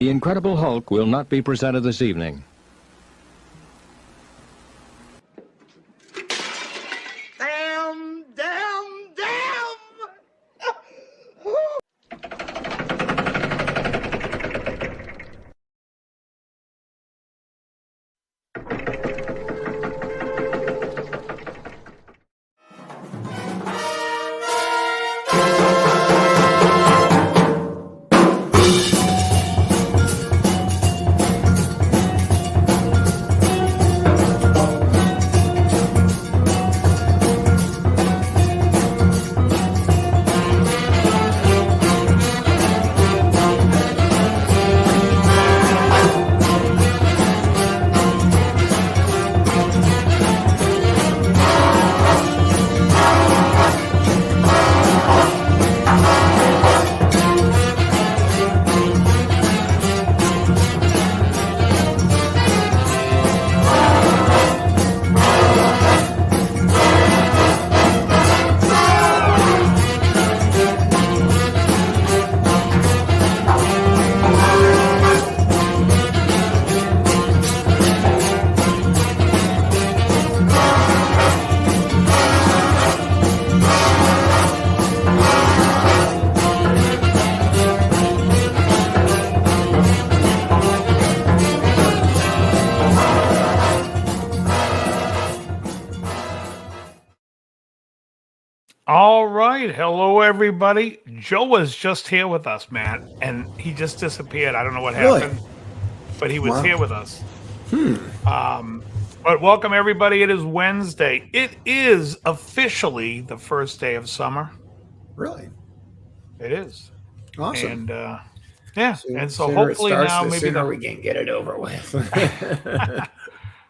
The Incredible Hulk will not be presented this evening. Damn, damn, damn! All right. Hello, everybody. Joe was just here with us, Matt, and he just disappeared. I don't know what happened, but he was here with us. But welcome, everybody. It is Wednesday. It is officially the first day of summer. Really? It is. Awesome. And yeah, and so hopefully now maybe we can get it over with.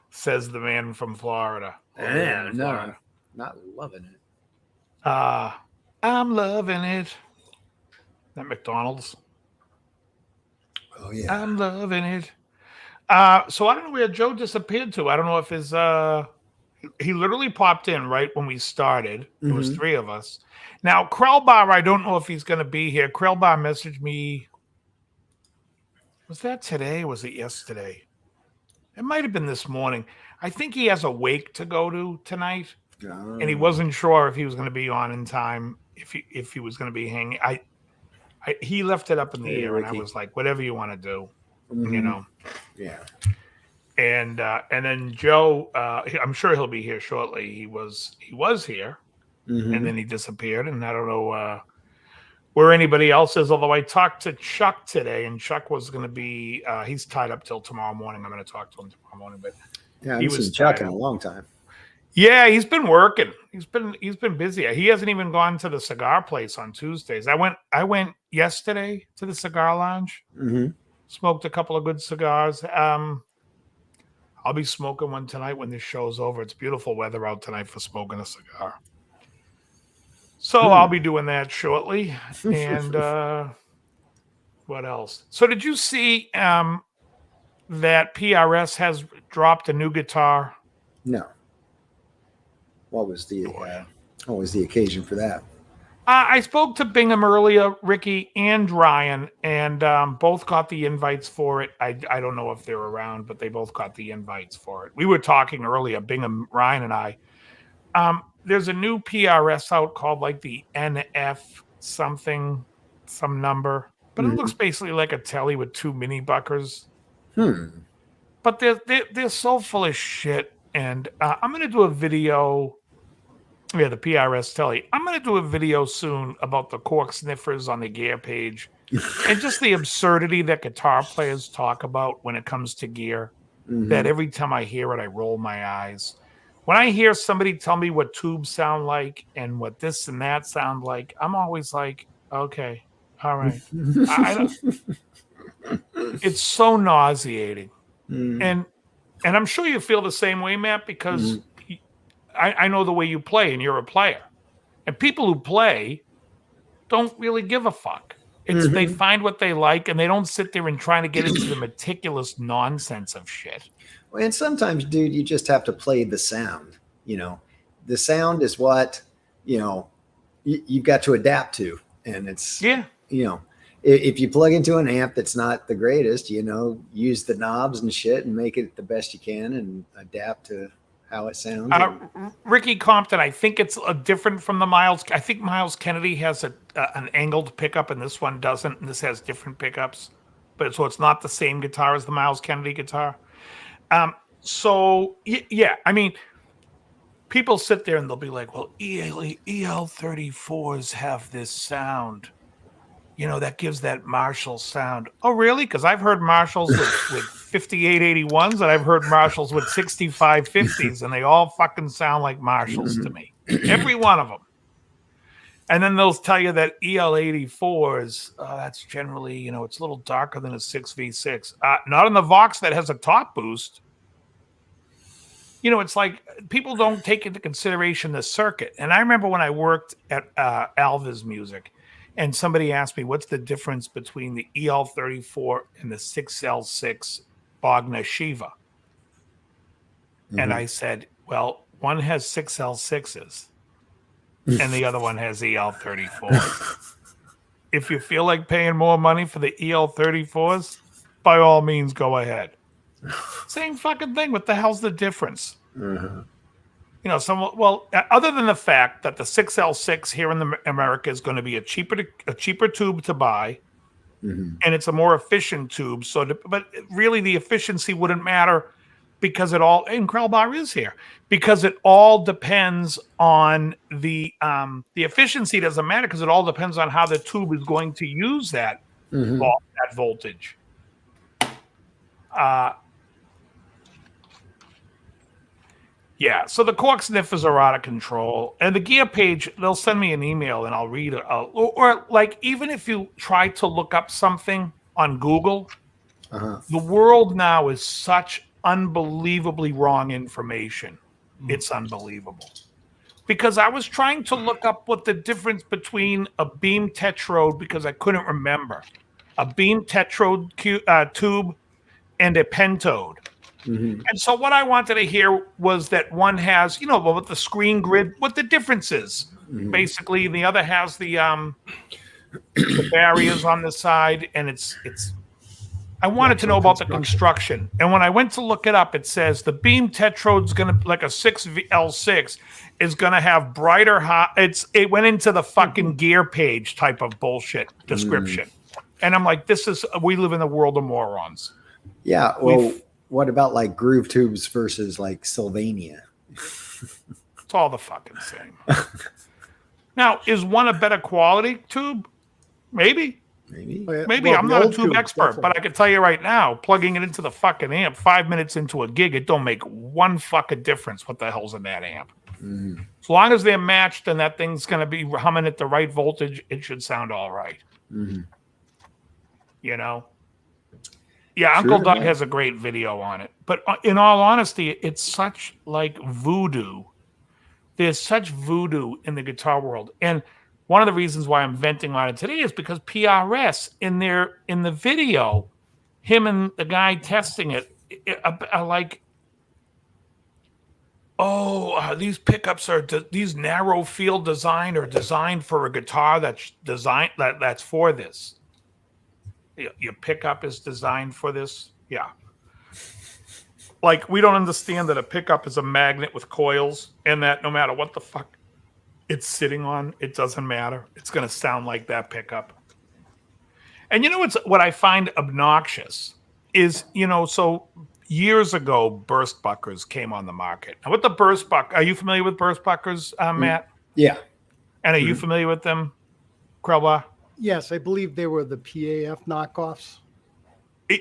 Says the man from Florida. Man, no, not loving it. I'm loving it. That McDonald's. Oh yeah. I'm loving it. So I don't know where Joe disappeared to. I don't know if his he literally popped in right when we started. There was three of us. Now Krellbar, I don't know if he's gonna be here. Krellbar messaged me. Was that today or was it yesterday? It might have been this morning. I think he has a wake to go to tonight. And he wasn't sure if he was going to be on in time, if he was going to be hanging. He left it up in the air, and I was like, whatever you want to do, you know. Yeah. And then Joe, I'm sure he'll be here shortly. He was here, and then he disappeared, and I don't know where anybody else is. Although I talked to Chuck today, and Chuck was going to be he's tied up till tomorrow morning. I'm going to talk to him tomorrow morning, but yeah, he was Chuck in a long time. Yeah, he's been working. He's been busy. He hasn't even gone to the cigar place on Tuesdays. I went yesterday to the cigar lounge. Smoked a couple of good cigars. I'll be smoking one tonight when this show's over. It's beautiful weather out tonight for smoking a cigar. So I'll be doing that shortly. And what else? So did you see that PRS has dropped a new guitar? No. What was the occasion for that? I spoke to Bingham earlier, Ricky and Ryan, and both got the invites for it. I don't know if they're around, but they both got the invites for it. We were talking earlier, Bingham, Ryan, and I. There's a new PRS out called like the NF something, some number, but it looks basically like a telly with two mini buckers. But they're so full of shit. And I'm gonna do a video. Yeah, the PRS telly. I'm going to do a video soon about the cork sniffers on the gear page and just the absurdity that guitar players talk about when it comes to gear. That every time I hear it, I roll my eyes. When I hear somebody tell me what tubes sound like and what this and that sound like, I'm always like, okay, all right. It's so nauseating. And I'm sure you feel the same way, Matt, because I know the way you play, and you're a player. And people who play don't really give a fuck. It's they find what they like, and they don't sit there and try to get into the meticulous nonsense of shit. Well, and sometimes, dude, you just have to play the sound. You know, the sound is what you've got to adapt to, and it's if you plug into an amp that's not the greatest, use the knobs and shit and make it the best you can and adapt to how it sounds. Ricky Compton, I think it's different from the Miles. I think Miles Kennedy has an angled pickup, and this one doesn't. And this has different pickups, but so it's not the same guitar as the Miles Kennedy guitar. So yeah, I mean, people sit there and they'll be like, "Well, EL34s have this sound." That gives that Marshall sound. Oh, really? Because I've heard Marshalls with 5881s, and I've heard Marshalls with 6550s, and they all fucking sound like Marshalls to me. Every one of them. And then they'll tell you that EL84s, that's generally, it's a little darker than a 6V6. Not on the Vox that has a top boost. It's like people don't take into consideration the circuit. And I remember when I worked at Alva's Music, and somebody asked me, what's the difference between the EL34 and the 6L6 Bogner Shiva? And I said, well, one has 6L6s and the other one has EL34s. If you feel like paying more money for the EL34s, by all means, go ahead. Same fucking thing. What the hell's the difference? Other than the fact that the 6L6 here in America is going to be a cheaper tube to buy, and it's a more efficient tube. But really, the efficiency wouldn't matter because it all. And Krellbar is here because it all depends on the efficiency. Doesn't matter because it all depends on how the tube is going to use that voltage. Yeah, so the cork sniffers are out of control. And the gear page, they'll send me an email and I'll read it. Or like, even if you try to look up something on Google, the world now is such unbelievably wrong information. It's unbelievable. Because I was trying to look up what the difference between a beam tetrode, because I couldn't remember, a beam tetrode tube and a pentode. And so what I wanted to hear was that one has, with the screen grid, what the difference is. Basically, the other has the barriers on the side, and it's. I wanted to know about the construction, and when I went to look it up, it says the beam tetrode's gonna, like a 6L6, is gonna have brighter hot. It went into the fucking gear page type of bullshit description, and I'm like, we live in the world of morons. Yeah, well. What about like groove tubes versus like Sylvania? It's all the fucking same. Now, is one a better quality tube? Maybe. Maybe. I'm not a tube expert, but I can tell you right now, plugging it into the fucking amp 5 minutes into a gig, it don't make one fucking difference what the hell's in that amp. As long as they're matched and that thing's going to be humming at the right voltage, it should sound all right. Yeah, Uncle Doug has a great video on it. But in all honesty, it's such like voodoo there's such voodoo in the guitar world. And one of the reasons why I'm venting on it today is because PRS in the video, him and the guy testing it are like, these pickups are these narrow field design are designed for a guitar that's for this. Your pickup is designed for this. Yeah. Like, we don't understand that a pickup is a magnet with coils, and that no matter what the fuck it's sitting on, it doesn't matter. It's going to sound like that pickup. And what I find obnoxious is, so years ago, burst buckers came on the market. Now, what the burst buck? Are you familiar with burst buckers, Matt? Yeah. And are you familiar with them, Krelba? Yes, I believe they were the PAF knockoffs.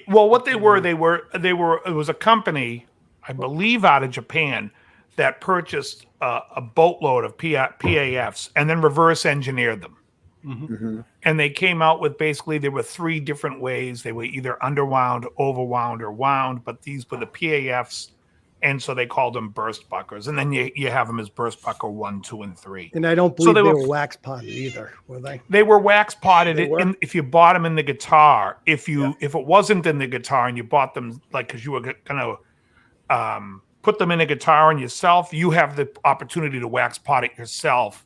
What they were, it was a company, I believe, out of Japan that purchased a boatload of PAFs and then reverse engineered them. Mm-hmm. And they came out with there were 3 different ways. They were either underwound, overwound, or wound, but these were the PAFs. And so they called them burst buckers. And then you have them as burst bucker 1, 2, and 3. And I don't believe they were wax potted either, were they? They were wax potted if you bought them in the guitar. If it wasn't in the guitar and you bought them because you were going to put them in a guitar on yourself, you have the opportunity to wax pot it yourself.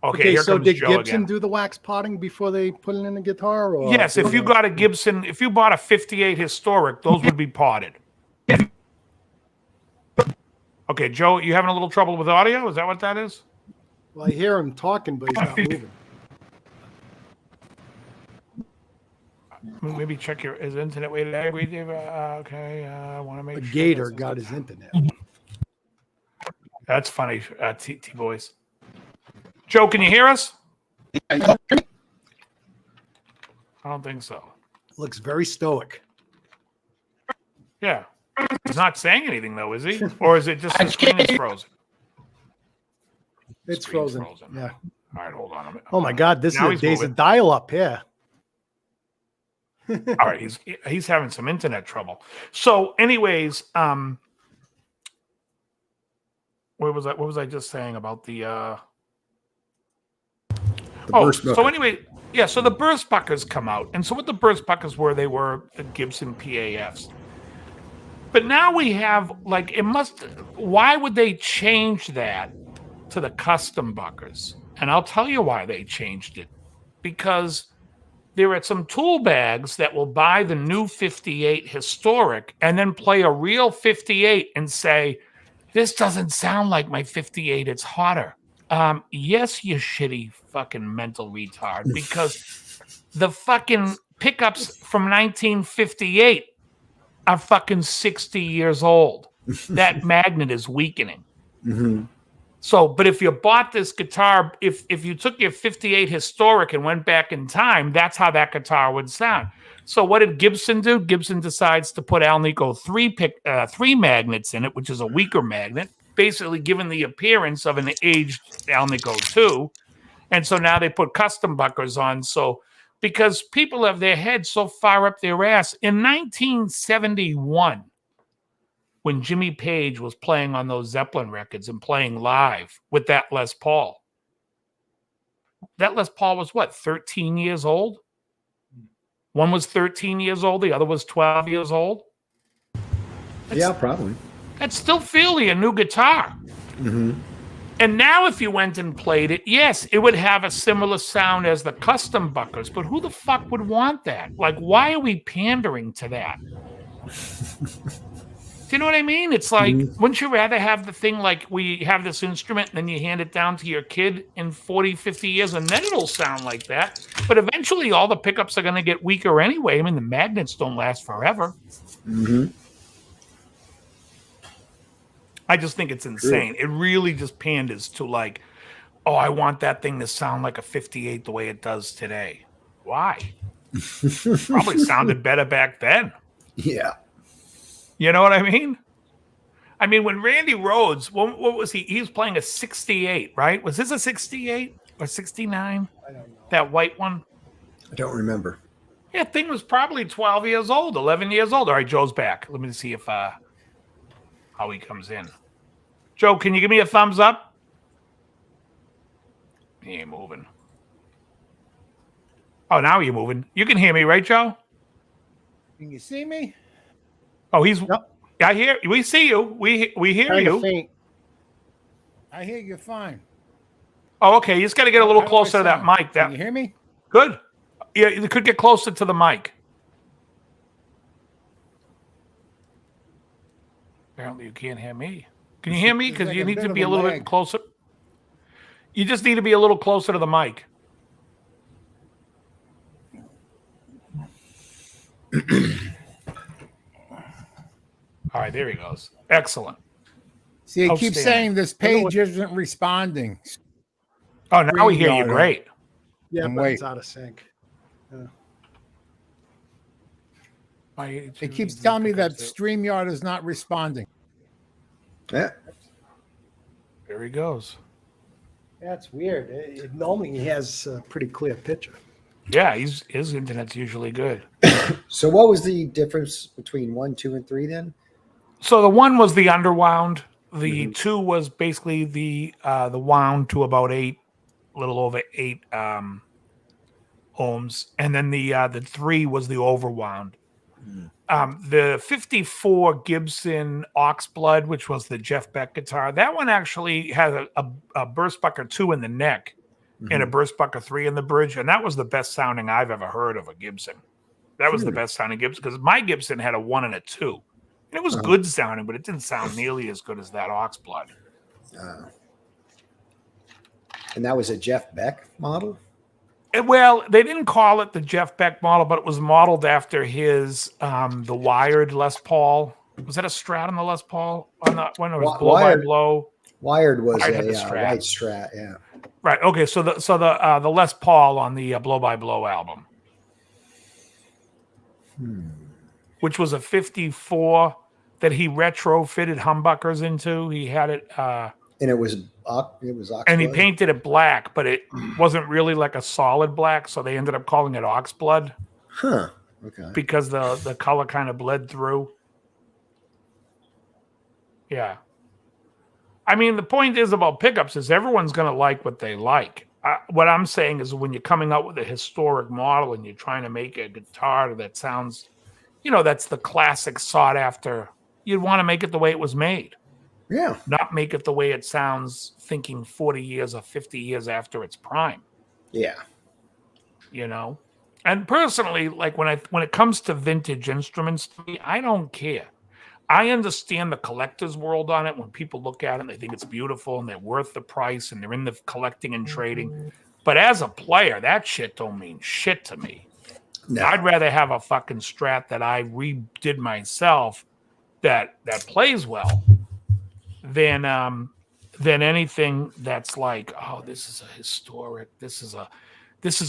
Okay, so did Joe Gibson again. do the wax potting before they put it in the guitar? Or Yes, if you got a Gibson, if you bought a 58 historic, those would be potted. Okay, Joe, you having a little trouble with audio? Is that what that is? Well, I hear him talking, but he's not moving. Maybe check his internet. Wait, did I agree, Dave? Okay, I want to make A sure. gator got his internet. That's funny, T-Boys. Joe, can you hear us? I don't think so. Looks very stoic. Yeah. He's not saying anything, though, is he? Or is it just the screen is frozen? It's frozen. Yeah. All right, hold on. Oh, my God. This Now is a days of dial-up here. All right, he's having some internet trouble. So, anyways, what was I just saying about the burst bucker. So anyway, yeah, so the burst buckers come out. And so what the burst buckers were, they were the Gibson PAFs. But now we have, why would they change that to the custom buckers? And I'll tell you why they changed it. Because there are some tool bags that will buy the new 58 historic and then play a real 58 and say, this doesn't sound like my 58, it's hotter. Yes, you shitty fucking mental retard, because the fucking pickups from 1958 are fucking 60 years old. That magnet is weakening. Mm-hmm. So, but if you bought this guitar, if you took your 58 historic and went back in time, that's how that guitar would sound. So what did Gibson do? Gibson decides to put Alnico 3 magnets in it, which is a weaker magnet, basically given the appearance of an aged Alnico 2. And so now they put custom buckers on. So because people have their heads so far up their ass, in 1971, when Jimmy Page was playing on those Zeppelin records and playing live with that Les Paul, that Les Paul was what, 13 years old? One was 13 years old, the other was 12 years old. Yeah, probably. That's still fairly a new guitar. Mm-hmm. And now if you went and played it, yes, it would have a similar sound as the custom buckers, but who the fuck would want that? Like, why are we pandering to that? Do you know what I mean? It's like, wouldn't you rather have the thing like we have this instrument and then you hand it down to your kid in 40, 50 years and then it'll sound like that? But eventually all the pickups are going to get weaker anyway. I mean, the magnets don't last forever. Mm-hmm. I just think it's insane. It really just panders to like, oh, I want that thing to sound like a 58 the way it does today. Why? Probably sounded better back then. Yeah. You know what I mean? I mean, when Randy Rhoads, what was he? He was playing a 68, right? Was this a 68 or 69? I don't know. That white one? I don't remember. Yeah, thing was probably 12 years old, 11 years old. All right, Joe's back. Let me see if how he comes in. Joe, can you give me a thumbs up? He ain't moving. Oh, now you're moving. You can hear me, right, Joe? Can you see me? Oh, he's. Yep. I hear. We see you. We hear Kind of you. faint. I hear you fine. Oh, okay. You just got to get a little How do I closer to that sound? mic. Can you hear me? Good. Yeah, you could get closer to the mic. Apparently, you can't hear me. Can you hear me? There's Because like you a need bit to of be a a little lag. bit closer. You just need to be a little closer to the mic. All right, there he goes. Excellent. See, it keeps Outstanding. saying this page isn't responding. Oh, now we hear you StreamYard. great. Yeah, And but wait. it's out of sync. It keeps telling me that StreamYard is not responding. Yeah. There he goes. That's weird. Normally he has a pretty clear picture. Yeah, his internet's usually good. So what was the difference between 1, 2, and 3 then? So the 1 was the underwound. The 2 was basically the wound to about 8, a little over 8 ohms, and then the 3 was the overwound. The 54 Gibson Oxblood, which was the Jeff Beck guitar, that one actually had a burstbucker 2 in the neck and a burstbucker 3 in the bridge, and that was the best sounding I've ever heard of a Gibson. That was the best sounding Gibson, because my Gibson had a 1 and a 2. And it was good sounding, but it didn't sound nearly as good as that Oxblood. And that was a Jeff Beck model? Well, they didn't call it the Jeff Beck model, but it was modeled after his the wired Les Paul. Was that a Strat on the Les Paul? On the when it was blow by blow? Wired was Wired a had the Strat. white Strat, yeah. Right. Okay. So the Les Paul on the Blow by Blow album, which was a 54 that he retrofitted humbuckers into. He had it. And it was Oxblood. And he painted it black, but it wasn't really like a solid black, so they ended up calling it Oxblood. Huh. Okay. Because the color kind of bled through. Yeah. I mean, the point is about pickups is everyone's going to like what they like. What I'm saying is when you're coming out with a historic model and you're trying to make a guitar that sounds, that's the classic sought after, you'd want to make it the way it was made. Yeah. Not make it the way it sounds thinking 40 years or 50 years after its prime. Yeah. And personally, like when it comes to vintage instruments, to me, I don't care. I understand the collector's world on it. When people look at it, they think it's beautiful and they're worth the price and they're in the collecting and trading. But as a player, that shit don't mean shit to me. No. I'd rather have a fucking Strat that I redid myself that plays well than anything that's like, oh, this is a historic, this is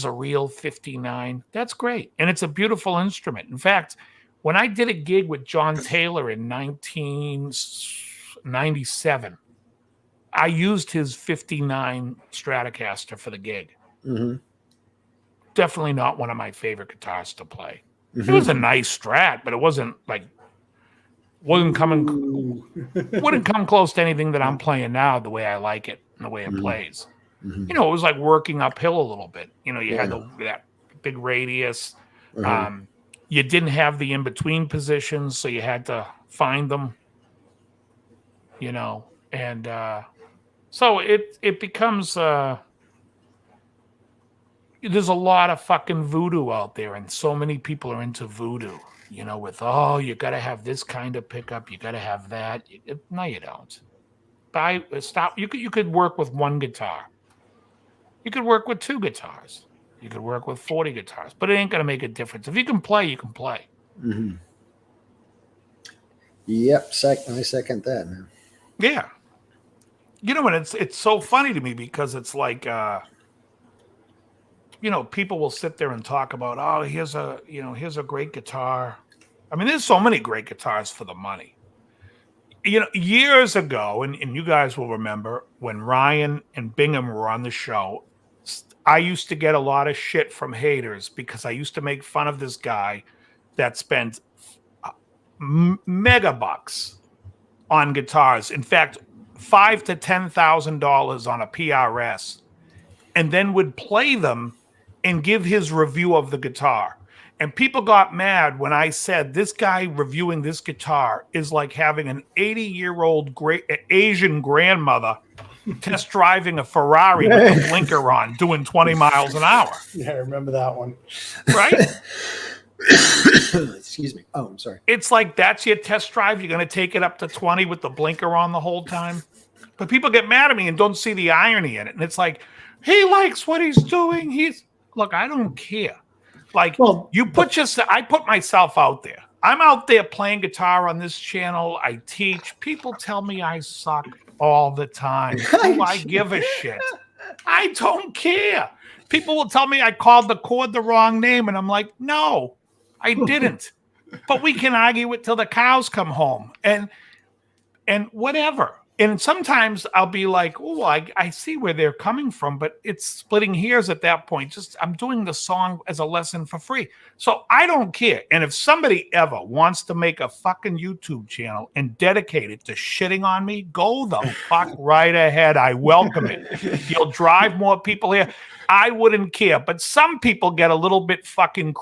a real 59. That's great. And it's a beautiful instrument. In fact, when I did a gig with John Taylor in 1997, I used his 59 Stratocaster for the gig. Mm-hmm. Definitely not one of my favorite guitars to play. Mm-hmm. It was a nice Strat, but it wasn't like, wouldn't come close to anything that I'm playing now the way I like it and the way it plays. Mm-hmm. It was like working uphill a little bit. You had that big radius. Mm-hmm. You didn't have the in-between positions, so you had to find them, and so it becomes there's a lot of fucking voodoo out there, and so many people are into voodoo, with, you got to have this kind of pickup, you got to have that. No, you don't. Stop. You could work with one guitar. You could work with 2 guitars. You could work with 40 guitars, but it ain't going to make a difference. If you can play, you can play. Mm-hmm. Yep. I second that, man. Yeah. And it's so funny to me because it's like, people will sit there and talk about, oh, here's a great guitar. I mean, there's so many great guitars for the money. Years ago, and you guys will remember when Ryan and Bingham were on the show, I used to get a lot of shit from haters because I used to make fun of this guy that spent mega bucks on guitars. In fact, $5,000 to $10,000 on a PRS. and then would play them and give his review of the guitar. And people got mad when I said this guy reviewing this guitar is like having an 80-year-old Asian grandmother test driving a Ferrari with the blinker on, doing 20 miles an hour. Yeah, I remember that one. Right? Excuse me. Oh, I'm sorry. It's like, that's your test drive? You're going to take it up to 20 with the blinker on the whole time? But people get mad at me and don't see the irony in it. And it's like, he likes what he's doing. Look, I don't care. Like, I put myself out there. I'm out there playing guitar on this channel. I teach. People tell me I suck all the time. Do I give a shit? I don't care. People will tell me I called the chord the wrong name, and I'm like, no, I didn't. But we can argue it till the cows come home, and whatever. And sometimes I'll be like, oh, I see where they're coming from, but it's splitting hairs at that point. Just, I'm doing the song as a lesson for free. So I don't care. And if somebody ever wants to make a fucking YouTube channel and dedicate it to shitting on me, go the fuck right ahead. I welcome it. You'll drive more people here. I wouldn't care. But some people get a little bit fucking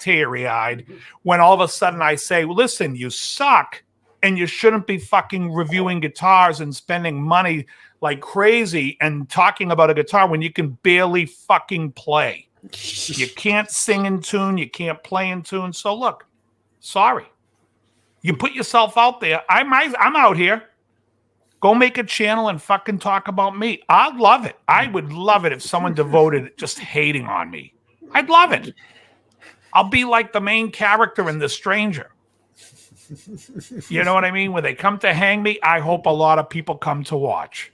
teary-eyed when all of a sudden I say, listen, you suck. And you shouldn't be fucking reviewing guitars and spending money like crazy and talking about a guitar when you can barely fucking play. You can't sing in tune. You can't play in tune. So look, sorry. You put yourself out there. I'm out here. Go make a channel and fucking talk about me. I'd love it. I would love it if someone devoted just hating on me. I'd love it. I'll be like the main character in The Stranger. You know what I mean? When they come to hang me, I hope a lot of people come to watch.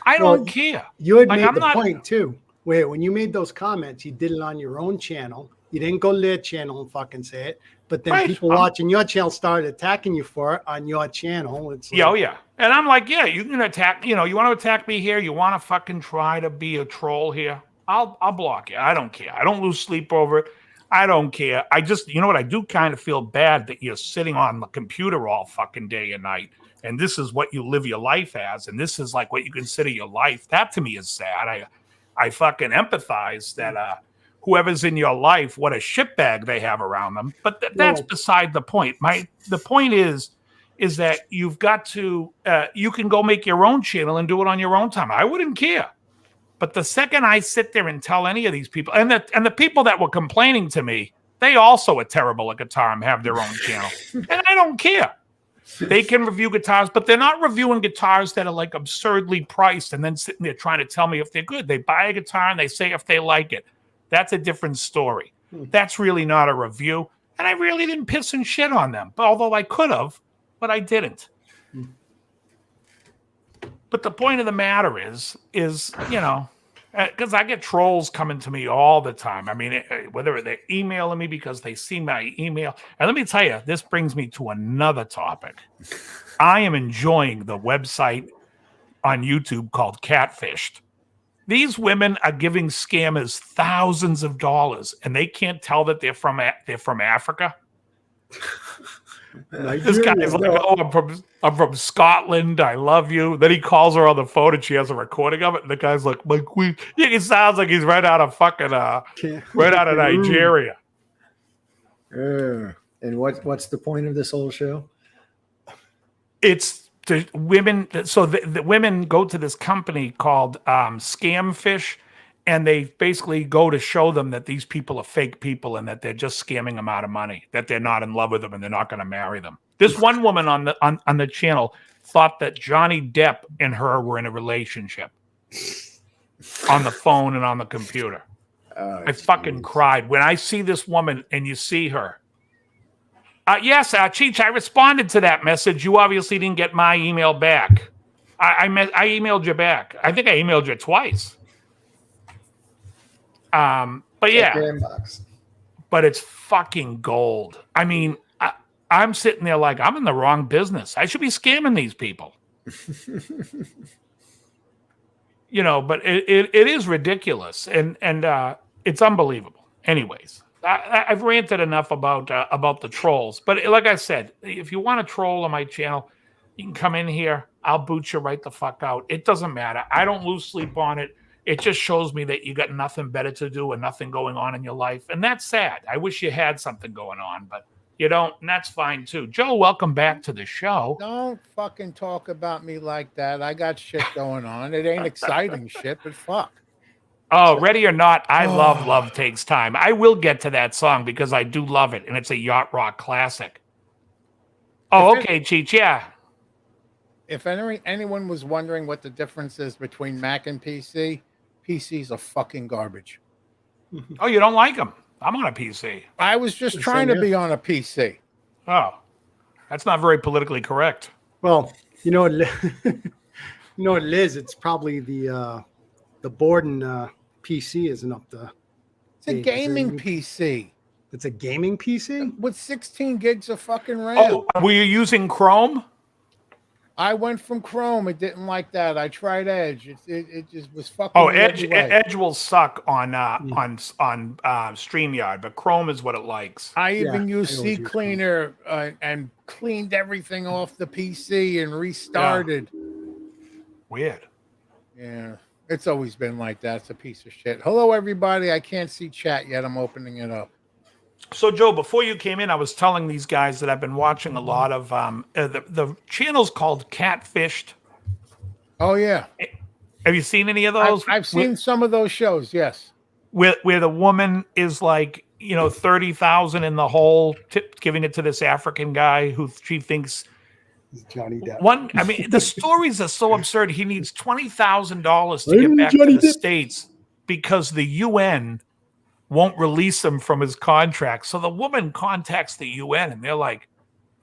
I don't care. You had made the point too, where when you made those comments, you did it on your own channel. You didn't go to their channel and fucking say it. But then people watching your channel started attacking you for it on your channel. It's like, yeah. And I'm like, yeah, you can attack. You want to attack me here? You want to fucking try to be a troll here? I'll block you. I don't care. I don't lose sleep over it. I don't care. I just, you know what? I do kind of feel bad that you're sitting on the computer all fucking day and night. And this is what you live your life as. And this is like what you consider your life. That to me is sad. I fucking empathize that whoever's in your life, what a shitbag they have around them. But that's beside the point. The point is that you've got to, you can go make your own channel and do it on your own time. I wouldn't care. But the second I sit there and tell any of these people, and the people that were complaining to me, they also are terrible at guitar and have their own channel. And I don't care. They can review guitars, but they're not reviewing guitars that are like absurdly priced and then sitting there trying to tell me if they're good. They buy a guitar and they say if they like it. That's a different story. That's really not a review. And I really didn't piss and shit on them, although I could have, but I didn't. But the point of the matter is, because I get trolls coming to me all the time. I mean, whether they're emailing me because they see my email. And let me tell you, this brings me to another topic. I am enjoying the website on YouTube called Catfish. These women are giving scammers thousands of dollars, and they can't tell that they're from Africa. This guy is like, oh, I'm from Scotland. I love you. Then he calls her on the phone and she has a recording of it. And the guy's like, my queen. Yeah, it sounds like he's right out of fucking, right out of Nigeria. And what's the point of this whole show? It's the women. So the women go to this company called Scamfish. And they basically go to show them that these people are fake people and that they're just scamming them out of money, that they're not in love with them and they're not going to marry them. This one woman on the channel thought that Johnny Depp and her were in a relationship on the phone and on the computer. I fucking cried. When I see this woman and you see her. Yes, Cheech, I responded to that message. You obviously didn't get my email back. I emailed you back. I think I emailed you twice. But yeah, but it's fucking gold. I mean, I'm sitting there like I'm in the wrong business. I should be scamming these people. But it is ridiculous and it's unbelievable. Anyways, I've ranted enough about the trolls. But like I said, if you want to troll on my channel, you can come in here. I'll boot you right the fuck out. It doesn't matter. I don't lose sleep on it. it just shows me that you got nothing better to do and nothing going on in your life. And that's sad. I wish you had something going on, but you don't, and that's fine too. Joe, welcome back to the show. Don't fucking talk about me like that. I got shit going on. It ain't exciting shit, but fuck. Oh, ready or not, I love Love Takes Time. I will get to that song because I do love it, and it's a yacht rock classic. Oh, okay, Cheech, yeah. If anyone was wondering what the difference is between Mac and PC, PCs are fucking garbage. Oh, you don't like them? I'm on a PC. I was just trying to be on a PC. Oh, that's not very politically correct. Well, you know, Liz, it's probably the Borden PC isn't up to. It's a gaming PC. It's a gaming PC with 16 gigs of fucking RAM. Oh, were you using Chrome? I went from Chrome. It didn't like that. I tried Edge. It just was fucking. Oh, Edge will suck on StreamYard, but Chrome is what it likes. I even used CCleaner and cleaned everything off the PC and restarted. Yeah. Weird. Yeah, it's always been like that. It's a piece of shit. Hello, everybody. I can't see chat yet. I'm opening it up. So, Joe, before you came in, I was telling these guys that I've been watching a lot of the channel's called Catfished. Oh, yeah. Have you seen any of those? I've seen some of those shows, yes. Where the woman is like, 30,000 in the hole, giving it to this African guy who she thinks Johnny Depp. The stories are so absurd. He needs $20,000 to get back to the States because the UN won't release him from his contract. So the woman contacts the UN and they're like,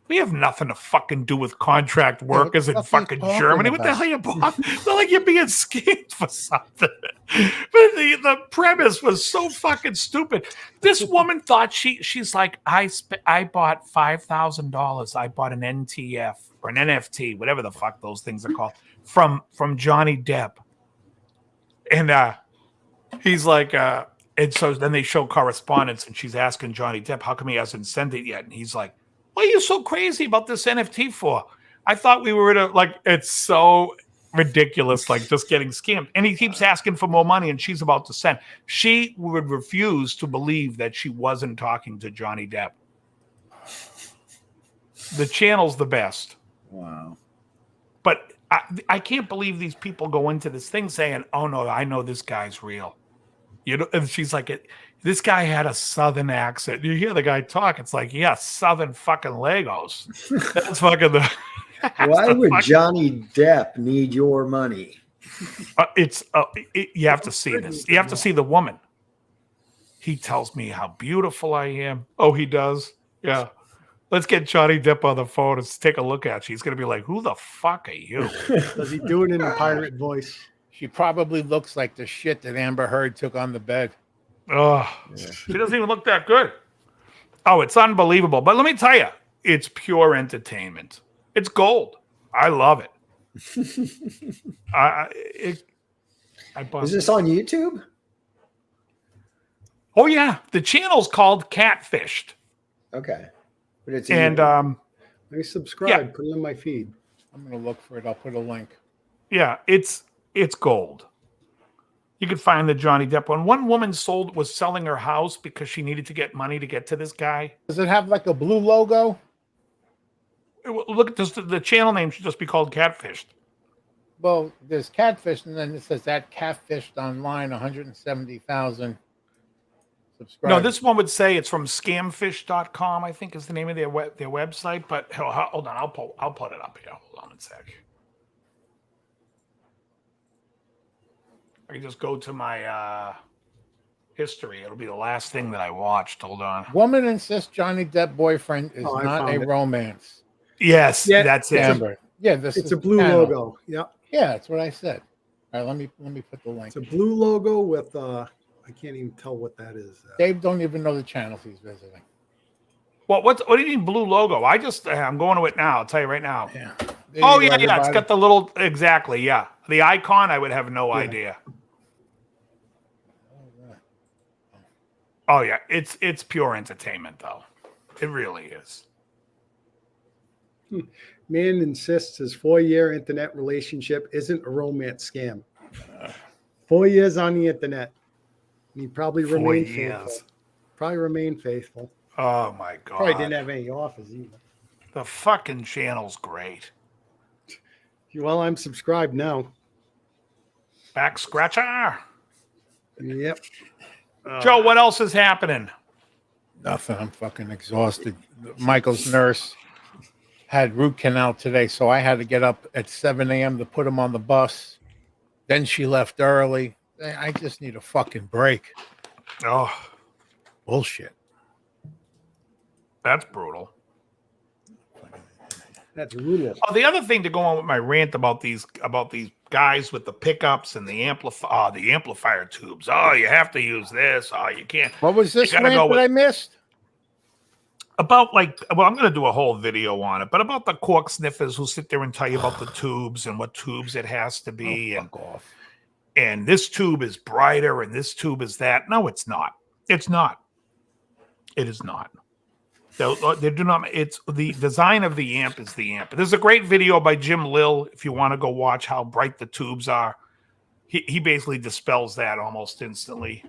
we have nothing to fucking do with contract workers in fucking Germany. What the hell are you talking? They're like, you're being scammed for something. But the premise was so fucking stupid. This woman thought she's like, I bought $5,000. I bought an NTF or an NFT, whatever the fuck those things are called, from Johnny Depp. And he's like, and so then they show correspondence, and she's asking Johnny Depp, how come he hasn't sent it yet? And he's like, what are you so crazy about this NFT for? I thought we were it's so ridiculous, like just getting scammed. And he keeps asking for more money, and she's about to send. She would refuse to believe that she wasn't talking to Johnny Depp. The channel's the best. Wow. But I can't believe these people go into this thing saying, oh, no, I know this guy's real. And she's like, this guy had a Southern accent. You hear the guy talk, it's like, yeah, Southern fucking Legos. That's fucking the. Why would Johnny Depp need your money? You have to see this. You have to see the woman. He tells me how beautiful I am. Oh, he does? Yeah. Let's get Johnny Depp on the phone and take a look at you. He's going to be like, who the fuck are you? Does he do it in a pirate voice? She probably looks like the shit that Amber Heard took on the bed. Oh, yeah. She doesn't even look that good. Oh, it's unbelievable. But let me tell you, it's pure entertainment. It's gold. I love it. Is this on YouTube? Oh, yeah. The channel's called Catfished. Okay. But it's I subscribe. Yeah. Put it in my feed. I'm going to look for it. I'll put a link. Yeah, it's gold. You could find the Johnny Depp one. One woman was selling her house because she needed to get money to get to this guy. Does it have like a blue logo? Look at this. The channel name should just be called Catfished. Well, there's Catfish, and then it says that Catfished online, 170,000 subscribers. No, this one would say it's from scamfish.com, I think is the name of their website. But hold on, I'll put it up here. Hold on a sec. I can just go to my history. It'll be the last thing that I watched. Hold on. Woman insists Johnny Depp boyfriend is not a romance. Yes, yeah, that's it. Amber. Yeah, it's a blue logo. Yeah. Yeah, that's what I said. All right, let me put the link. It's a blue logo with I can't even tell what that is. Dave don't even know the channels he's visiting. Well, what do you mean blue logo? I'm going to it now. I'll tell you right now. Yeah. Oh yeah, yeah. It's got the little exactly. Yeah, the icon. I would have no idea. Oh yeah, it's pure entertainment though. It really is. Man insists his 4-year internet relationship isn't a romance scam. 4 years on the internet. And he probably 4 remained years. faithful. Probably remained faithful. Oh my god. Probably didn't have any offers either. The fucking channel's great. Well, I'm subscribed now. Back scratcher. Yep. Joe, what else is happening? Nothing. I'm fucking exhausted. Michael's nurse had root canal today, so I had to get up at 7 a.m. to put him on the bus. Then she left early. I just need a fucking break. Oh, Bullshit. that's brutal. That's brutal. Oh, the other thing to go on with my rant about these guys with the pickups and the amplifier tubes. Oh, you have to use this. Oh, you can't. What was this gotta rant go that I missed? About I'm going to do a whole video on it, but about the cork sniffers who sit there and tell you about the tubes and what tubes it has to be. Fuck off. And this tube is brighter and this tube is that. No, it's not. It's not. It is not. They do not. It's the design of the amp is the amp. There's a great video by Jim Lill if you want to go watch how bright the tubes are. He basically dispels that almost instantly.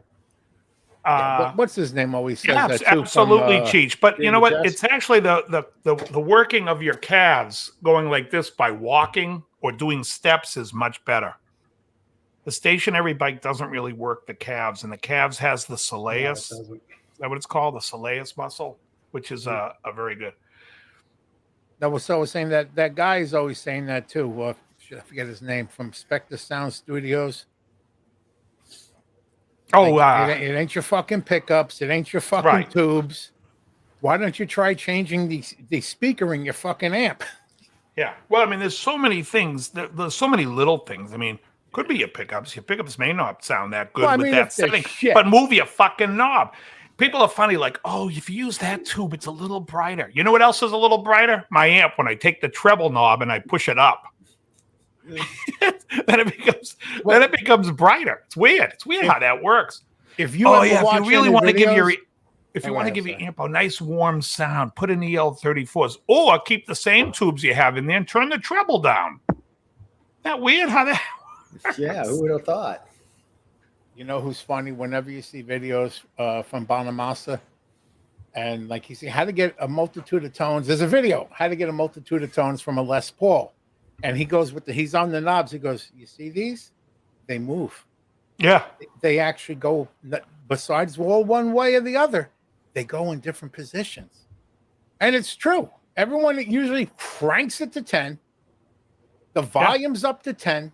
What's his name always says Yeah, that too? absolutely, Cheech. But you know what? Jess? It's actually the working of your calves going like this by walking or doing steps is much better. The stationary bike doesn't really work the calves, and the calves has the soleus. Is that what it's called? The soleus muscle, which is a very good. That was so I was saying that guy is always saying that too. I forget his name from Spectre Sound Studios. Oh, like, it ain't your fucking pickups. It ain't your fucking tubes. Why don't you try changing the speaker in your fucking amp? Yeah. Well, I mean, there's so many things. There's so many little things. I mean, could be your pickups. Your pickups may not sound that good with that setting, but move your fucking knob. People are funny, like, oh, if you use that tube, it's a little brighter. You know what else is a little brighter? My amp, when I take the treble knob and I push it up. then it becomes brighter. It's weird. It's weird how that works. If you really want to give your amp a nice warm sound, put in EL34s, or keep the same tubes you have in there and turn the treble down. That weird how that works. Yeah, who would have thought? You know who's funny? Whenever you see videos from Bonamassa, and like you see how to get a multitude of tones. There's a video how to get a multitude of tones from a Les Paul. And he goes he's on the knobs. He goes, you see these? They move. Yeah. They actually go, besides all one way or the other, they go in different positions. And it's true. Everyone usually cranks it to 10. The volume's up to 10.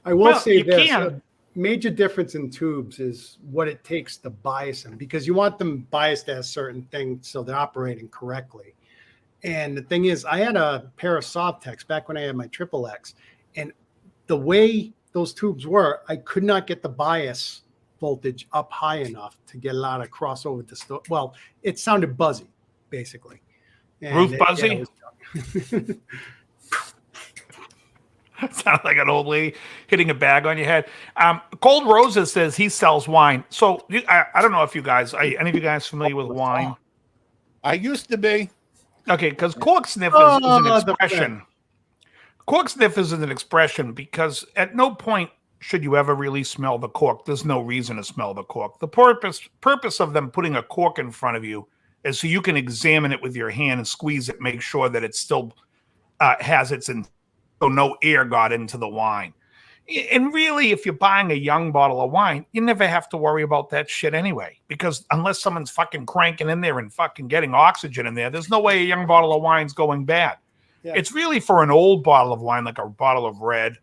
I will say this. A major difference in tubes is what it takes to bias them, because you want them biased as certain things so they're operating correctly. And the thing is, I had a pair of Softex back when I had my Triple X, and the way those tubes were, I could not get the bias voltage up high enough to get a lot of crossover distortion. Well, it sounded buzzy, basically. Roof buzzy? Sounds like an old lady hitting a bag on your head. Cold Roses says he sells wine. So I don't know if you guys, are any of you guys familiar with wine? I used to be. Okay, because cork sniff is an expression. Cork sniff is an expression because at no point should you ever really smell the cork. There's no reason to smell the cork. The purpose of them putting a cork in front of you is so you can examine it with your hand and squeeze it, make sure that it still has its so no air got into the wine. And really, if you're buying a young bottle of wine, you never have to worry about that shit anyway. Because unless someone's fucking cranking in there and fucking getting oxygen in there, there's no way a young bottle of wine's going bad. Yeah. It's really for an old bottle of wine, like a bottle of red.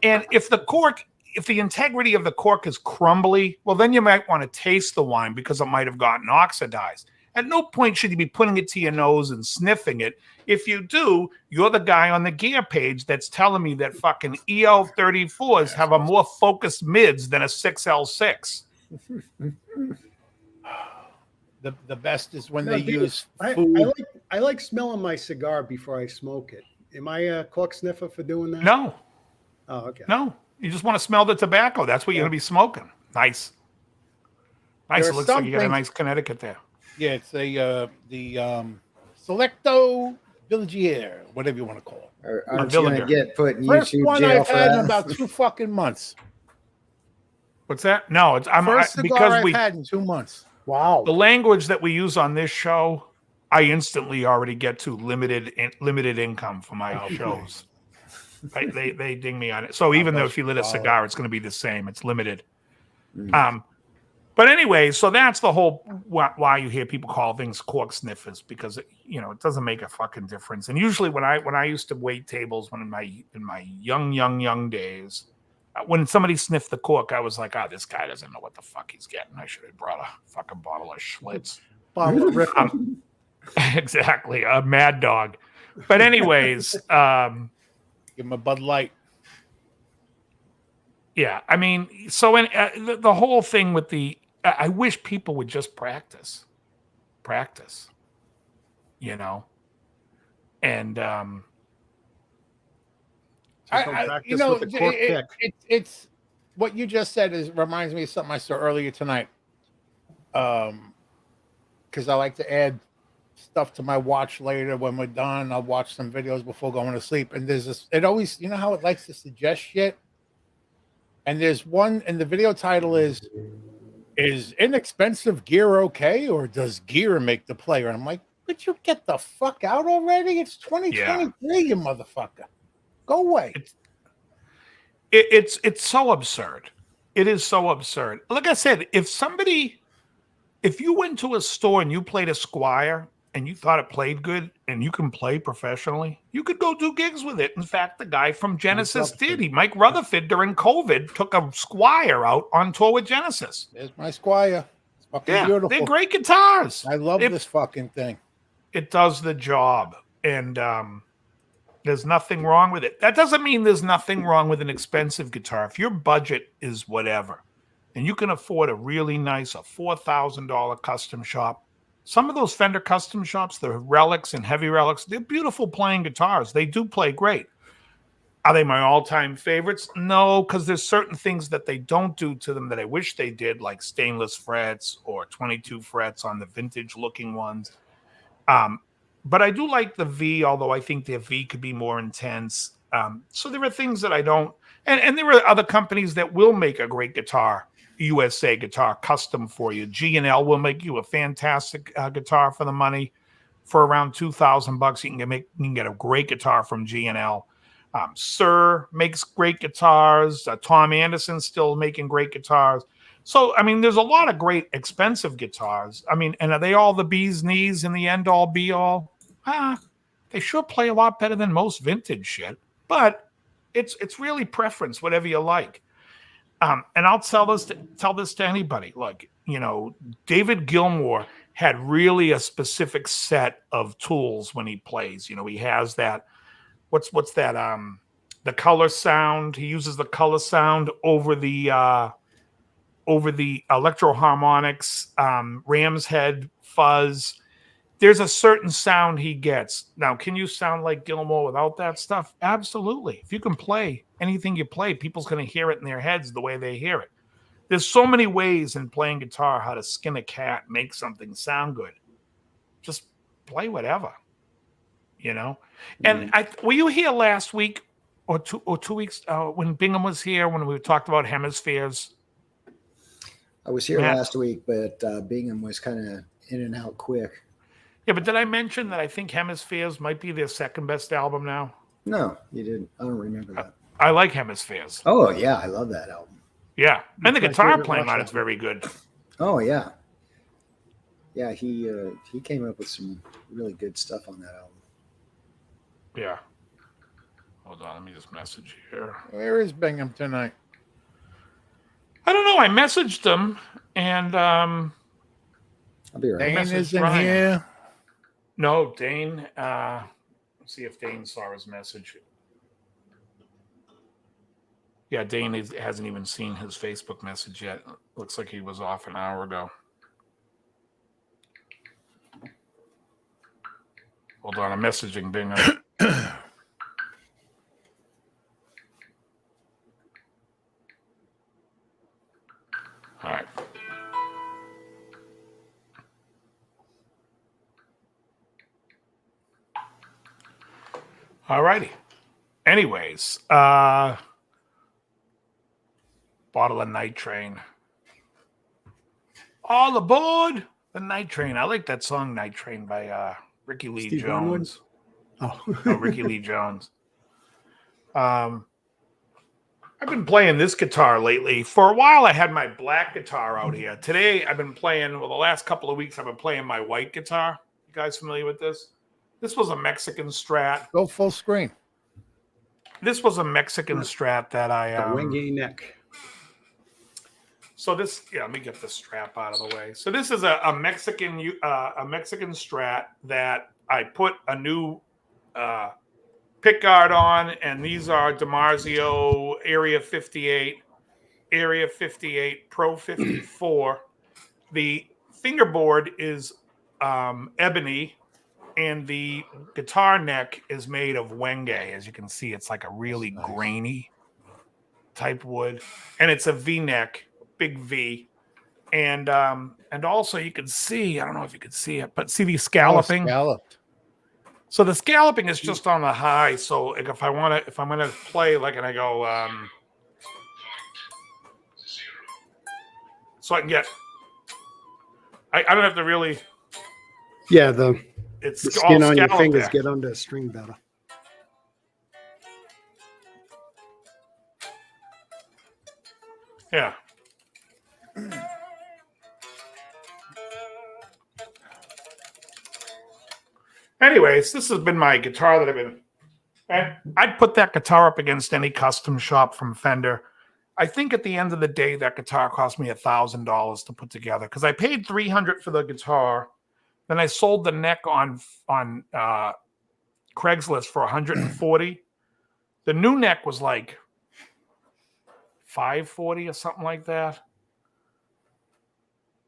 And if the integrity of the cork is crumbly, well, then you might want to taste the wine because it might have gotten oxidized. At no point should you be putting it to your nose and sniffing it. If you do, you're the guy on the gear page that's telling me that fucking EL34s have a more focused mids than a 6L6. The best is when they use food. I like smelling my cigar before I smoke it. Am I a cork sniffer for doing that? No. Oh, okay. No. You just want to smell the tobacco. That's what you're going to be smoking. Nice. Nice. It looks like you got a nice Connecticut there. Yeah, it's the Selecto Villagier, whatever you want to call it. Aren't you going to get put in First YouTube one jail I've for had that? in about 2 fucking months. What's that? No, it's First cigar because I've had in 2 months. Wow. the language that we use on this show, I instantly already get to limited income for my shows. They ding me on it. So even though if you lit a cigar, it's going to be the same. It's limited. But anyway, so that's the whole why you hear people call things cork sniffers, because it doesn't make a fucking difference. And usually when I used to wait tables in my young days, when somebody sniffed the cork, I was like, this guy doesn't know what the fuck he's getting. I should have brought a fucking bottle of Schlitz. Exactly, a Mad Dog. But anyways, give him a Bud Light. Yeah, I mean, so the whole thing with I wish people would just practice, and it's what you just said reminds me of something I saw earlier tonight. Because I like to add stuff to my watch later when we're done. I'll watch some videos before going to sleep, and there's this. It always, how it likes to suggest shit. And there's one, and the video title is inexpensive gear okay, or does gear make the player? And I'm like, would you get the fuck out already? It's 2023, you motherfucker. Go away. It's so absurd. It is so absurd. Like I said, if you went to a store and you played a Squire and you thought it played good and you can play professionally, you could go do gigs with it. In fact, the guy from Genesis did. Mike Rutherford during COVID took a Squire out on tour with Genesis. There's my Squire. It's fucking beautiful. They're great guitars. I love this fucking thing. It does the job. And there's nothing wrong with it. That doesn't mean there's nothing wrong with an expensive guitar. If your budget is whatever, and you can afford a really nice, a $4,000 custom shop, some of those Fender custom shops, the Relics and Heavy Relics, they're beautiful playing guitars. They do play great. Are they my all-time favorites? No, because there's certain things that they don't do to them that I wish they did, like stainless frets or 22 frets on the vintage-looking ones. But I do like the V, although I think the V could be more intense. So there are things that I don't... And there are other companies that will make a great guitar, USA guitar, custom for you. G&L will make you a fantastic guitar for the money. For around $2,000, you can get a great guitar from G&L. Sir makes great guitars. Tom Anderson's still making great guitars. So, I mean, there's a lot of great expensive guitars. I mean, and are they all the bee's knees in the end all be all? They sure play a lot better than most vintage shit. But it's really preference, whatever you like. And I'll tell this to anybody. Look, David Gilmour had really a specific set of tools when he plays. He has that. What's that? The color sound. He uses the color sound over the electro harmonics, ram's head, fuzz. There's a certain sound he gets. Now, can you sound like Gilmour without that stuff? Absolutely. If you can play anything you play, people's going to hear it in their heads the way they hear it. There's so many ways in playing guitar how to skin a cat, make something sound good. Just play whatever, And were you here last week or 2 weeks when Bingham was here when we talked about hemispheres? I was here last week, but Bingham was kind of in and out quick. Yeah, but did I mention that I think Hemispheres might be their second best album now? No, you didn't. I don't remember that. I like Hemispheres. Oh, yeah. I love that album. Yeah. And the guitar playing on it's very good. Oh, yeah. Yeah, he came up with some really good stuff on that album. Yeah. Hold on. Let me just message here. Where is Bingham tonight? I don't know. I messaged him and I'll be right. Dane isn't here. No, Dane. Let's see if Dane saw his message. Yeah, Dane hasn't even seen his Facebook message yet. Looks like he was off an hour ago. Hold on, I'm messaging Bingham. All right. All righty. Anyways, bottle of Night Train. All aboard the Night Train. I like that song Night Train by Ricky Lee Steve Jones. Oh, No, Ricky Lee Jones. I've been playing this guitar lately. For a while, I had my black guitar out here. Today, I've been playing, the last couple of weeks, I've been playing my white guitar. You guys familiar with this? This was a Mexican Strat. Go full screen. This was a Mexican Strat that I... the Wenge neck. So this, let me get the strap out of the way. So this is a Mexican Strat that I put a new pickguard on, and these are DiMarzio Area 58 Pro 54. The fingerboard is ebony, and the guitar neck is made of Wenge. As you can see, it's like a really grainy type wood, and it's a V-neck. Big V, and also you can see, I don't know if you can see it, but see the scalloping. Scalloped. So the scalloping is just on the high. So like if I'm gonna play like, and I go, so I can get, I don't have to really. Yeah, the skin on your fingers there. get under a string better. Yeah. Anyways, this has been my guitar that I've been. And I'd put that guitar up against any custom shop from Fender. I think at the end of the day, that guitar cost me $1,000 to put together because I paid $300 for the guitar. Then I sold the neck on Craigslist for $140. The new neck was like $540 or something like that.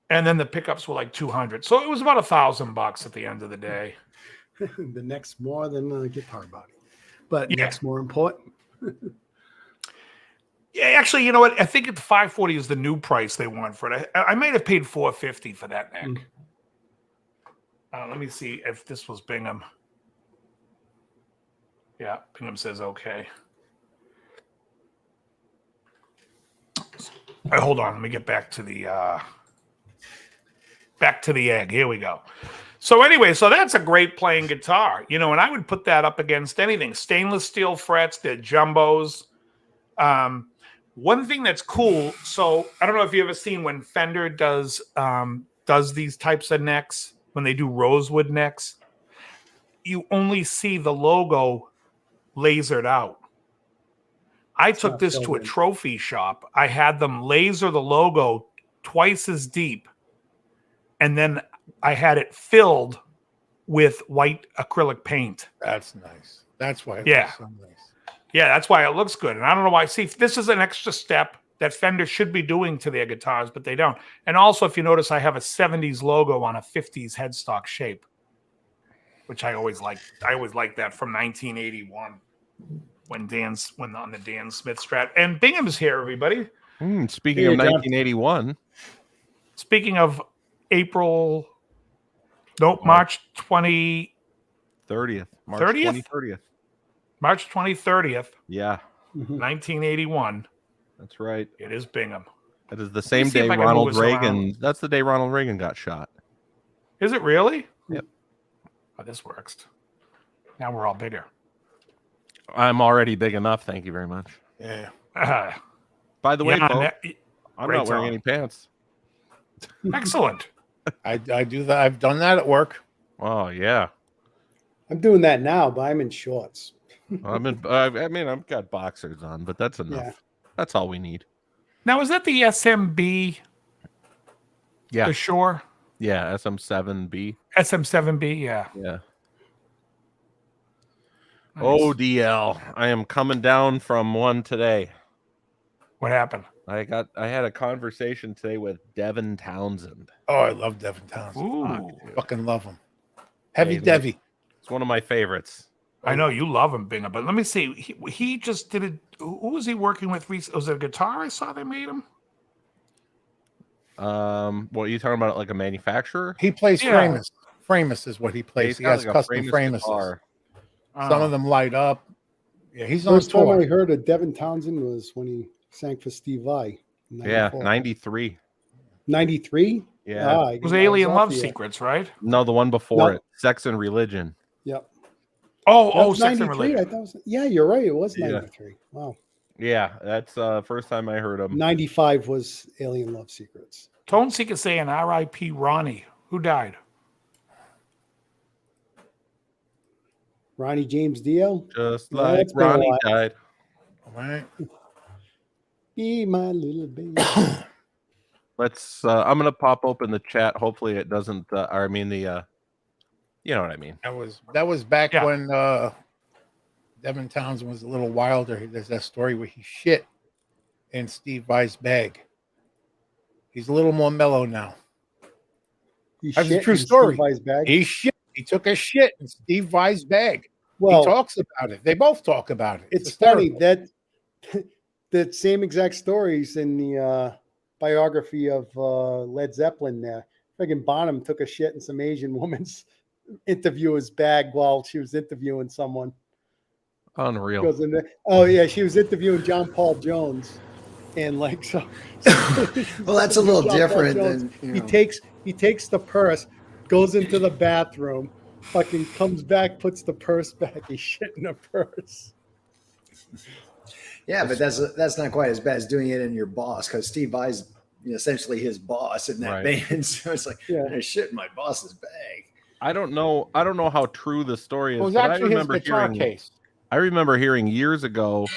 And then the pickups were like $200. So it was about $1,000 at the end of the day. The neck's more than the guitar body, but neck's more important. Yeah, actually, you know what? I think the $540 is the new price they want for it. I might have paid $450 for that neck. Let me see if this was Bingham. Yeah, Bingham says okay. Hold on, let me get back to the egg. Here we go. So anyway, so that's a great playing guitar, and I would put that up against anything. Stainless steel frets, they're jumbos. One thing that's cool, so I don't know if you ever seen when Fender does these types of necks, when they do rosewood necks, you only see the logo lasered out. I took this to a trophy shop. I had them laser the logo twice as deep, and then I had it filled with white acrylic paint. That's nice. That's why it looks so nice. Yeah, that's why it looks good. And I don't know why. See, this is an extra step that Fender should be doing to their guitars, but they don't. And also, if you notice, I have a 70s logo on a 50s headstock shape, which I always liked. I always liked that from 1981 when on the Dan Smith Strat. And Bingham's here, everybody. Speaking of 1981. Speaking of April, March 20... 30th. March 30th? 2030th. March 2030th. Yeah. 1981. That's right. It is Bingham. That is the same day Ronald Reagan. That's the day Ronald Reagan got shot. Is it really? Yep. Oh, this works. Now we're all bigger. I'm already big enough. Thank you very much. Yeah. By the way, folks, I'm not wearing any pants. Excellent. I do that. I've done that at work. Oh yeah. I'm doing that now, but I'm in shorts. I mean, I've got boxers on, but that's enough. Yeah. That's all we need. Now, is that the SMB? Yeah. The Shore? Yeah, SM7B. SM7B, yeah. Yeah. Nice. Oh, DL. I am coming down from one today. What happened? I had a conversation today with Devin Townsend. Oh, I love Devin Townsend. Ooh. Fucking love him. Heavy Devi. It's one of my favorites. I know you love him, Bingham, but let me see. He just did it. Who was he working with recently? Was it a guitar I saw they made him? What are you talking about? Like a manufacturer? He plays Framus. Framus is what he plays. He has like custom Framus. Some of them light up. Yeah, he's First on time tour. I heard of Devin Townsend was when he sang for Steve Vai. Yeah, 93. 93? Yeah. It was Alien Love Secrets, right? No, the one before it. Sex and Religion. Yep. Oh, Sex 93. and Religion. I thought it was, yeah, you're right. It was Yeah. 93. Wow. Yeah, that's first time I heard him. 95 was Alien Love Secrets. Tone Seeker saying R.I.P. Ronnie. Who died? Ronnie James Dio. Just like Ronnie died. All right. Be my little baby. Let's. I'm gonna pop open the chat. Hopefully, it doesn't. I mean the. You know what I mean. That was back when Devin Townsend was a little wilder. There's that story where he shit in Steve Vai's bag. He's a little more mellow now. That's a true story. He shit. He took a shit in Steve Vai's bag. Well, he talks about it. They both talk about it. It's funny that that same exact stories in the biography of Led Zeppelin. There, friggin' Bonham took a shit in some Asian woman's interviewer's bag while she was interviewing someone. Unreal. Goes in there. Oh yeah, she was interviewing John Paul Jones, and like so. Well, that's a little different than he takes the purse, goes into the bathroom, fucking comes back, puts the purse back. He's shit in the purse. Yeah, but that's not quite as bad as doing it in your boss, because Steve Vai's essentially his boss in that band. So it's like, there's shit in my boss's bag. I don't know how true the story is. It was but actually his guitar case. I remember hearing years ago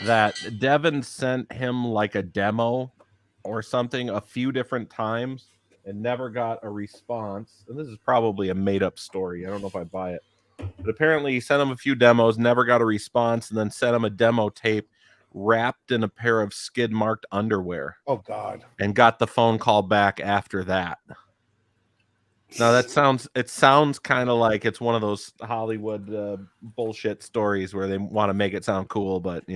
that Devin sent him like a demo or something a few different times and never got a response. And this is probably a made-up story. I don't know if I buy it. But apparently he sent him a few demos, never got a response, and then sent him a demo tape wrapped in a pair of skid-marked underwear. Oh, God. And got the phone call back after that. Now it sounds kind of like it's one of those Hollywood bullshit stories where they want to make it sound cool, but I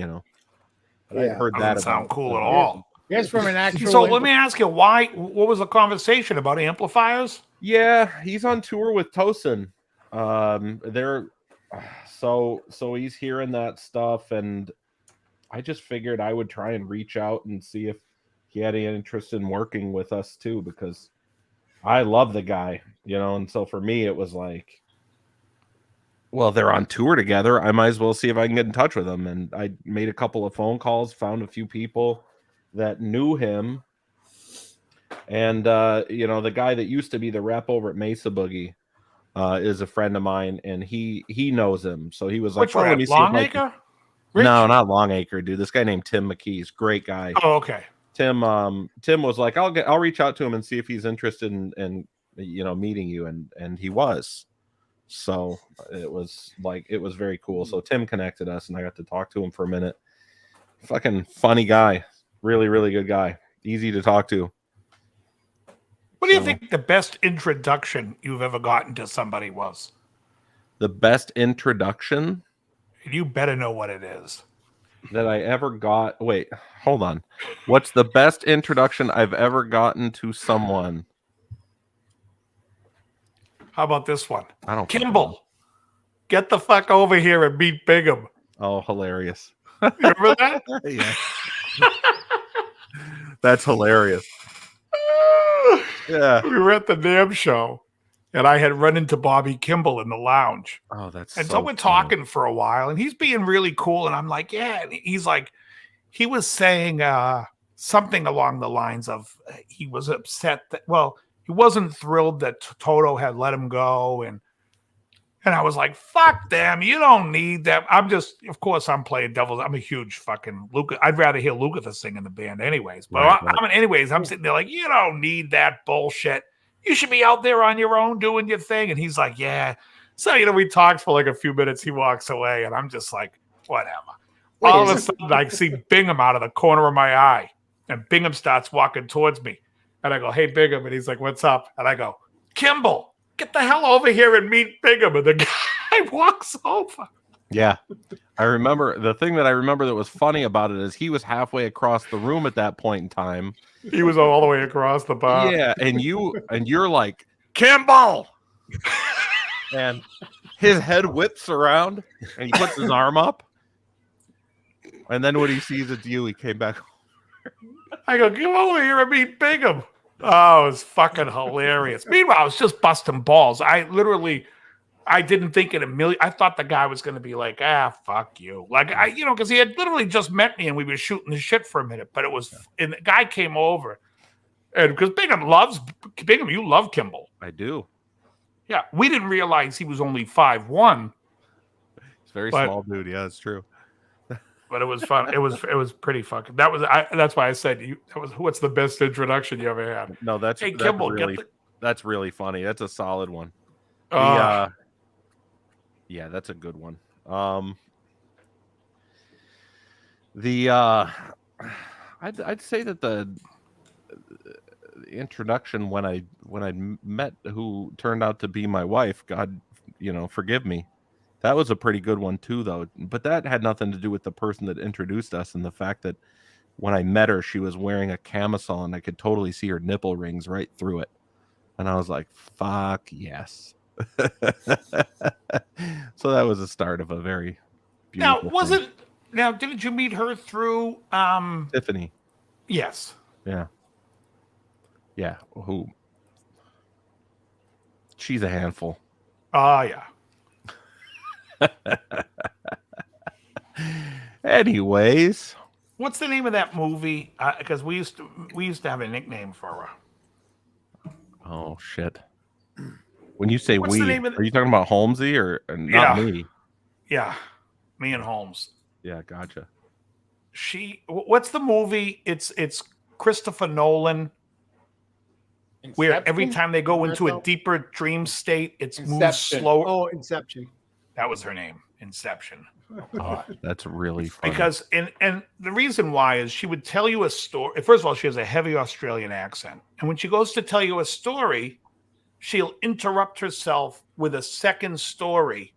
heard that doesn't sound cool at all. Yes, from an actual. So let me ask you, what was the conversation about amplifiers? Yeah, he's on tour with Tosin. So he's hearing that stuff, and I just figured I would try and reach out and see if he had any interest in working with us too, because I love the guy, and so for me it was like, well, they're on tour together. I might as well see if I can get in touch with them. And I made a couple of phone calls, found a few people that knew him. And, the guy that used to be the rep over at Mesa Boogie is a friend of mine, and he knows him. So he was like, let me see Longacre? No, not Longacre, dude. This guy named Tim McKee's great guy. Oh, okay. Tim was like, I'll reach out to him and see if he's interested in meeting you, and he was. So it was very cool. So Tim connected us, and I got to talk to him for a minute. Fucking funny guy, really, really good guy, easy to talk to. What do you think the best introduction you've ever gotten to somebody was? The best introduction? You better know what it is. That I ever got. Wait, hold on. What's the best introduction I've ever gotten to someone? How about this one? I don't. Kimball, get the fuck over here and meet Bingham. Oh, hilarious! You remember that? Yeah, that's hilarious. Yeah, we were at the NAMM show, and I had run into Bobby Kimball in the lounge. Oh, that's and so we're talking for a while, and he's being really cool, and I'm like, yeah. And he's like, he was saying something along the lines of he was upset that, he wasn't thrilled that Toto had let him go, and I was like, fuck them, you don't need them. Of course, I'm playing devil's. I'm a huge fucking Luca. I'd rather hear Lukather sing in the band anyways. But I'm sitting there like, you don't need that bullshit. You should be out there on your own doing your thing. And he's like, yeah. So, we talked for like a few minutes. He walks away, and I'm just like, whatever. All of a sudden, I see Bingham out of the corner of my eye, and Bingham starts walking towards me. And I go, hey, Bingham. And he's like, what's up? And I go, Kimball, get the hell over here and meet Bingham. And the guy walks over. Yeah. I remember the thing that that was funny about it is he was halfway across the room at that point in time. He was all the way across the bar. Yeah. And you're like, Kimball. And his head whips around and he puts his arm up. And then when he sees it's you, he came back. I go, come over here and meet Bingham. Oh, it was fucking hilarious. Meanwhile, I was just busting balls. I didn't think in a million. I thought the guy was going to be like, fuck you. Like, because he had literally just met me and we were shooting the shit for a minute. But it was, and the guy came over. And because Bingham, you love Kimball. I do. Yeah. We didn't realize he was only 5'1". He's very small dude. Yeah, it's true. But it was fun. It was pretty fucking. That's why I said what's the best introduction you ever had? No, that's Kimball, that's really funny. That's a solid one. Yeah, that's a good one. I'd say that the introduction when I met who turned out to be my wife, God, forgive me. That was a pretty good one too, though. But that had nothing to do with the person that introduced us and the fact that when I met her, she was wearing a camisole and I could totally see her nipple rings right through it. And I was like, fuck yes. So that was the start of a very beautiful thing. Now, didn't you meet her through Tiffany? Yes. Yeah. Yeah. Who? She's a handful. Oh, yeah. Anyways, what's the name of that movie? Because we used to have a nickname for her. Oh shit! When you say what's we, are you talking about Holmesy or not me? Yeah, me and Holmes. Yeah, gotcha. What's the movie? It's Christopher Nolan. Inception? Where every time they go into a deeper dream state, it moves slower. Oh, Inception. That was her name, Inception. Oh, that's really funny. Because and the reason why is she would tell you a story. First of all, she has a heavy Australian accent, and when she goes to tell you a story, she'll interrupt herself with a second story.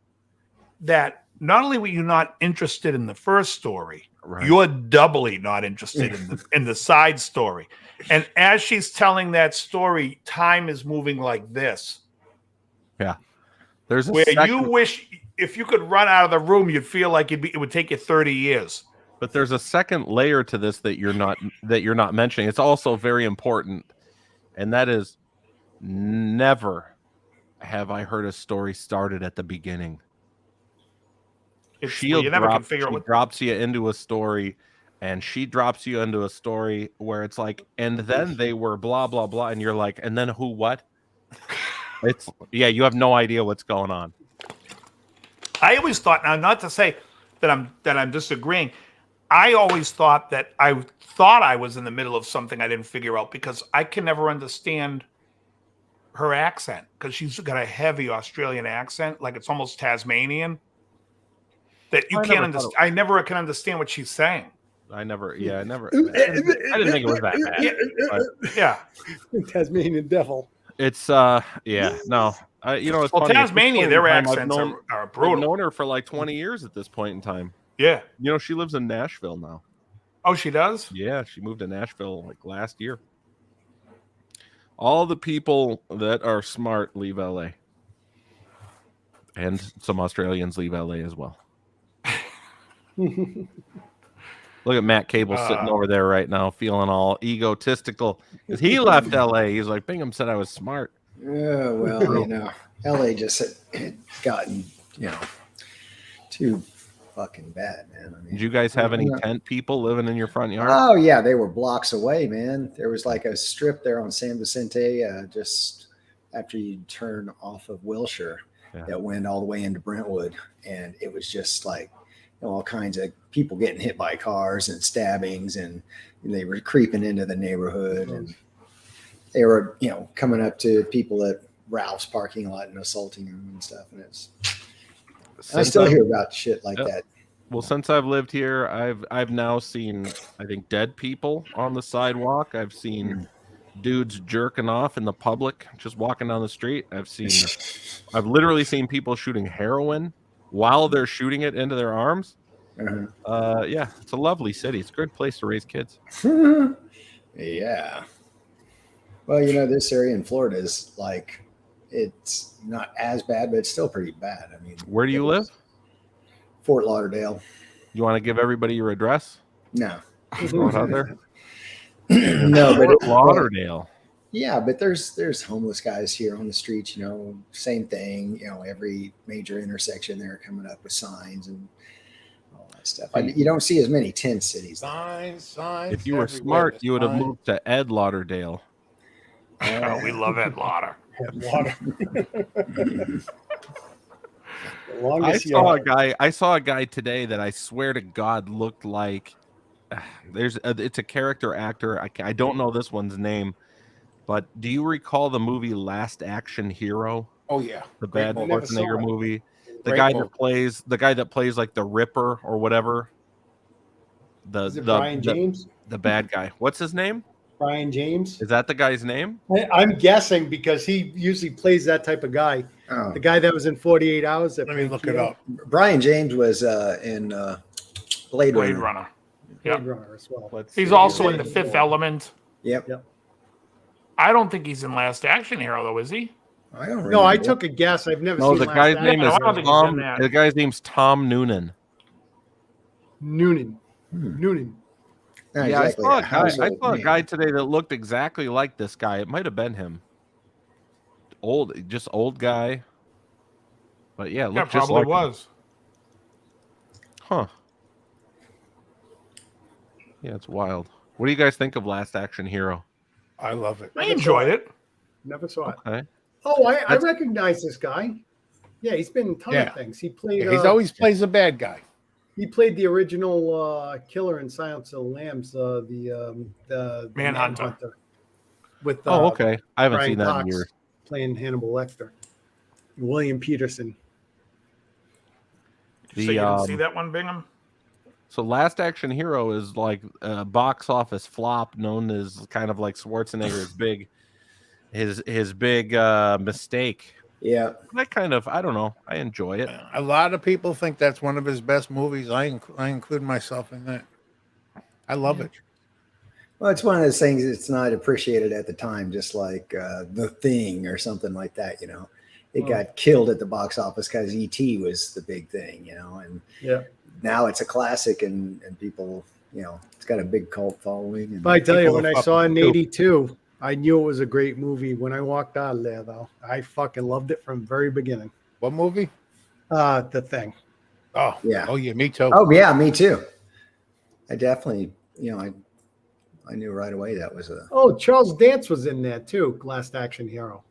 That not only were you not interested in the first story, right, you're doubly not interested in the side story. And as she's telling that story, time is moving like this. Yeah, there's where you wish. If you could run out of the room, you'd feel like it would take you 30 years. But there's a second layer to this that you're not mentioning. It's also very important, and that is never have I heard a story started at the beginning. She drops you into a story, and she drops you into a story where it's like, and then they were blah blah blah, and you're like, and then who? What? You have no idea what's going on. I always thought, now not to say that I'm disagreeing, I always thought that I was in the middle of something I didn't figure out because I can never understand her accent because she's got a heavy Australian accent, like it's almost Tasmanian. That you can't understand. I never can understand what she's saying. I didn't think it was that bad. Yeah. Tasmanian devil. It's no. It's funny. Tasmania, their accents are brutal. I've known her for like 20 years at this point in time. Yeah. She lives in Nashville now. Oh, she does? Yeah, she moved to Nashville like last year. All the people that are smart leave LA. And some Australians leave LA as well. Look at Matt Cable sitting over there right now, feeling all egotistical. Because he left LA. He's like, Bingham said I was smart. Yeah, well, LA just had gotten, too fucking bad, man. I mean, did you guys have any tent people living in your front yard? Oh, yeah, they were blocks away, man. There was like a strip there on San Vicente, just after you turn off of Wilshire, that went all the way into Brentwood. And it was just like, all kinds of people getting hit by cars and stabbings, and they were creeping into the neighborhood, and they were, coming up to people at Ralph's parking lot and assaulting them and stuff. And I still hear about shit like that. Well, since I've lived here, I've now seen, I think, dead people on the sidewalk. I've seen dudes jerking off in the public, just walking down the street. I've literally seen people shooting heroin while they're shooting it into their arms. It's a lovely city. It's a good place to raise kids. Yeah. Well, this area in Florida is like, it's not as bad, but it's still pretty bad. I mean, Where do you live? Fort Lauderdale. You want to give everybody your address? No. Throw it out there. No, but Fort Lauderdale. Yeah, but there's homeless guys here on the streets, you know, same thing, you know, every major intersection they're coming up with signs and all that stuff. You don't see as many tent cities. Signs. If you were smart, you would have moved to Ed Lauderdale. Oh, we love Ed Lauder. Water. I saw a guy today that I swear to God looked like it's a character actor. I don't know this one's name, but do you recall the movie Last Action Hero? Oh yeah, the bad Schwarzenegger movie. The guy that plays like the Ripper or whatever. Brian James? The bad guy. What's his name? Brian James. Is that the guy's name? I'm guessing because he usually plays that type of guy. Oh. The guy that was in 48 Hours. Let me look it up. Brian James was in Blade Runner. Yeah. Blade Runner as well. He's also in The Fifth Element. Yep. I don't think he's in Last Action Hero, though, is he? I don't remember. No, I took a guess. I've never seen the guy's name is I don't think he's in that. The guy's name's Tom Noonan. Noonan. Not Yeah, exactly I saw a name. guy today that looked exactly like this guy. It might have been him. Old guy. But yeah, looked just probably like him. was. Huh. Yeah, it's wild. What do you guys think of Last Action Hero? I love it. I enjoyed it. Never saw it. Okay. Oh, I recognize this guy. Yeah, he's been in a ton of things. He played. He's always plays a bad guy. He played the original killer in Silence of the Lambs, the Manhunter. With okay. I haven't Brian seen that Cox in years. playing Hannibal Lecter. William Peterson. So you didn't see that one, Bingham? So Last Action Hero is like a box office flop, known as kind of like Schwarzenegger's his big mistake. Yeah. I don't know. I enjoy it. A lot of people think that's one of his best movies. I include myself in that. I love it. Well, it's one of those things that's not appreciated at the time, just like The Thing or something like that, you know. It got killed at the box office because E.T. was the big thing, you know, and now it's a classic and people, you know, it's got a big cult following. And But I tell you, when I saw it in 82, I knew it was a great movie. When I walked out of there, though, I fucking loved it from the very beginning. What movie? The Thing. Oh, yeah. Oh, yeah, me too. Oh, yeah, me too. I definitely, you know, I knew right away that was a... Oh, Charles Dance was in there, too. Last Action Hero.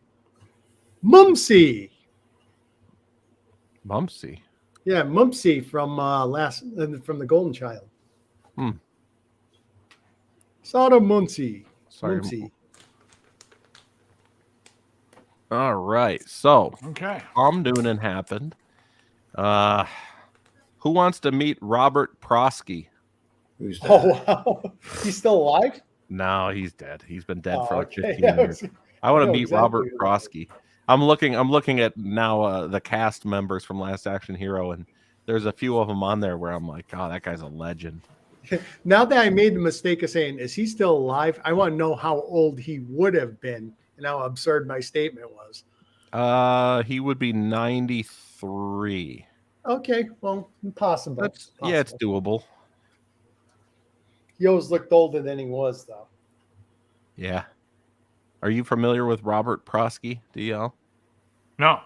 Mumsy. Yeah, Mumsy from from The Golden Child. Sada Mumsy. Sorry. Mumsy. All right. So Okay. Tom Noonan happened. Who wants to meet Robert Prosky? Who's that? Oh, wow. He's still alive? No, he's dead. He's been dead for like okay. 15 years. I want to know meet exactly Robert who that Prosky. I'm looking at now the cast members from Last Action Hero, and there's a few of them on there where I'm like, oh, that guy's a legend. Now that I made the mistake of saying, is he still alive? I want to know how old he would have been and how absurd my statement was. He would be 93. Okay, well, possible. Yeah, it's doable. He always looked older than he was, though. Yeah. Are you familiar with Robert Prosky, DL? No.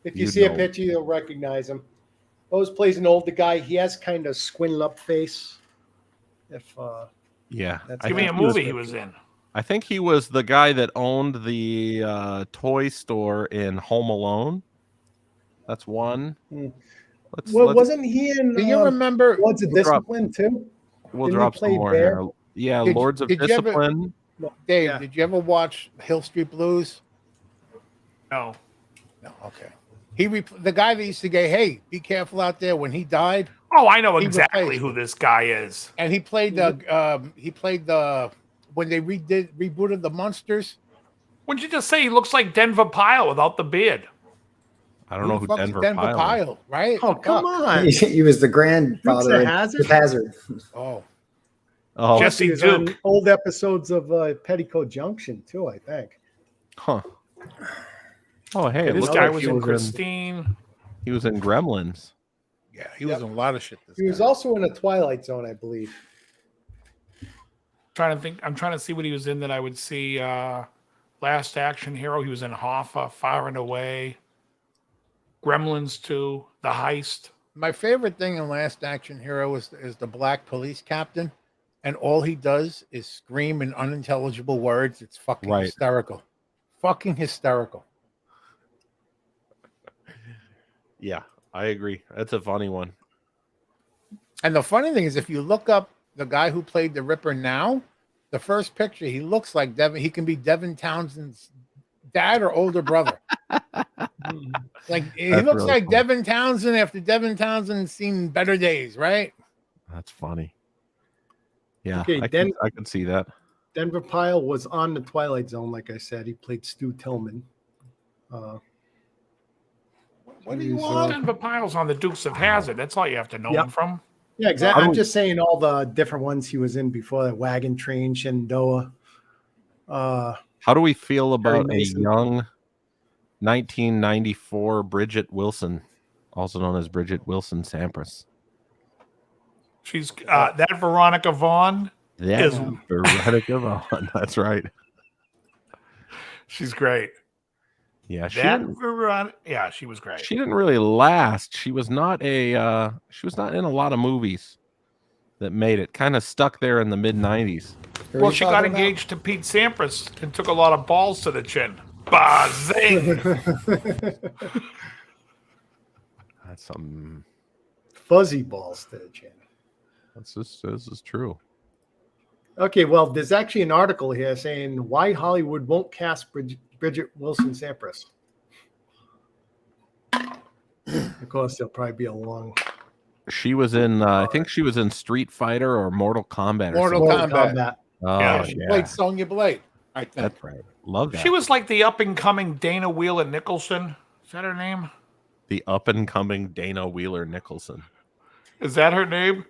If you You'd see know. a picture, you'll recognize him. Always plays an older guy. He has kind of squinted up face. Yeah. That's Give me a movie he was in. I think he was the guy that owned the toy store in Home Alone. That's one. Wasn't he in? Do you remember? Lords of Discipline too? We'll Didn't drop he some play more Bear? here. Yeah, Did- Lords of did you ever- Discipline. Dave, Yeah. did you ever watch Hill Street Blues? No. No. Okay. The guy that used to go, "Hey, be careful out there." When he died, Oh, I know He exactly replaced who this guy is. and he played the when they rebooted the Monsters. Wouldn't you just say he looks like Denver Pyle without the beard? I don't know who the fuck's Denver Pyle is. Pyle, right? Oh, come on. He was the grandfather Dukes of of Hazzard? Hazard. Oh, Oh, Jesse He was on Duke. old episodes of Petticoat Junction too, I think. huh. Oh, hey, it This looked guy like was he in was Christine. he was in Gremlins. Yeah, he was in a lot of shit. He was also in a Twilight Zone, I believe. Trying to think. I'm trying to see what he was in that I would see. Last Action Hero. He was in Hoffa, Far and Away. Gremlins 2, The Heist. My favorite thing in Last Action Hero is the black police captain, and all he does is scream in unintelligible words. It's fucking hysterical. Fucking hysterical. Yeah, I agree. That's a funny one. And the funny thing is, if you look up the guy who played the Ripper now, the first picture, he looks like Devin. He can be Devin Townsend's dad or older brother. Like he looks really like funny. Devin Townsend after Devin Townsend's seen better days, right? That's funny. Yeah, Okay, I can see that. Denver Pyle was on the Twilight Zone, like I said. He played Stu Tillman. What do you He's, want? Denver Piles on the Dukes of Hazzard. That's all you have to know him from. Yeah, exactly. I'm just saying all the different ones he was in before that. Wagon Train, Shenandoah. How do we feel about a Mason. young 1994 Bridget Wilson, also known as Bridget Wilson Sampras? She's that Veronica Vaughn. That's Veronica Vaughn. That's right. She's great. Yeah, she was great. She didn't really last. She was not in a lot of movies that made it. Kind of stuck there in the mid 90s. Well, she got engaged to Pete Sampras and took a lot of balls to the chin. Bazing! That's some fuzzy balls to the chin. This is true. Okay, well, there's actually an article here saying why Hollywood won't cast Bridget Wilson Sampras. Of course, there'll probably be a long. She was in, I think she was in Street Fighter or Mortal Kombat. Mortal Kombat. Oh, yeah, she played Sonya Blade. I think. That's right. Love that. She was like the up and coming Dana Wheeler Nicholson. Is that her name? The up and coming Dana Wheeler Nicholson. Is that her name?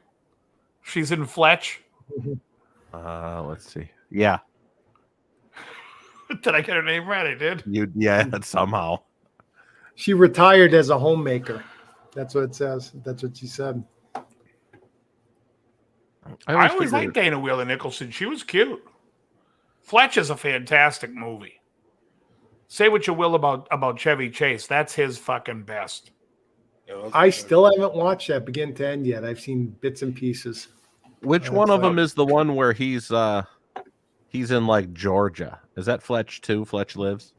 She's in Fletch. Let's see. Yeah. Did I get her name right? I did. Somehow. She retired as a homemaker. That's what it says. That's what she said. I always liked Dana Wheeler Nicholson. She was cute. Fletch is a fantastic movie. Say what you will about Chevy Chase. That's his fucking best. I still haven't watched that begin to end yet. I've seen bits and pieces. Which one of them is the one where he's in like Georgia? Is that Fletch 2? Fletch Lives?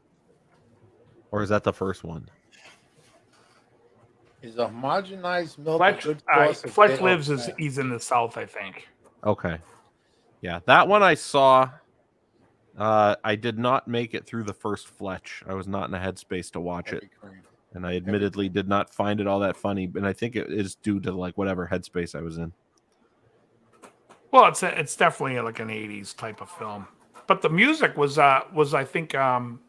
Or is that the first one? Is a homogenized milk. Fletch Lives he's in the South, I think. Okay. Yeah, that one I saw. I did not make it through the first Fletch. I was not in a headspace to watch it. And I admittedly did not find it all that funny. And I think it is due to like whatever headspace I was in. Well, it's definitely like an 80s type of film. But the music was I think Harold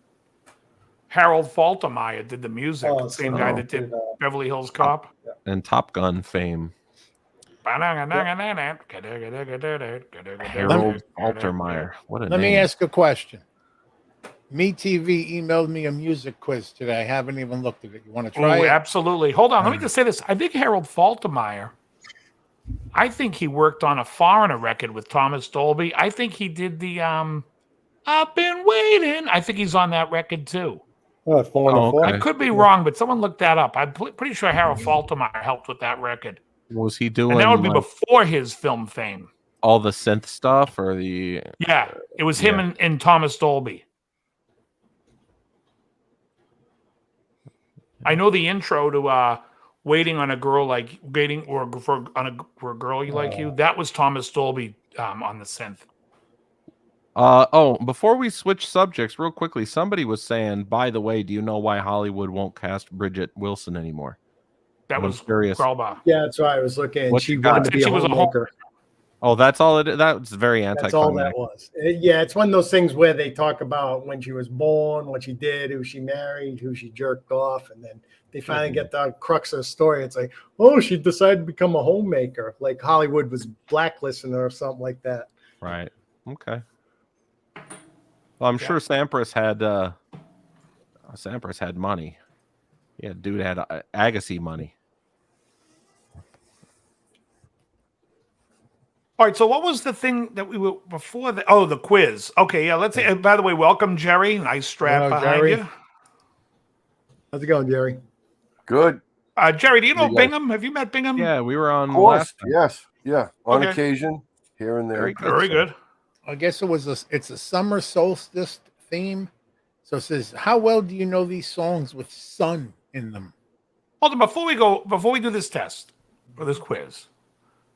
Faltermeyer did the music. The same guy that did Beverly Hills Cop. And Top Gun fame. Harold Faltermeyer. What a name. Let me ask a question. MeTV emailed me a music quiz today. I haven't even looked at it. You want to try it? Absolutely. Hold on. Let me just say this. I think Harold Faltermeyer, I think he worked on a Foreigner record with Thomas Dolby. I think he did the I've Been Waiting. I think he's on that record too. Okay. I could be wrong, but someone looked that up. I'm pretty sure Harold Faltermeyer helped with that record. Was he doing? And that would be before his film fame. All the synth stuff, or the? Yeah, it was him and Thomas Dolby. I know the intro to "Waiting on a Girl Like Waiting for a Girl You Like You." That was Thomas Dolby on the synth. Before we switch subjects, real quickly, somebody was saying, by the way, do you know why Hollywood won't cast Bridget Wilson anymore? That was curious. Grelba. Yeah, that's why I was looking. What She you got? wanted to be She a was a homemaker. Oh, that's all it is. That's very That's all that anticlimactic. was. Yeah, it's one of those things where they talk about when she was born, what she did, who she married, who she jerked off, and then they finally get the crux of the story. It's like, oh, she decided to become a homemaker, like Hollywood was blacklisting her or something like that. Right. Okay. Well, I'm sure Sampras had Sampras had money. Yeah, dude had Agassi money. All right, so what was the thing that we were before the the quiz? Okay, yeah, let's say by the way, welcome Jerry. Nice strap behind Jerry. you. How's it going, Jerry? Good. Jerry, do you know Bingham? Have you met Bingham? Yeah, we were on Of course. last time. Yes. Yeah. On Okay. occasion, here and there. Very good. I guess it's a summer solstice theme. So it says, how well do you know these songs with sun in them? Hold on, before we do this test or this quiz,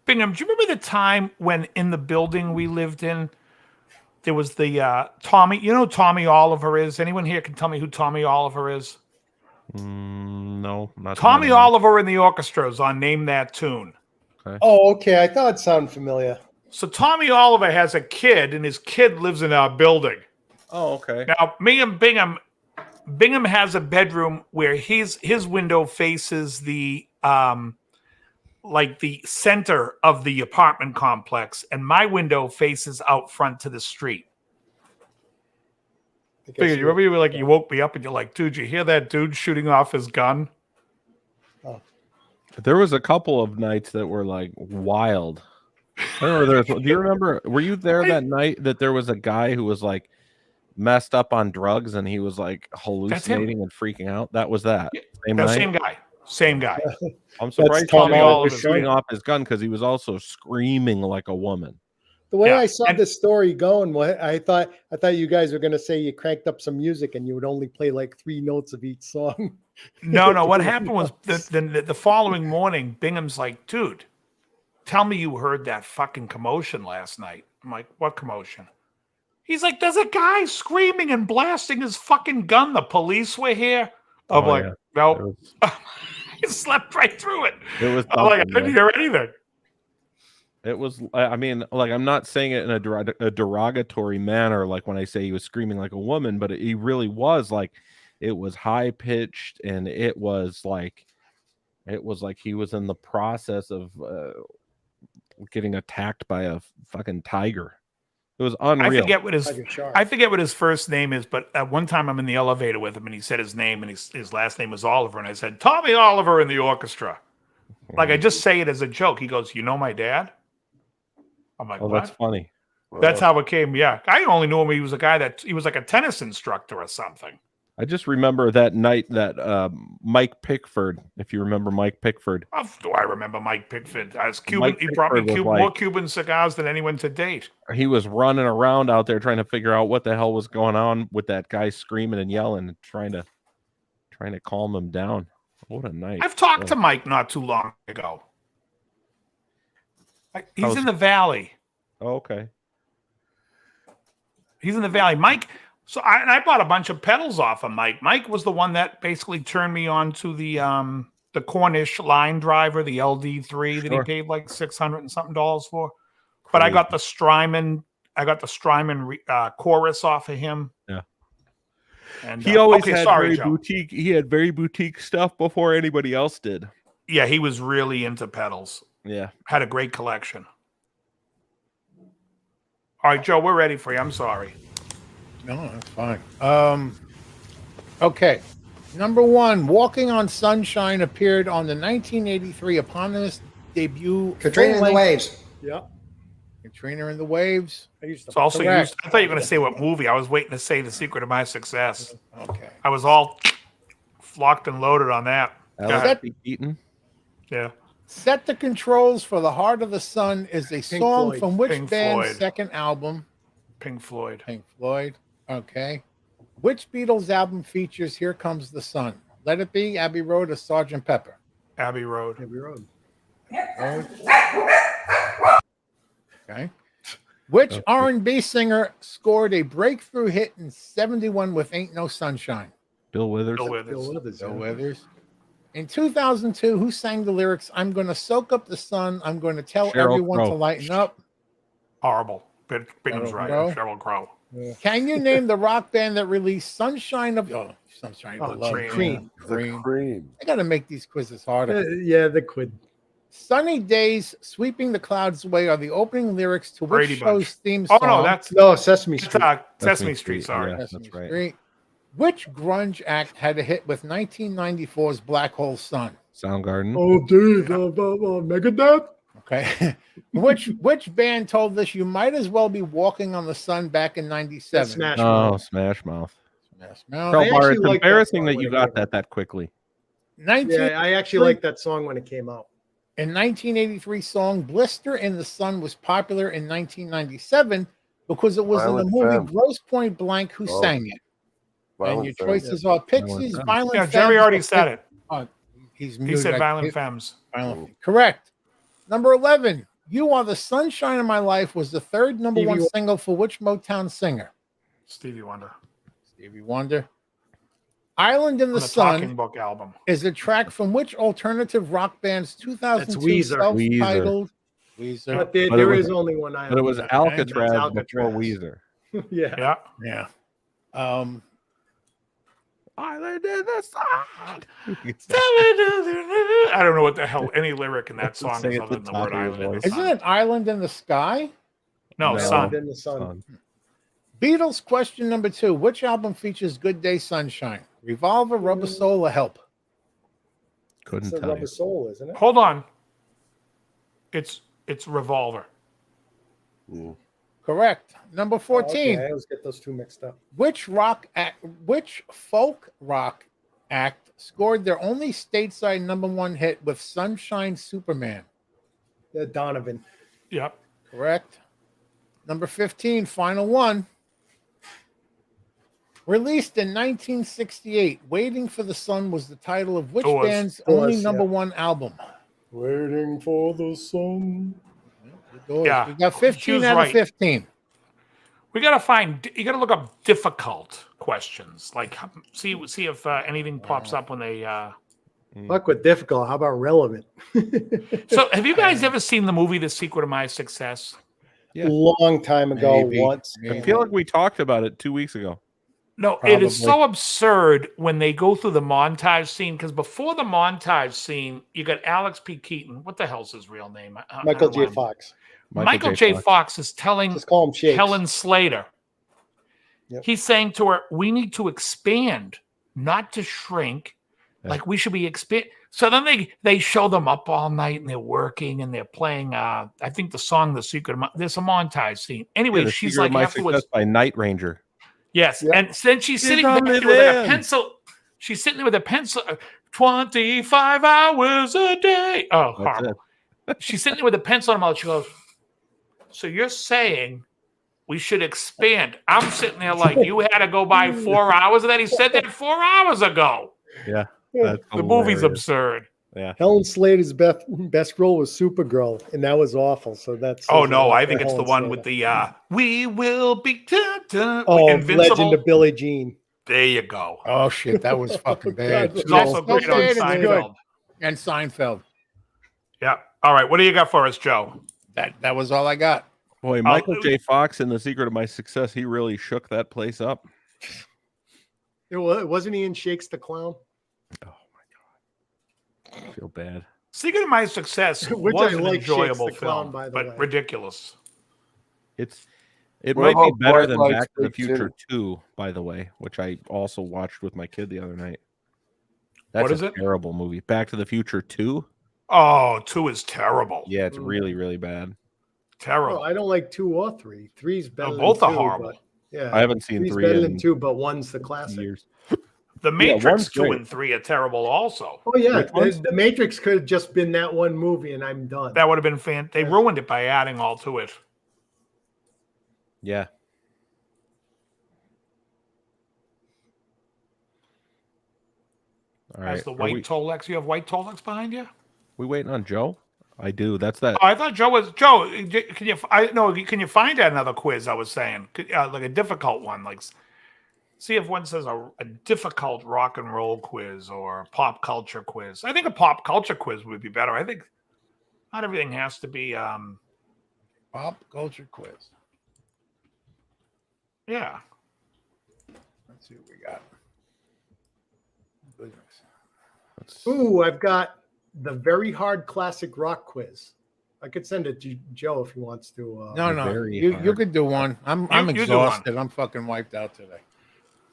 Bingham, do you remember the time when in the building we lived in, there was the Tommy? You know who Tommy Oliver is? Anyone here can tell me who Tommy Oliver is? No, not Tommy Oliver and the Orchestras on Name That Tune. Okay. Oh, okay. I thought it sounded familiar. So Tommy Oliver has a kid, and his kid lives in our building. Oh, okay. Now, me and Bingham has a bedroom where his window faces the like the center of the apartment complex, and my window faces out front to the street. You remember you woke me up and you're like, dude, you hear that dude shooting off his gun? Oh. There was a couple of nights that were like wild. I remember do you remember? Were you there that night that there was a guy who was like messed up on drugs and he was like hallucinating and freaking out? That was that. Yeah, same guy. Same guy. I'm surprised Tommy Tommy Oliver was shooting off his gun because he was also screaming like a woman. The way I saw this story going, I thought you guys were going to say you cranked up some music and you would only play like 3 notes of each song. No. What happened was the following morning, Bingham's like, dude, tell me you heard that fucking commotion last night. I'm like, what commotion? He's like, there's a guy screaming and blasting his fucking gun. The police were here. I'm like, no. I slept right through it. It was. I'm like, I didn't hear anything. It was. I mean, like, I'm not saying it in a derogatory manner, like when I say he was screaming like a woman, but he really was like, it was high pitched, and it was like he was in the process of getting attacked by a fucking tiger. It was unreal. I forget what his first name is, but at one time I'm in the elevator with him, and he said his name, and his last name was Oliver, and I said, Tommy Oliver and the Orchestra. Like, I just say it as a joke. He goes, you know my dad? I'm like, oh, what? That's funny. That's how it came. Yeah. I only knew him. He was a guy he was like a tennis instructor or something. I just remember that night that Mike Pickford, if you remember Mike Pickford. Do I remember Mike Pickford? He brought me more Cuban cigars than anyone to date. He was running around out there trying to figure out what the hell was going on with that guy screaming and yelling and trying to calm him down. What a night. I've talked to Mike not too long ago. He's in the Valley. Oh, okay. He's in the Valley. Mike, I bought a bunch of pedals off of Mike. Mike was the one that basically turned me on to the Cornish line driver, the LD3 that he paid like $600 and something for. But I got the Strymon chorus off of him. Yeah. And he always had boutique. He had very boutique stuff before anybody else did. Yeah, he was really into pedals. Yeah. Had a great collection. All right, Joe, we're ready for you. I'm sorry. No, that's fine. Okay. Number 1, Walking on Sunshine appeared on the 1983 eponymous debut. Katrina and the Waves. Yeah. Katrina and the Waves. It's also used. I thought you were going to say what movie. I was waiting to say The Secret of My Success. Okay. I was all locked and loaded on that. Eaton. Yeah. Set the Controls for the Heart of the Sun is a song Floyd. from which Pink band's Floyd. second album? Pink Floyd. Pink Floyd. Okay. Which Beatles album features Here Comes the Sun? Let It Be, Abbey Road, or Sgt. Pepper? Abbey Road. Abbey Road. Okay. Which R&B singer scored a breakthrough hit in 71 with Ain't No Sunshine? Bill Withers. Bill Withers. In 2002, who sang the lyrics, I'm going to soak up the sun, I'm going to tell everyone to lighten up? Horrible. Bingham's right. Sheryl Crow. Yeah. Can you name the rock band that released Sunshine of Love? Cream. I got to make these quizzes harder. Yeah, the quid. Sunny Days, Sweeping the Clouds Away are the opening lyrics to which show's theme song? Oh, no, Sesame Street. Sesame Street, sorry. Yeah, Sesame that's right. Street. Which grunge act had a hit with 1994's Black Hole Sun? Soundgarden. Oh, dude, Megadeth. Okay. which band told us you might as well be walking on the sun back in '97? Smash Oh, Mouth. Smash Mouth. Smash Mouth. Crowbar, actually it's like that embarrassing song that when you it got came out. that quickly. 19 Yeah, I actually like that song when it came out. In 1983 song Blister in the Sun was popular in 1997 because it was in the Violent movie Femmes. Grosse Point Blank who Oh. sang it. And your Violent choices are Pixies, Femmes. Violent Yeah, Femmes. Jerry already or said it. He's He muted. said I Violent can't- Femmes. Violent. Correct. Number 11. You Are the Sunshine of My Life was the third number Stevie one Wonder. single for which Motown singer? Stevie Wonder. Stevie Wonder. Island in the On the Talking Sun Book album. is a track from which alternative rock band's 2002 Weezer. self-titled Weezer. But there, But it there was- is only one island. But it was left. Alcatraz That's before Alcatraz. Weezer. Yeah. Yeah. Yeah. Island in the sun. I don't know what the hell any lyric in that song Say is it other at than the the word top of your island. in the voice. Isn't sun. it Island in the Sky? No, No. sun. In the sun. Sun. Beatles question number 2. Which album features Good Day Sunshine? Revolver, Rubber Soul, or Help? Couldn't It's a tell Rubber you. Soul, isn't it? Hold on. It's Revolver. Mm. Correct. Number 14. Okay, I always get those two mixed up. Which folk rock act scored their only stateside number one hit with Sunshine Superman? Donovan. Yep. Correct. Number 15, final one. Released in 1968, Waiting for the Sun was the title of which Doors. band's only Doors, number yeah. one album? Waiting for the sun. Doors. Yeah, We got she 15 was out right. of 15. You gotta look up difficult questions. Like see if anything pops up when they Fuck with difficult. How about relevant? So have you guys ever seen the movie The Secret of My Success? Yeah. Long time ago, Maybe. once. I feel like we talked about it 2 weeks ago. No, it is Probably. so absurd when they go through the montage scene, because before the montage scene, you got Alex P. Keaton. What the hell's his real name? I Michael don't J. know. Fox. Michael J. Fox is telling Just call him Shakes. Helen Slater. Yep. He's saying to her, we need to expand, not to shrink. Yeah. Like we should be expand. So then they show them up all night and they're working and they're playing I think the song The Secret of My, there's a montage scene. Anyway, The she's Secret of like My afterwards. Success by Night Ranger. Yes. Yep. And then she's sitting on there it with like a in. pencil. She's sitting there with a pencil 25 hours a day. Oh, That's horrible. She's sitting there with a pencil in her mouth. She goes, so you're saying we should expand? I'm sitting there like, you had to go by 4 hours of that. He said that 4 hours ago. Yeah. That's The movie's hilarious. absurd. Yeah. Helen Slater's best role was Supergirl, and that was awful. So that's. Oh no, I think it's the Helen one Slater. with the we will be Oh, Invincible. Legend of Billie Jean. There you go. Oh, shit. That was fucking bad. God, She's also That's great on bad, it's good. Seinfeld. And Seinfeld. Yeah. All right. What do you got for us, Joe? That was all I got. Boy, Michael J. Fox in The Secret of My Success, he really shook that place up. Wasn't he in Shakes the Clown? Oh my God. I feel bad. Secret of My Success Which was I an like Shakes enjoyable the Clown, film, by the but way. ridiculous. It What might be about better than Twilight Back to the State Future 2, by the way, which I also watched with my kid the other night. That's What is a it? terrible movie. Back to the Future 2? Oh, 2 is terrible. Yeah, it's really, really bad. Terrible. Oh, I don't like 2 or 3. 3's better. No, than both are 2, horrible. but, yeah, I haven't seen 3's 3 better in than 2, but 1's the classic. years. The Matrix one's 2 great. and 3 are terrible also. Oh yeah, Which ones? the Matrix could have just been that one movie, and I'm done. That would have been They ruined it by adding all to it. Yeah. All right. As the Are white Tolex, you have white Tolex behind you? we waiting on Joe? I do. That's that. Oh, I thought Joe was Joe. Can you? Can you find another quiz? I was saying, like a difficult one. Like, see if one says a difficult rock and roll quiz or a pop culture quiz. I think a pop culture quiz would be better. I think not everything has to be. Pop culture quiz. Yeah. Let's see what we got. Goodness. Ooh, I've got the very hard classic rock quiz. I could send it to Joe if he wants to. No, Very you hard. could do one. I'm You do one. exhausted. I'm fucking wiped out today.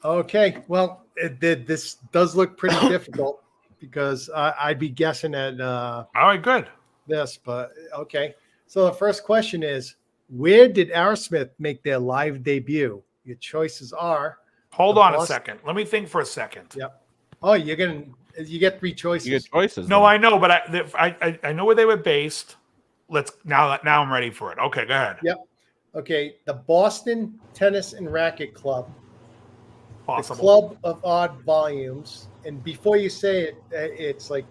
Okay, well, this does look pretty difficult because I'd be guessing at All right, good. this, but okay. So the first question is, where did Aerosmith make their live debut? Your choices are. Hold on a second. Let me think for a second. Yep. Oh, you get 3 choices. You get choices. No, then. I know, but I know where they were based. Now I'm ready for it. Okay, go ahead. Yep. Okay, the Boston Tennis and Racket Club, Possible. the Club of Odd Volumes, and before you say it, it's like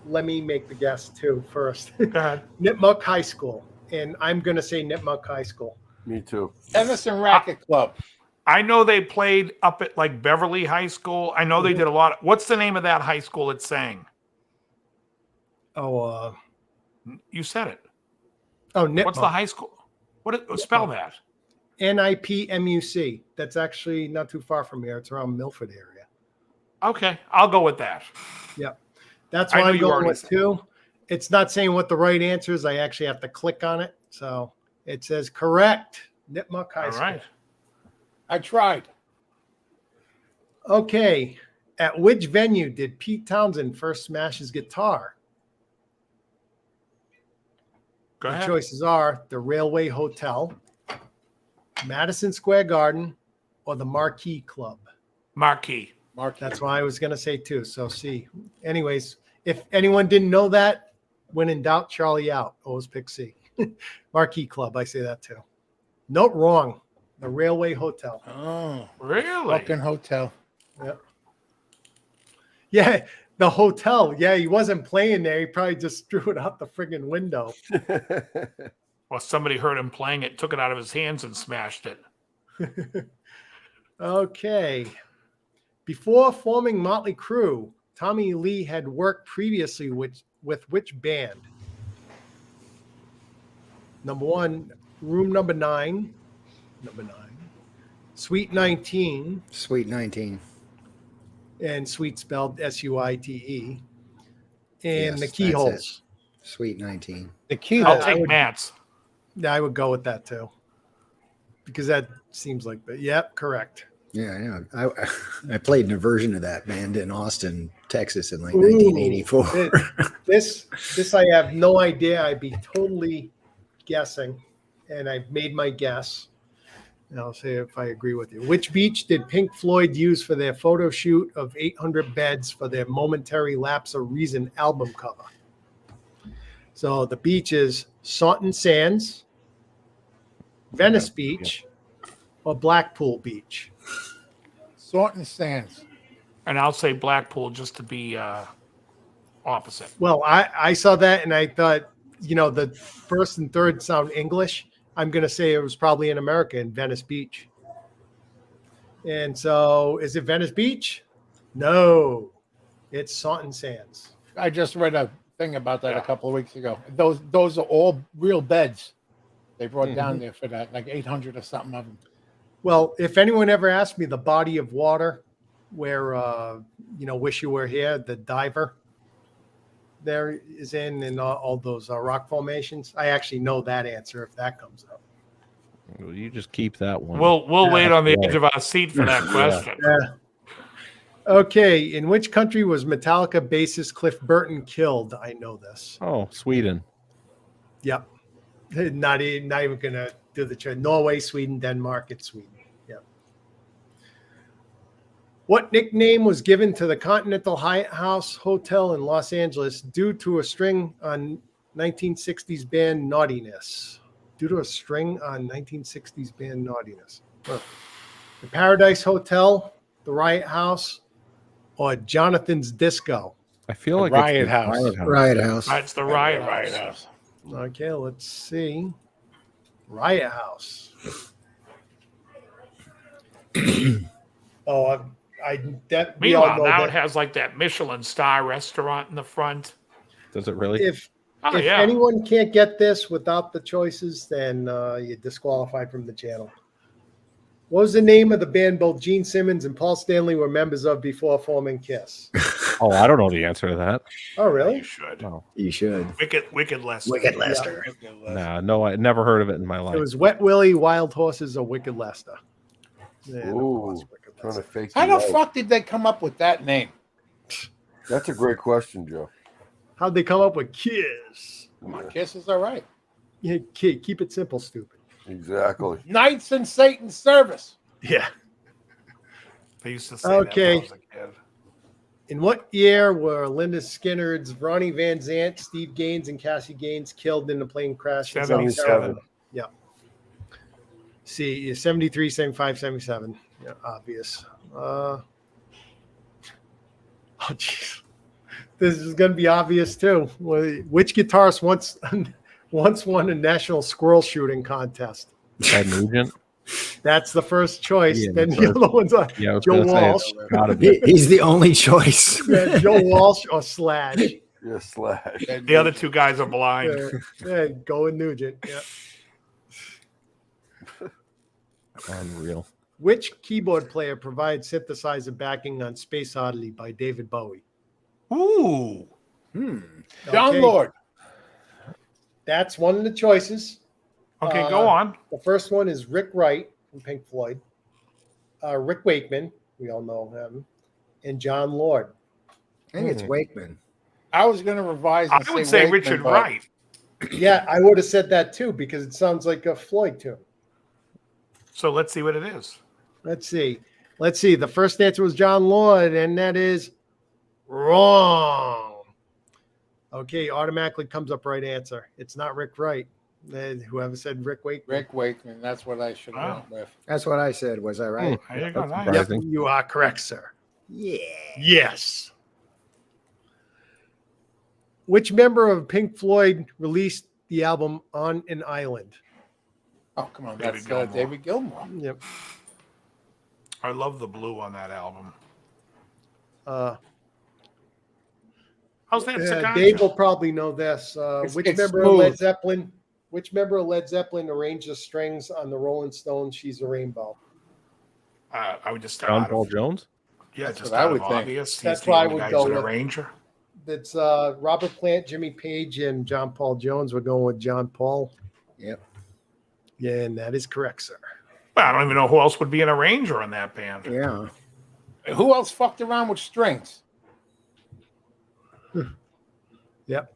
let me make the guess too first. Go ahead. Nipmuc High School, and I'm gonna say Nipmuc High School. Me too. Tennis and Racket Club. I know they played up at like Beverly High School. I know they did a lot. What's the name of that high school it's saying? Oh, You said it. Nipmuc. What's the high school? Spell that? NIPMUC. That's actually not too far from here. It's around Milford area. Okay, I'll go with that. Yep. That's I why know I'm you going already with said 2. It's not saying what the right answer is. I actually have to click on it. So it says correct. Nipmuc High All School. right. I tried. Okay. At which venue did Pete Townsend first smash his guitar? Go The ahead. choices are the Railway Hotel, Madison Square Garden, or the Marquee Club. Marquee. That's what I was going to say too. So C. Anyways, if anyone didn't know that, when in doubt, Charlie out. Always pick C. Marquee Club. I say that too. Note wrong. The Railway Hotel. Oh, Really? fucking hotel. Yeah, the hotel. Yeah, he wasn't playing there. He probably just threw it out the friggin' window. Well, somebody heard him playing it, took it out of his hands, and smashed it. Okay. Before forming Motley Crue, Tommy Lee had worked previously with which band? Number 1, Room Number 9. Number 9. Sweet 19. Sweet 19. And Sweet spelled Suite. And Yes, the that's Keyholes. Sweet 19. The key. I'll I take would- Matt's. Yeah, I would go with that too. Because that seems like, but yep, correct. Yeah, I know. I played in a version of that band in Austin, Texas in like Ooh. 1984. This I have no idea. I'd be totally guessing, and I've made my guess. And I'll say if I agree with you. Which beach did Pink Floyd use for their photo shoot of 800 Beds for their Momentary Lapse of Reason album cover? So the beach is Saunton Sands, Venice Beach, or Blackpool Beach. Saunton Sands. And I'll say Blackpool just to be opposite. Well, I saw that and I thought, the first and third sound English. I'm going to say it was probably in America in Venice Beach. And so is it Venice Beach? No, it's Saunton Sands. I just read a thing about that a couple of weeks ago. Those are all real beds they brought down there for that, like 800 or something of them. Well, if anyone ever asked me the body of water where, Wish You Were Here, the diver there is in all those rock formations, I actually know that answer if that comes up. Well, you just keep that one. We'll wait on the edge of our seat for that question. Yeah. Okay, in which country was Metallica bassist Cliff Burton killed? I know this. Oh, Sweden. Yep. Not even going to do the choice. Norway, Sweden, Denmark. It's Sweden. Yep. What nickname was given to the Continental Hyatt House Hotel in Los Angeles due to a string on 1960s band Naughtiness? Due to a string on 1960s band Naughtiness. The Paradise Hotel, the Riot House, or Jonathan's Disco? I feel like Riot it's House. Riot House. That's the Riot House. Okay, let's see. Riot House. Oh, we all Meanwhile, know now that. it has like that Michelin star restaurant in the front. Does it really? If Oh, yeah. anyone can't get this without the choices, then you're disqualified from the channel. What was the name of the band both Gene Simmons and Paul Stanley were members of before forming Kiss? Oh, I don't know the answer to that. Oh, really? You should. No. You should. Wicked Lester. Wicked Lester. Nah, no, I never heard of it in my life. It was Wet Willie, Wild Horses, or Wicked Lester. Yeah, Ooh. Wicked Trying to fake How you the out. fuck did they come up with that name? That's a great question, Joe. How'd they come up with Kiss? Come on, Kiss is all right. Yeah, kid, keep it simple, stupid. Exactly. Knights in Satan's service. Yeah. They used to say Okay. that when I was a kid. In what year were Linda Skinner's, Ronnie Van Zant, Steve Gaines, and Cassie Gaines killed in a plane crash? in 77. Yeah. See, 73, 75, 77. Yeah, obvious. Oh, jeez. This is going to be obvious, too. Which guitarist once won a national squirrel shooting contest? Ted Nugent. That's the first choice. Yeah, Then the the first- other one's Yeah, I was Joe gonna say Walsh. it's gotta be. He's the only choice. Yeah, Joe Walsh or Slash. Yeah, Slash. The other two guys are blind. Go with Nugent. Yeah. Unreal. Which keyboard player provides synthesizer backing on Space Oddity by David Bowie? Ooh. John Okay, Lord. That's one of the choices. Okay, go on. The first one is Rick Wright from Pink Floyd, Rick Wakeman, we all know him, and John Lord. I think it's Wakeman. I was going to revise. And I would say Wakeman, Richard but Wright. Yeah, I would have said that too because it sounds like a Floyd tune. So let's see what it is. Let's see. The first answer was John Lord, and that is wrong. Okay, automatically comes up right answer. It's not Rick Wright. Whoever said Rick Wakeman. Rick Wakeman. That's what I should have went with. That's what I said. Was I right? There you go. That's Nice. Yep, surprising. you are correct, sir. Yeah. Yes. Which member of Pink Floyd released the album On an Island? Oh, come on. David That's Gilmour. David Gilmour. Yep. I love the blue on that album. How's that cigar? Dave will probably know this. It's Which member smooth. of Led Zeppelin? Which member of Led Zeppelin arranged the strings on the Rolling Stones' "She's a Rainbow"? I would just John Paul Jones. Yeah, That's just what I out would of think. obvious. He's That's the why I only would guy go who's an with- arranger. That's Robert Plant, Jimmy Page, and John Paul Jones. We're going with John Paul. Yep. Yeah, and that is correct, sir. Well, I don't even know who else would be an arranger in that band. Yeah. Who else fucked around with strings? Yep.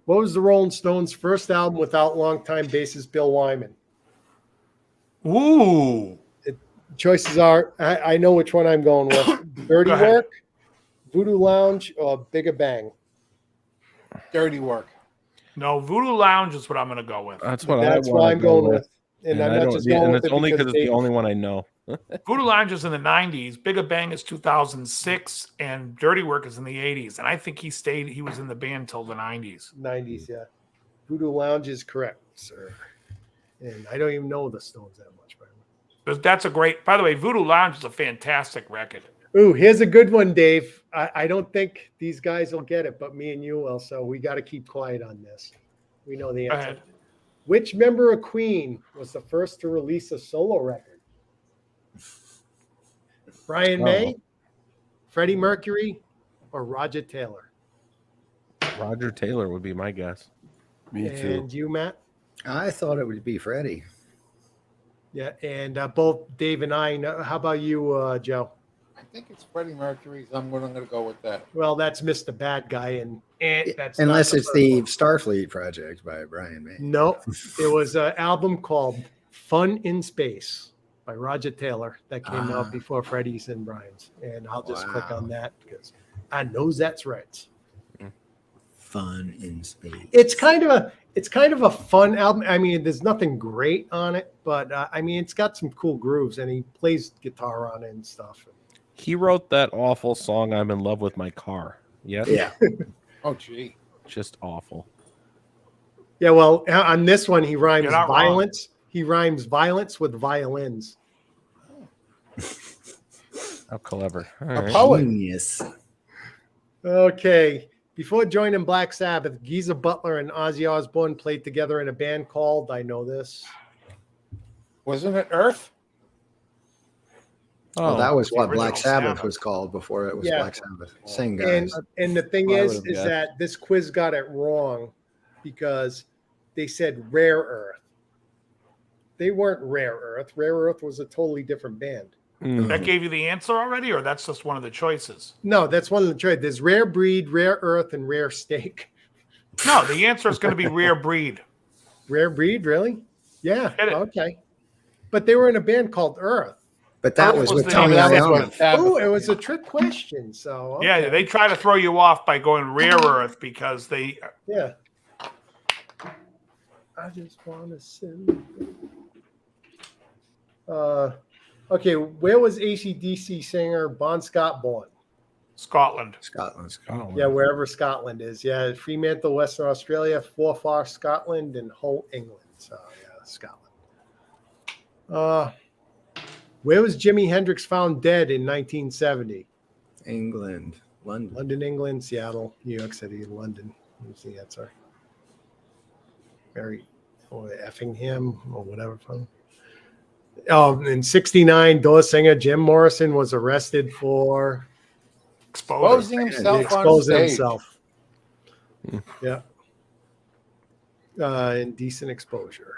What was the Rolling Stones' first album without longtime bassist Bill Wyman? Ooh. Choices are, I know which one I'm going with. Dirty Go ahead. Work, Voodoo Lounge, or Bigger Bang? Dirty Work. No, Voodoo Lounge is what I'm going to go with. That's what That's I what want I'm to go going with. with. And And I'm I not don't- just going and with it's it only because it's the Dave- only one I know. Voodoo Lounge is in the 90s. Bigger Bang is 2006, and Dirty Work is in the 80s. And I think he was in the band till the 90s. 90s, yeah. Voodoo Lounge is correct, sir. And I don't even know the Stones that much, by the way. That's a great, by the way, Voodoo Lounge is a fantastic record. Ooh, here's a good one, Dave. I don't think these guys will get it, but me and you will. So we got to keep quiet on this. We know the Go answer. ahead. Which member of Queen was the first to release a solo record? Brian May, Freddie Mercury, or Roger Taylor? Roger Taylor would be my guess. Me too. And you, Matt? I thought it would be Freddie. Yeah, and both Dave and I know. How about you, Joe? I think it's Freddie Mercury. So I'm going to go with that. Well, that's Mr. Bad Guy, and that's not Unless it's first the one. Starfleet project by Brian May. No, it was an album called "Fun in Space" by Roger Taylor that came out before Freddie's and Brian's, and I'll just click on that because I knows that's right. Fun in Space. It's kind of a fun album. I mean, there's nothing great on it, but I mean, it's got some cool grooves, and he plays guitar on it and stuff. He wrote that awful song, "I'm in Love with My Car." Yes? Yeah. Oh, gee. Just awful. Yeah, well, on this one, he rhymes You're not wrong. violence. He rhymes violence with violins. How clever. All A right. poet. Genius. Okay. Before joining Black Sabbath, Geezer Butler and Ozzy Osbourne played together in a band called, I know this. Wasn't it Earth? Well, that was the what Black original Sabbath Sabbath. was called before it was Yeah. Black Sabbath. Same And guys. and the thing Well, I is would've guessed. that this quiz got it wrong because they said Rare Earth. They weren't Rare Earth. Rare Earth was a totally different band. That gave you the answer already, or that's just one of the choices? No, that's one of the choices. There's rare breed, rare earth, and rare steak. No, the answer is going to be rare breed. Rare breed, really? Yeah. Okay. But they were in a band called Earth. But that Earth was was with the name Tony of that Iommi. Oh, it was a trick question. So okay. Yeah, they try to throw you off by going rare earth because they. Yeah. I just want to send. Okay, where was AC/DC singer Bon Scott born? Scotland. Scotland. Yeah, wherever Scotland is. Yeah, Fremantle, Western Australia, Forfar, Scotland, and Hull, England. So yeah, Scotland. Where was Jimi Hendrix found dead in 1970? England. London. London, England, Seattle, New York City, London. Who's the answer? Mary or Effingham or whatever. In 69, Doors singer Jim Morrison was arrested for Exposing himself on stage. Yeah. Indecent exposure.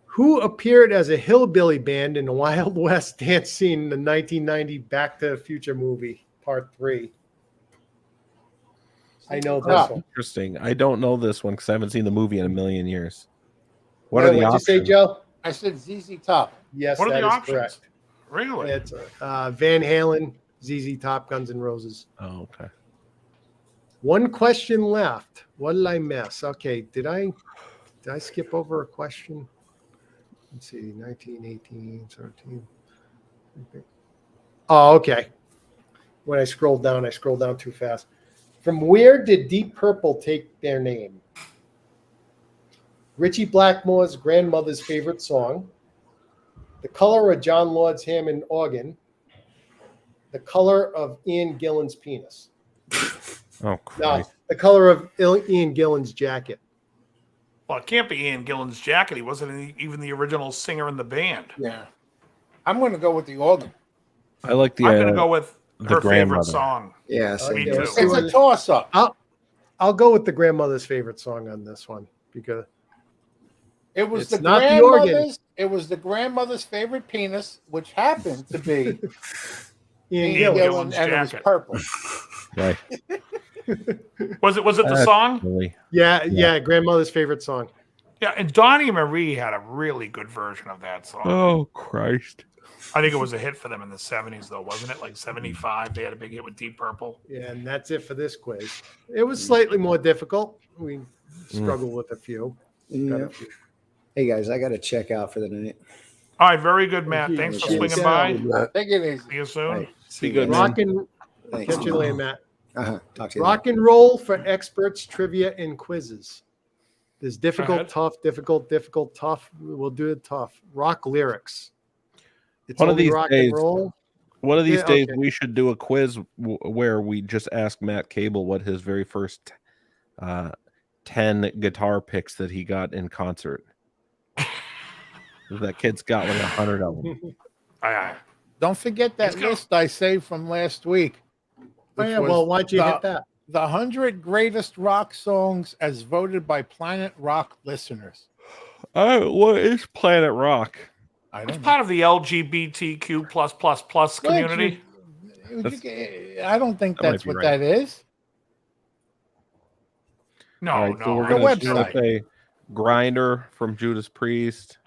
Who appeared as a hillbilly band in the Wild West dance scene in the 1990 Back to the Future movie, Part 3? I know this one. Interesting. I don't know this one because I haven't seen the movie in a million years. What are the What'd options? you say, Joe? I said ZZ Top. Yes, What are that the is options? correct. Really? It's Van Halen, ZZ Top, Guns N' Roses. Oh, okay. One question left. What did I miss? Okay, did I skip over a question? Let's see, 19, 18, 17. Oh, okay. When I scrolled down too fast. From where did Deep Purple take their name? Richie Blackmore's grandmother's favorite song, the color of John Lord's Hammond organ, the color of Ian Gillan's penis. Oh, Christ. No, the color of Ian Gillan's jacket. Well, it can't be Ian Gillan's jacket. He wasn't even the original singer in the band. Yeah. I'm going to go with the organ. I like the. I'm going to go with the her favorite grandmother. song. Yeah, Me same. too. It's a toss-up. I'll go with the grandmother's favorite song on this one because It was It's the not the organ. grandmother's. It was the grandmother's favorite penis, which happened to be Ian Ian Gillan. Gillan, and it was jacket. purple. Right. Was it the song? Really. Yeah, grandmother's favorite song. Yeah, and Donnie Marie had a really good version of that song. Oh, Christ. I think it was a hit for them in the 70s, though, wasn't it? Like 75, they had a big hit with Deep Purple. Yeah, and that's it for this quiz. It was slightly more difficult. We struggled with a few. Got Yeah. a few. Hey guys, I got to check out for the night. All right, very good, Matt. Thank you. Thanks for Cheers. swinging by. Take it easy. See you soon. Right. Be good, man. Rock and Thanks. catch you later, Matt. Talk to you. Rock and roll for experts, trivia, and quizzes. There's difficult, ahead. tough, difficult, difficult, tough. We'll do it tough. Rock lyrics. It's One of only these rock days- and roll. One of these Yeah, days, okay. we should do a quiz where we just ask Matt Cable what his very first 10 guitar picks that he got in concert. That kid's got like 100 of them. Don't forget that Let's go. list I saved from last week. Oh, which yeah, was well, why'd you the- hit that? The 100 greatest rock songs as voted by Planet Rock listeners. What is Planet Rock? I It's don't know. part of the LGBTQ++ community. I don't think That might that's be what right. that is. No, All right, no. so we're The gonna website. say Grinder from Judas Priest.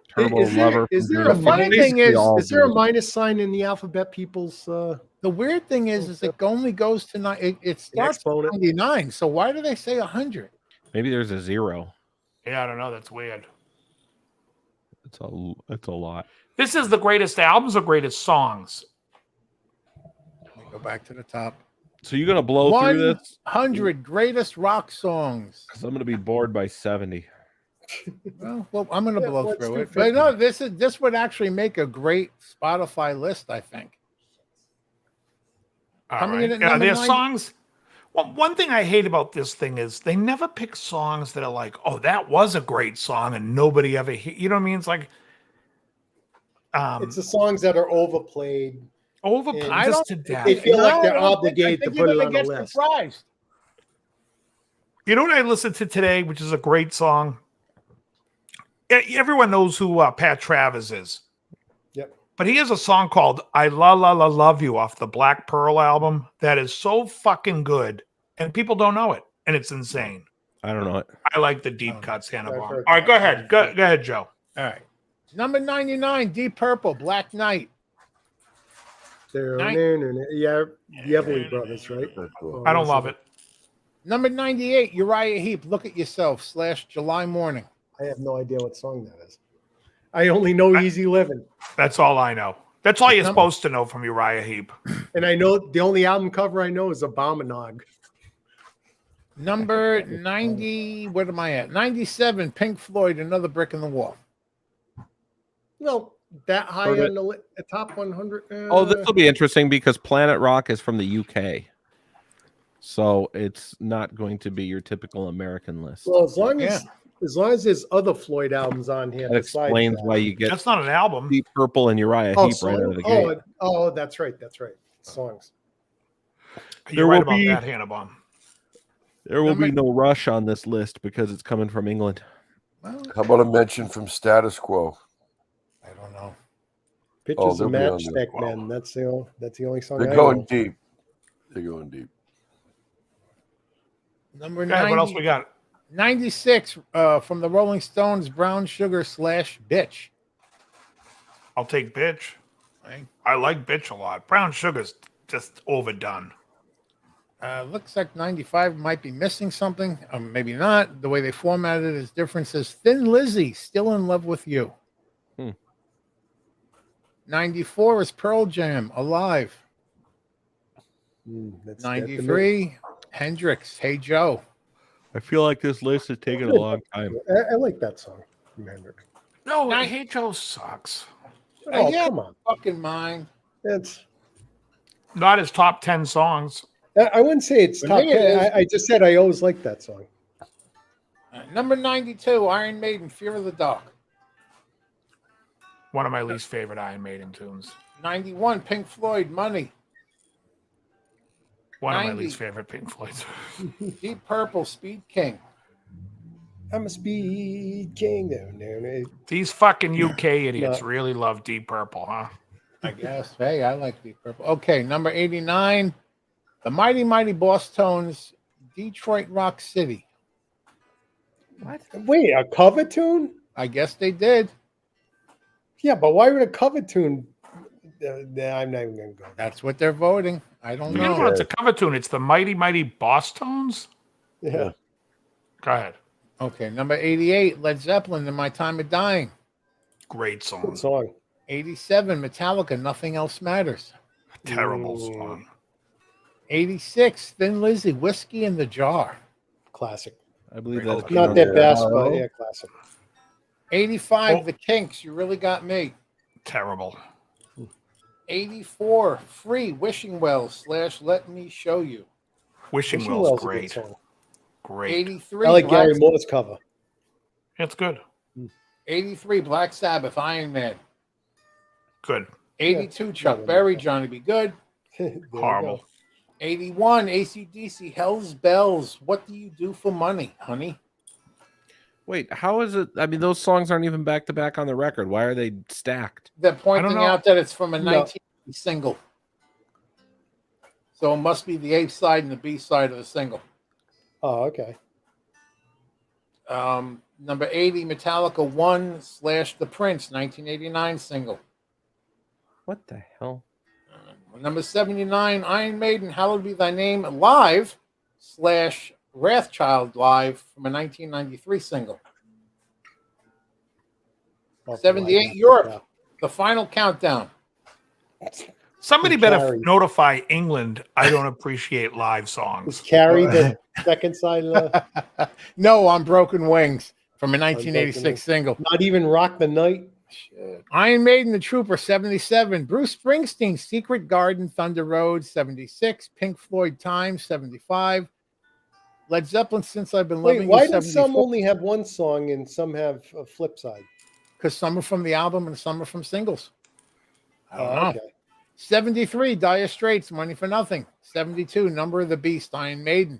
Turbo Lover. Is from there Judas a funny Priest. thing is- All Is there a Judas- minus sign in the alphabet people's The weird thing is it only goes to it starts at exponent? 99. So why do they say 100? Maybe there's a 0. Yeah, I don't know. That's weird. It's a lot. This is the greatest albums or greatest songs? Let me go back to the top. So you're gonna blow through this? 100 greatest rock songs. 'Cause I'm gonna be bored by 70. Well, I'm going to Yeah, blow let's through do it. 50. But no, this would actually make a great Spotify list, I think. All Coming right. in at Yeah, number their 90. songs. Well, one thing I hate about this thing is they never pick songs that are like, oh, that was a great song and nobody ever you know what I mean? It's like It's the songs that are overplayed. overplayed I just to don't- death. They feel like they're I don't think- obligated I to think you're put it gonna on the get list. surprised. You know what I listened to today, which is a great song? everyone knows who Pat Travers is. Yep. But he has a song called "I La La La Love You" off the Black Pearl album that is so fucking good, and people don't know it, and it's insane. I don't know it. I like the deep cuts, Hannah I've Bomb. heard All right, that. go ahead. Go ahead, Joe. All right. Number 99, Deep Purple, Black Knight. Yeah, the Everly Brothers, right? That's cool. Or I don't is love it. Number 98, Uriah Heep, Look at Yourself / July Morning. I have no idea what song that is. I only know Easy Living. That's all I know. That's all you're supposed to know from Uriah Heep. And I know the only album cover I know is Abominog. Number 90, what am I at? 97, Pink Floyd, Another Brick in the Wall. Well, that high on the top 100. Oh, this will be interesting because Planet Rock is from the UK. So it's not going to be your typical American list. Well, as long as there's other Floyd albums on here. That explains why you get That's not an album. Deep Purple and Uriah Heep right out of the gate. Oh, that's right. That's right. Songs. You're right about that, Hannah Bomb. There will be no Rush on this list because it's coming from England. Well, How about a mention from Status Quo? I don't know. Pictures they'll of be on Matchstick there. Men. That's the only song. They're I going know. deep. They're going deep. Number Go ahead, 90, what else we got? 96, from the Rolling Stones, Brown Sugar / Bitch. I'll take Bitch. Right. I like Bitch a lot. Brown Sugar's just overdone. Looks like 95 might be missing something. Maybe not. The way they formatted it is different. It says Thin Lizzy, Still in Love with You. 94 is Pearl Jam, Alive. That's 93, Hendrix, Hey Joe. I feel like this list is taking a long time. I like that song from Hendrix. No, Hey Joe sucks. Oh, yeah, come on. Fucking mine. It's. Not his top 10 songs. I wouldn't say it's For top me, it 10. is. I just said I always liked that song. Number 92, Iron Maiden, Fear of the Dark. One of my least favorite Iron Maiden tunes. 91, Pink Floyd, Money. One of my 90. least favorite Pink Floyds. Deep Purple, Speed King. I'm a speed king. No. These fucking UK idiots really love Deep Purple, huh? I guess. Hey, I like Deep Purple. Okay, number 89, the Mighty Mighty Boss Tones, Detroit Rock City. What? Wait, a cover tune? I guess they did. Yeah, but why would a cover tune? I'm not even going to go. That's what they're voting. I don't You know know. what? It's a cover tune. It's the Mighty Mighty Boss Tones. Yeah. Go ahead. Okay, number 88, Led Zeppelin, In My Time of Dying. Great song. Good song. 87, Metallica, Nothing Else Matters. Terrible song. 86, Thin Lizzy, Whiskey in the Jar. Classic. I believe that's Not their best, but yeah, classic. 85, The Kinks, You Really Got Me. Terrible. 84, Free, Wishing Wells / Let Me Show You. Wishing Wishing Wells Well's is a good great. song. Great. 83, I like Black, Gary Moore's cover. It's good. 83, Black Sabbath, Iron Man. Good. 82, Chuck Berry, Johnny Be Good. There you Horrible. go. 81, AC/DC, Hell's Bells, What Do You Do for Money, Honey? Wait, how is it? I mean, those songs aren't even back to back on the record. Why are they stacked? They're pointing know. out that it's from a No. 1980 single. So it must be the A side and the B side of the single. Oh, okay. Number 80, Metallica 1 / The Prince, 1989 single. What the hell? Number 79, Iron Maiden, Hallowed Be Thy Name, live / Wrathchild live from a 1993 single. 78, Europe, The Final Countdown. Somebody Who's better Carrie? notify England I don't appreciate live Was songs. Carrie the second side of the... No, on Broken Wings from a Wings. 1986 single. Not even Rock the Night? Iron Maiden, The Trooper, 77. Bruce Springsteen, Secret Garden, Thunder Road, 76. Pink Floyd, Time, 75. Led Zeppelin, Since I've Been Wait, Loving why You, do some 74. only have one song and some have a flip side? Because some are from the album and some are from singles. I don't know. Okay. 73, Dire Straits, Money for Nothing. 72, Number of the Beast, Iron Maiden.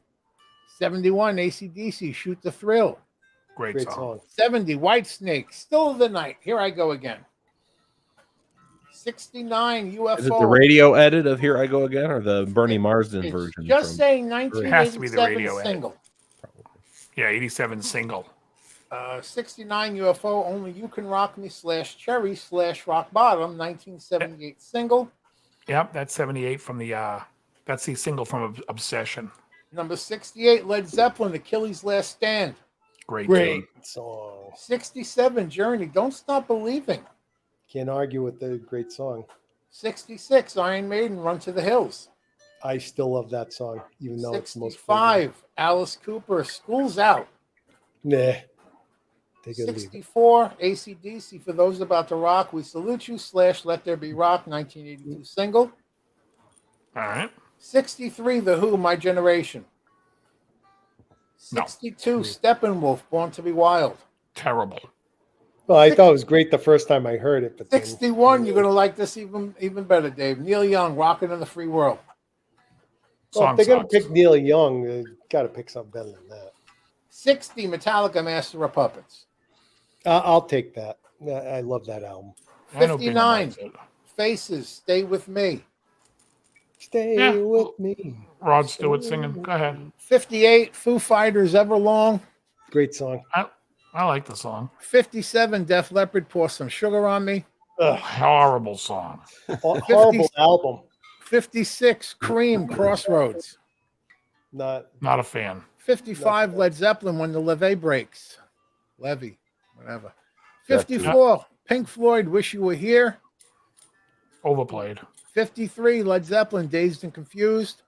71, AC/DC, Shoot the Thrill. Great Great song. song. 70, White Snake, Still of the Night. Here I Go Again. 69, UFO. Is it the radio edit of Here I Go Again or the Bernie Marsden It's version? just saying It has to be the 1987 radio edit. single. Yeah, 87 single. 69 UFO, Only You Can Rock Me /Cherry /Rock Bottom, 1978 single. Yep, that's 78 from the that's the single from Obsession. Number 68, Led Zeppelin, Achilles' Last Stand. Great Great tune. song. 67, Journey, Don't Stop Believing. Can't argue with the great song. 66, Iron Maiden, Run to the Hills. I still love that song, even though it's most 65, Alice Cooper, School's Out. Nah. Take it or leave it. 64, AC/DC, For Those About to Rock, We Salute You /Let There Be Rock, 1982 single. All right. 63, The Who, My Generation. No. 62, Steppenwolf, Born to Be Wild. Terrible. Well, I thought it was great the first time I heard it, but then, 61, you're going to like this even better, Dave. Neil Young, Rockin' in the Free World. well, Song if they're gonna sucks. pick Neil Young, they got to pick something better than that. 60, Metallica, Master of Puppets. I'll take that. I love that album. I know Bingham 59, likes it. Faces, Stay With Me. Stay Yeah. with me. Rod Stewart singing. Go ahead. 58, Foo Fighters, Everlong. Great song. I like the song. 57, Def Leppard, Pour Some Sugar on Me. Horrible song. Horrible album. 56, Cream, Crossroads. Not Not a fan. 55, Led Zeppelin, When the Levee Breaks. Levy, whatever. 54, Pink Floyd, Wish You Were Here. Overplayed. 53, Led Zeppelin, Dazed and Confused.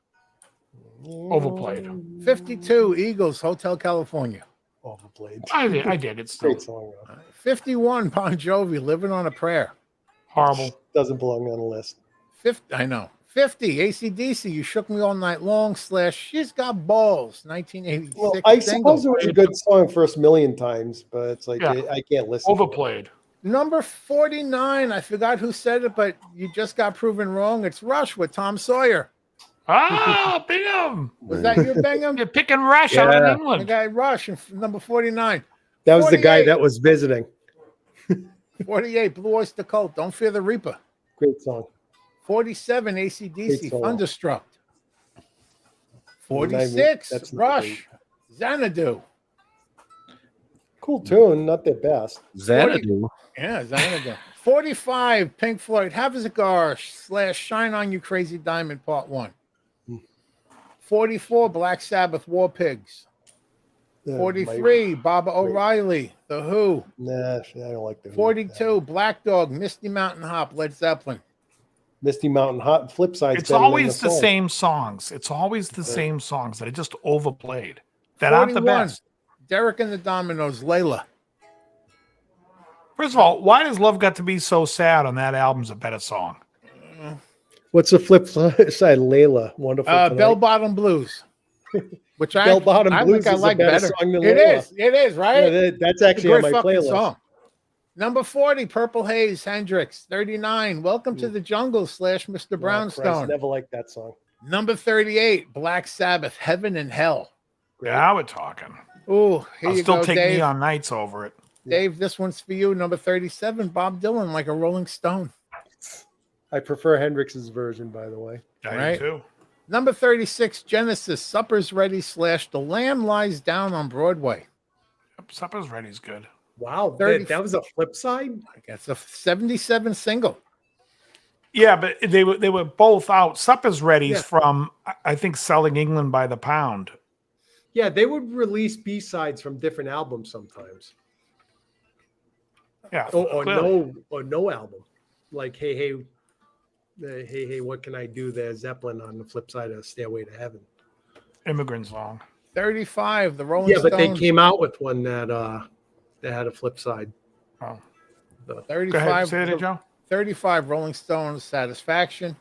Overplayed. 52, Eagles, Hotel California. overplayed. I did. It's still Great song though. 51, Bon Jovi, Living on a Prayer. horrible. Doesn't belong on the list. 50, I know. 50, AC/DC, You Shook Me All Night Long / She's Got Balls, 1986. Well, I single. suppose it was a good song first million times, but it's like Yeah. I can't listen. to it. Overplayed. Number 49, I forgot who said it, but you just got proven wrong. It's Rush with Tom Sawyer. Ah, Bingham. Was that you, Bingham? You're picking Rush out Yeah. of The England. guy Rush, and number 49. That was the guy 48. that was visiting. 48, Blue Oyster Cult, Don't Fear the Reaper. Great song. 47, AC/DC, Great song. Thunderstruck. 46, That's not Rush, Xanadu. Cool tune, not their best. Xanadu. Yeah, Xanadu. 45, Pink Floyd, Have a Cigar / Shine On You Crazy Diamond Part 1. 44, Black Sabbath, War Pigs. 43, Baba O'Reilly, The Who. Nah, I don't like the Who. 42, Black Dog, Misty Mountain Hop, Led Zeppelin. Misty Mountain Hot flip side. It's always the same songs. It's always the same songs that are just overplayed. That aren't the 41, best. Derek and the Dominoes, Layla. First of all, why does Love Got to Be So Sad on that album's a better song? What's the flip side? Layla, Wonderful Tonight. Bell Bottom Blues. Which Bell Bottom I Blues think I is a like better better. song than It Layla. is. It is, right? Yeah, that's It's a actually on my great fucking playlist. song. Number 40, Purple Haze, Hendrix. 39, Welcome to the Jungle / Mr. Oh, Brownstone. Christ, never liked that song. Number 38, Black Sabbath, Heaven and Hell. Now we're talking. Ooh, here I'll you still go, take Dave. Neon Nights over it. Dave, this one's for you. Number 37, Bob Dylan, Like a Rolling Stone. I prefer Hendrix's version, by the way. I Right. do too. Number 36, Genesis, Supper's Ready / The Lamb Lies Down on Broadway. Yep, Supper's Ready's good. Wow, 30 that was a flip side. I guess a 77 single. Yeah, but they were both out. Supper's Ready's Yeah. from I think Selling England by the Pound. Yeah, they would release B sides from different albums sometimes. Yeah, Or clearly. no album. Like hey, what can I do? There's Zeppelin on the flip side of Stairway to Heaven. Immigrant Song. 35, the Rolling Yeah, Stones. but they came out with one that had a flip side. Oh. Go 35, ahead, say it, Joe. 35, Rolling Stones, Satisfaction.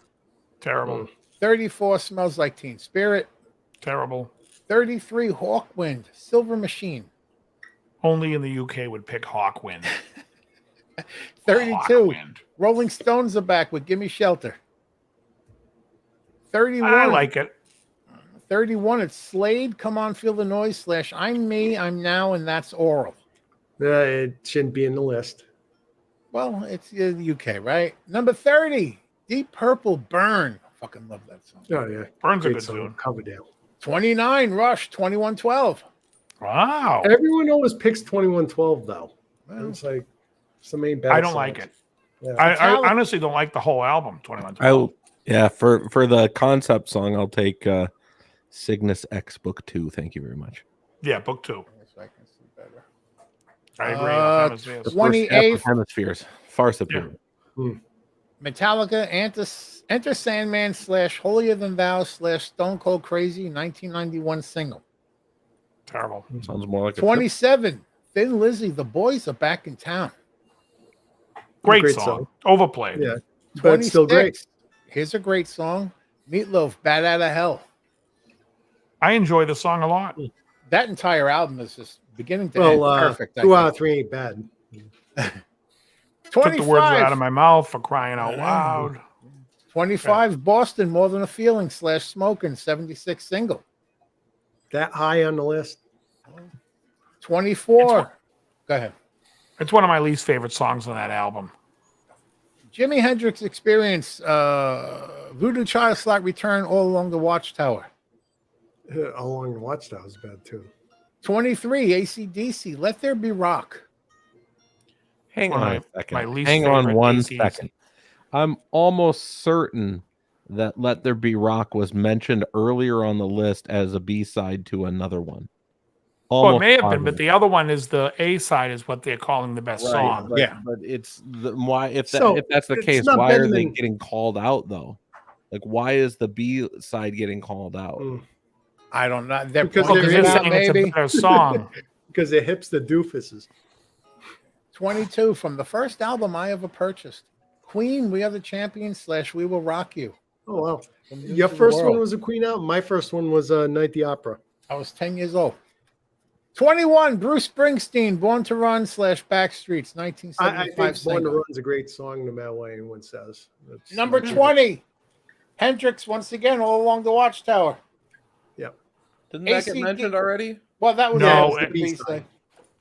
Terrible. 34, Smells Like Teen Spirit. Terrible. 33, Hawkwind, Silver Machine. Only in the UK would pick Hawkwind. 32, Hawkwind. Rolling Stones are back with Gimme Shelter. 31, I like it. 31, it's Slade, Come On Feel the Noise / I'm Me, I'm Now, and That's Oral. It shouldn't be in the list. Well, it's the UK, right? Number 30, Deep Purple, Burn. Fucking love that song. Oh yeah, Burn's a great good song. tune. Coverdale. 29, Rush, 2112. Wow. Everyone always picks 2112 though. Well, It's like so many bad I don't songs. like it. Yeah. I honestly don't like the whole album, 2112. Yeah, for the concept song, I'll take Cygnus X Book 2. Thank you very much. Yeah, book 2. I can see better. I agree. on Hemispheres. The first 28th. half of Hemispheres, far superior. Metallica, Enter Sandman / Holier Than Thou / Stone Cold Crazy, 1991 single. Terrible. Sounds more like 27, Thin Lizzy, The Boys Are Back in Town. Great, Great song. song. Overplayed. Yeah, but it's still great. 26, here's a great song, Meatloaf, Bad Outta Hell. I enjoy the song a lot. That entire album is just beginning to end perfect. 2 out of 3 ain't bad. Took the words 25, out of my mouth for crying out loud. 25, Boston, More Than a Feeling / Smokin', 76 single. That high on the list. 24, go ahead. It's one of my least favorite songs on that album. Jimi Hendrix Experience, Voodoo Child Slot Return, All Along the Watchtower. Along the Watchtower is bad too. 23, AC/DC, Let There Be Rock. Hang One on of a second. my least Hang on favorite one AC/DC. second. I'm almost certain that Let There Be Rock was mentioned earlier on the list as a B-side to another one. Well, it may have been, positive. but the other one is the A side, is what they're calling the best song. But, Yeah. but it's why if So, that's the it's case, not why better are they than- getting called out though? Like, why is the B side getting called out? I don't know. They're Because Well, pointing because it they're out, saying it's a maybe. better song. Because it hips the doofuses. 22, from the first album I ever purchased, Queen, We Are the Champions / We Will Rock You. Oh wow! From News Your of the first World. one was a Queen album. My first one was Night the Opera. I was 10 years old. 21, Bruce Springsteen, Born to Run / Backstreets, I 1975 think Born to single. Run's a great song, no matter what anyone says. It's- Number 20, Hendrix, once again, All Along the Watchtower. Didn't that get ACD mentioned already? Well, that was No, the it- B-side.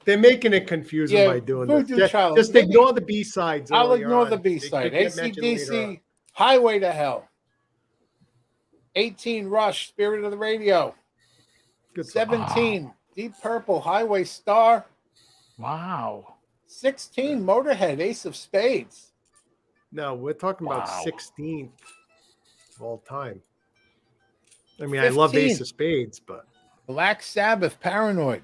They're making it confusing Yeah, by doing Voodoo this. Child. Just Maybe- ignore the B sides. I'll ignore the B-side. AC/DC, Highway to Hell. 18, Rush, Spirit of the Radio. 17, Deep Purple, Highway Star. Wow. 16, Motorhead, Ace of Spades. No, we're talking about Wow. 16th of all time. I mean, I love 15. Ace of Spades, but Black Sabbath, Paranoid.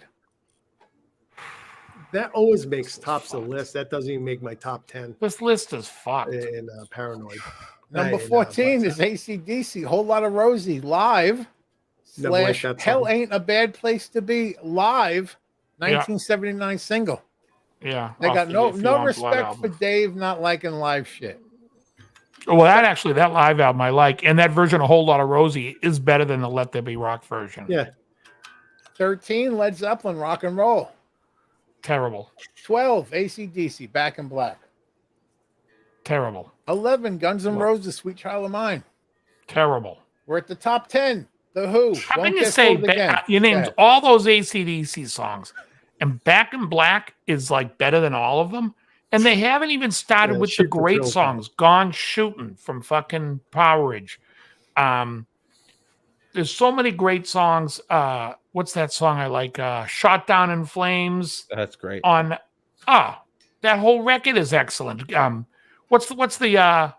that always makes tops of the list. That doesn't even make my top 10 This list is fucked. in Paranoid. Number In, 14 Black is AC/DC, Whole Lot of Rosie, live. Never liked / that Hell song. Ain't a Bad Place to Be, live. 1979 single. Yeah. They off got the no If You no Want Blood respect for album. Dave not liking live shit. Well, that live album I like, and that version of Whole Lot of Rosie is better than the Let There Be Rock version. Yeah. 13, Led Zeppelin, Rock and Roll. Terrible. 12, AC/DC, Back in Black. Terrible. 11, Guns N' Roses, Sweet Child of Mine. Terrible. We're at the top 10. The Who. How Won't can you Get say Fooled Again. you named Go ahead. all those AC/DC songs, and Back in Black is like better than all of them? And they haven't even started Yeah, with the Shoot the great Thrill songs. Gone Shooting from fucking Powerage. There's so many great songs. What's that song I like? Shot Down in Flames. That's great. On that whole record is excellent. What's the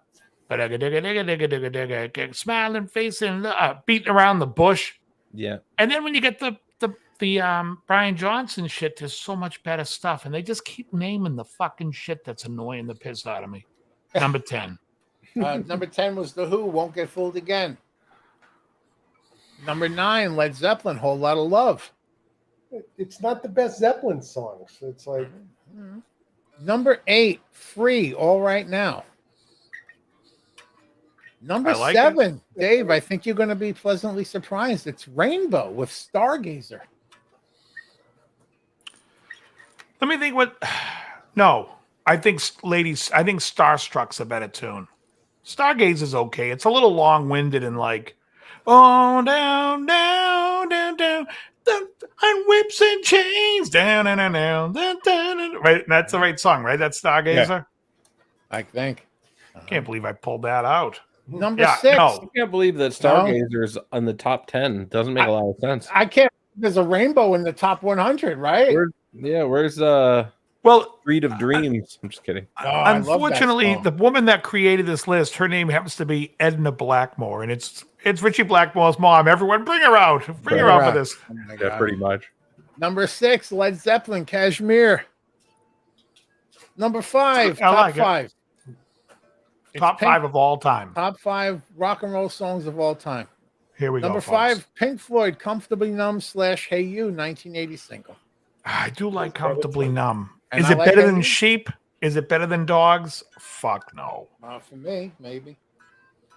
smiling face and beating around the bush? Yeah. And then when you get the Brian Johnson shit, there's so much better stuff, and they just keep naming the fucking shit that's annoying the piss out of me. Number 10. Number 10 was The Who, Won't Get Fooled Again. Number 9, Led Zeppelin, Whole Lot of Love. It's not the best Zeppelin songs. It's like Number 8, Free, All Right Now. Number I like 7, Dave, I think you're going to be pleasantly surprised. It's Rainbow with Stargazer. Let me think what. No, I think Starstruck's a better tune. Stargaze is okay. It's a little long winded and like, oh, down, down, down, down, down. and whips and chains. Down, down, down, down, down. Right, that's the right song, right? That's Stargazer. Yeah. I think. Can't believe I pulled that out. Number 6. I can't believe that Stargazer's on the top 10. Doesn't make a lot of sense. I can't. There's a rainbow in the top 100, right? Where's Street of Dreams? I'm just kidding. Unfortunately, the woman that created this list, her name happens to be Edna Blackmore, and it's Richie Blackmore's mom. Everyone, bring her out. Bring her out for this. Yeah, pretty much. Number 6, Led Zeppelin, Kashmir. Number 5, top 5. Top 5 of all time. Top 5 rock and roll songs of all time. Here we go. Number 5, Pink Floyd, Comfortably Numb / Hey You, 1980 single. I do like Comfortably Numb. Is it better than Sheep? Is it better than Dogs? Fuck no. Not for me, maybe.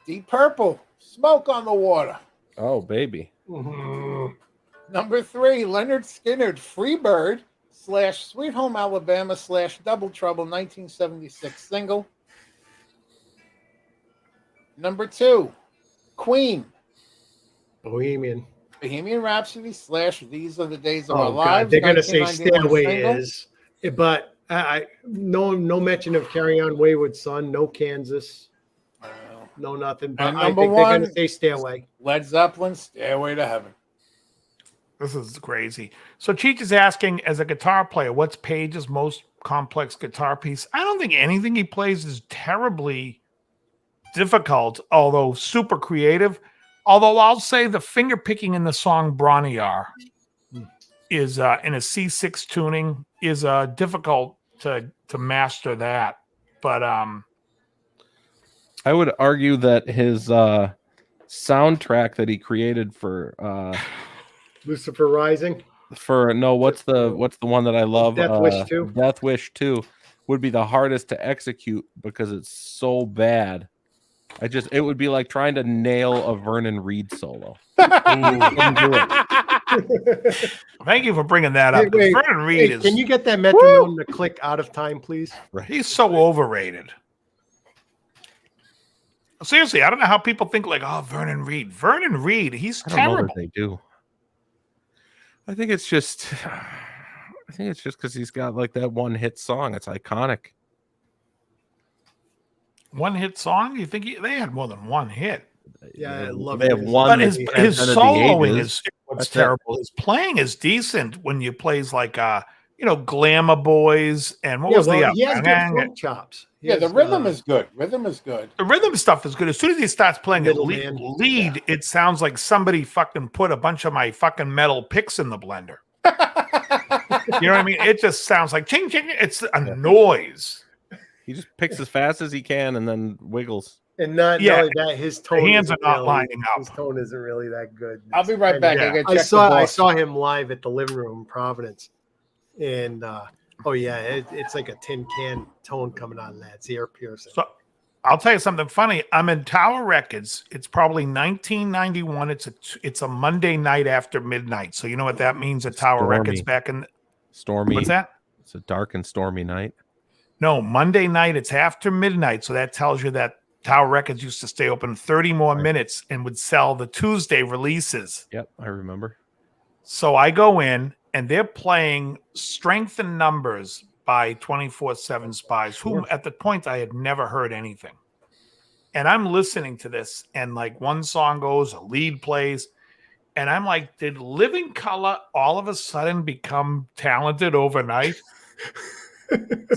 Deep Purple, Smoke on the Water. Oh, baby. Number 3, Leonard Skinner, Freebird / Sweet Home Alabama / Double Trouble, 1976 single. Number 2, Queen. Bohemian Rhapsody / These Are the Days of Our Lives. They're going to say Stairway is, but no mention of Carry On Wayward Son, no Kansas, no nothing. But I think they're going to say Stairway. Led Zeppelin, Stairway to Heaven. This is crazy. So Cheech is asking, as a guitar player, what's Page's most complex guitar piece? I don't think anything he plays is terribly difficult, although super creative. Although I'll say the finger picking in the song Bronniar is in a C6 tuning is difficult to master that. But I would argue that his soundtrack that he created for Lucifer Rising. What's the one that I love? Death Wish 2. Death Wish 2 would be the hardest to execute because it's so bad. It would be like trying to nail a Vernon Reed solo. Thank you for bringing that up. Vernon Reed is. Can you get that metronome to click out of time, please? Right. He's so overrated. Seriously, I don't know how people think like, oh, Vernon Reed. Vernon Reed, he's terrible. I don't know that they do. I think it's just because he's got like that one hit song. It's iconic. One hit song? You think they had more than one hit? Yeah, I love they it. have one. But his soloing is what's terrible. His playing is decent when you plays like Glamour Boys and what was the he has good throat chops. The rhythm is good. Rhythm is good. The rhythm stuff is good. As soon as he starts playing a lead, it sounds like somebody fucking put a bunch of my fucking metal picks in the blender. You know what I mean? It just sounds like ching ching. It's a noise. He just picks as fast as he can and then wiggles. And not only that, his tone. The hands are not lining up. His tone isn't really that good. I'll be right back. I saw him live at the living room in Providence, and it's like a tin can tone coming out of that. It's ear piercing. So I'll tell you something funny. I'm in Tower Records. It's probably 1991. It's a Monday night after midnight. So you know what that means at Tower Records back in stormy. What's that? It's a dark and stormy night. No, Monday night, it's after midnight. So that tells you that Tower Records used to stay open 30 more minutes and would sell the Tuesday releases. Yep, I remember. So I go in, and they're playing Strength in Numbers by 24/7 Spies, whom at the point I had never heard anything. And I'm listening to this, and like one song goes, a lead plays, and I'm like, did Living Color all of a sudden become talented overnight?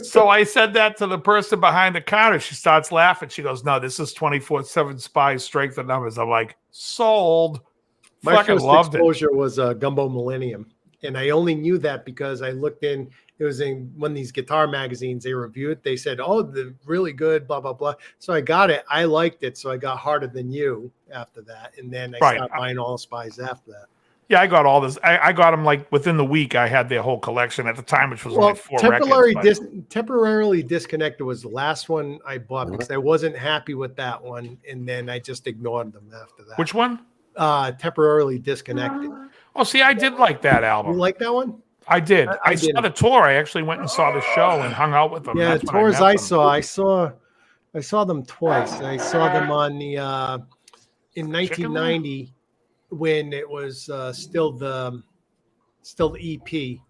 So I said that to the person behind the counter. She starts laughing. She goes, no, this is 24/7 Spies, Strength in Numbers. I'm like, sold. My fucking first loved exposure was Gumbo Millennium. And I only knew that because I looked in, it was in one of these guitar magazines they reviewed. They said, oh, they're really good, blah, blah, blah. So I got it. I liked it. So I got Harder Than You after that. And then I stopped buying all Spies after that. Yeah, I got all this. I got them like within the week. I had their whole collection at the time, which was only 4 records. Temporarily Disconnected was the last one I bought because I wasn't happy with that one. And then I just ignored them after that. Which one? Temporarily Disconnected. Oh, see, I did like that album. You like that one? I did. I saw the tour. I actually went and saw the show and hung out with them. Yeah, the tours I saw them twice. I saw them on the in 1990 when it was still the still the EP.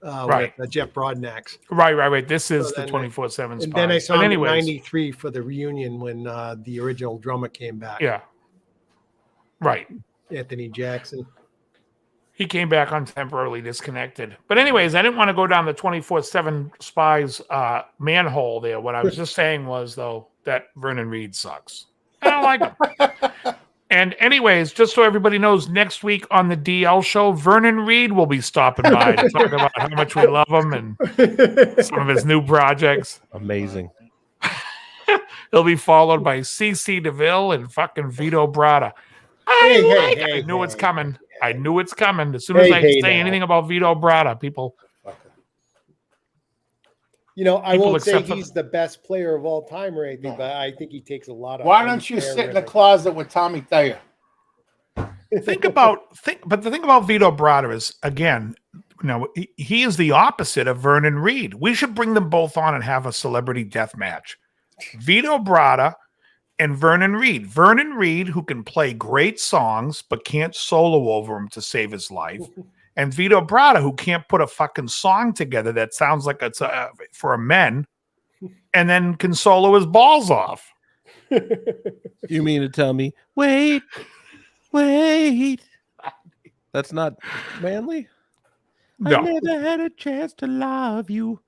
Right. With Jeff Broadnax. Right. This is So the then 24/7 Spies. And then I saw but him in anyways, '93 for the reunion when the original drummer came back. yeah. Right. Anthony Jackson. He came back on temporarily disconnected. But anyways, I didn't want to go down the 24/7 Spies manhole there. What I was just saying was, though, that Vernon Reid sucks. I don't like him. And anyways, just so everybody knows, next week on the DL show, Vernon Reid will be stopping by to talk about how much we love him and some of his new projects. Amazing. He'll be followed by CC DeVille and fucking Vito Bratta. I knew it's coming. I knew it's coming. As soon as I say anything about Vito Bratta, people. You know, I won't say accept he's the best player of all time or anything, but I think he takes a lot of. Why don't you sit in the closet with Tommy Thayer? But the thing about Vito Bratta is, again, he is the opposite of Vernon Reid. We should bring them both on and have a celebrity death match. Vito Bratta and Vernon Reid. Vernon Reid, who can play great songs but can't solo over them to save his life. And Vito Bratta, who can't put a fucking song together that sounds like it's for a men, and then can solo his balls off. You mean to tell me, wait, that's not manly? No. I never had a chance to love you.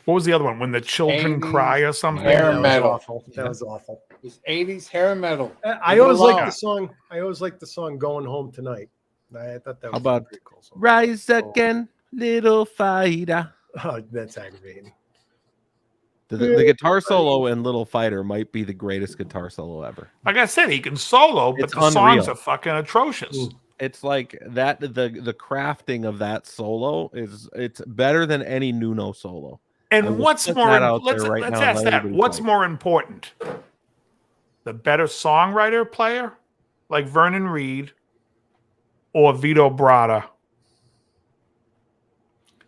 What was the other one? When the children 80s cry or something? hair metal. Awful. That was awful. It's 80s hair metal. I always like the song. I always like the song "Going Home Tonight." I thought that was How about a pretty cool song. Rise Again, Little Fighter? Oh, that's aggravating. The guitar solo in Little Fighter might be the greatest guitar solo ever. Like I said, he can solo, but It's the songs unreal. are fucking atrocious. It's like that. The crafting of that solo it's better than any Nuno solo. I And will what's put more? that out Let's there right now, ask let that. everybody What's fight. more important? The better songwriter player, like Vernon Reid, or Vito Bratta?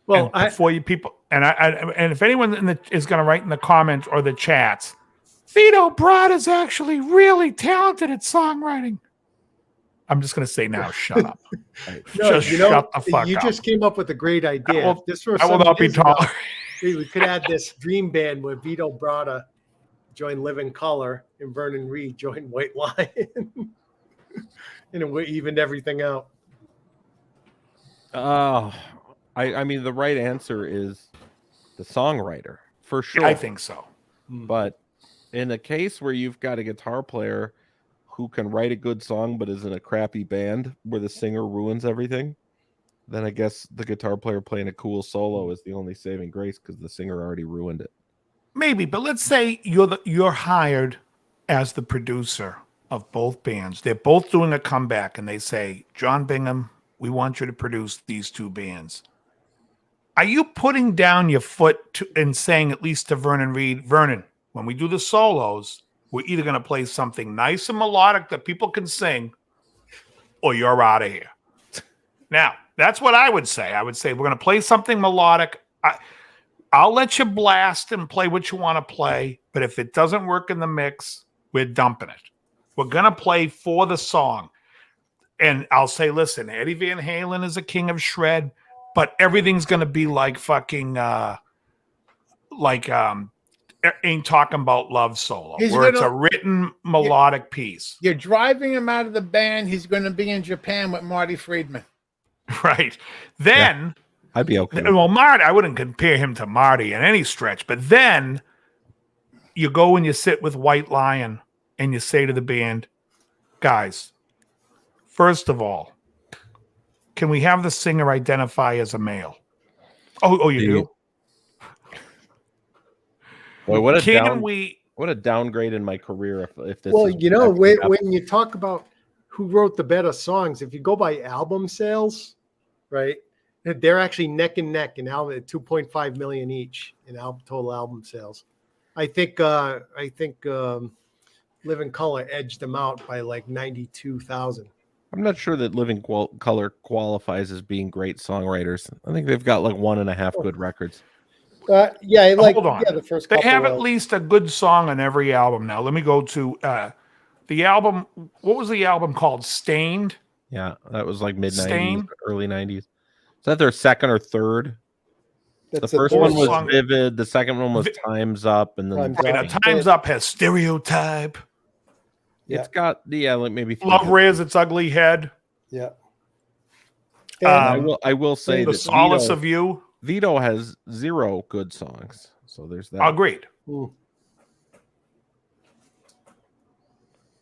Well, and for you people, and if anyone is going to write in the comments or the chats, Vito Bratta is actually really talented at songwriting. I'm just going to say now, shut up. Just shut the fuck you up. just came up with a great idea. I will- If this were I will some not be years ago, tolerated. we could add this dream band where Vito Bratta joined Live in Color and Vernon Reid joined White Lion. And we evened everything out. I mean, the right answer is the songwriter for sure. I think so. But in a case where you've got a guitar player who can write a good song but is in a crappy band where the singer ruins everything, then I guess the guitar player playing a cool solo is the only saving grace because the singer already ruined it. Maybe, but let's say you're hired as the producer of both bands. They're both doing a comeback, and they say, John Bingham, we want you to produce these two bands. Are you putting down your foot and saying, at least to Vernon Reid, Vernon, when we do the solos, we're either going to play something nice and melodic that people can sing, or you're out of here. Now, that's what I would say. I would say we're going to play something melodic. I'll let you blast and play what you want to play, but if it doesn't work in the mix, we're dumping it. We're going to play for the song. And I'll say, listen, Eddie Van Halen is a king of shred, but everything's going to be like fucking, Ain't Talking About Love solo, where it's a written melodic piece. You're driving him out of the band. He's going to be in Japan with Marty Friedman. Right. Then, I'd be okay. Well, Marty, I wouldn't compare him to Marty in any stretch, but then you go and you sit with White Lion and you say to the band, guys, first of all, can we have the singer identify as a male? Oh, you do? Boy, what a downgrade in my career if this. Well, is you know, when you talk about who wrote the better songs, if you go by album sales, right, they're actually neck and neck in album at 2.5 million each in total album sales. I think Live in Color edged them out by like 92,000. I'm not sure that Living Color qualifies as being great songwriters. I think they've got like 1.5 good records. Hold on. The first they couple have at least a good song on every album now. Let me go to the album. What was the album called? Stained? Yeah, that was like mid 90s, Stain? early 90s. Is that their second or third? That's The first one was song. Vivid. The second one was Time's Up, and then Time's Right, now, Up. Time's Up has Stereotype. it's got like maybe three Love good rears songs. its ugly head. Yeah. I will say The that Solace of You. Vito has 0 good songs. So there's that. Agreed.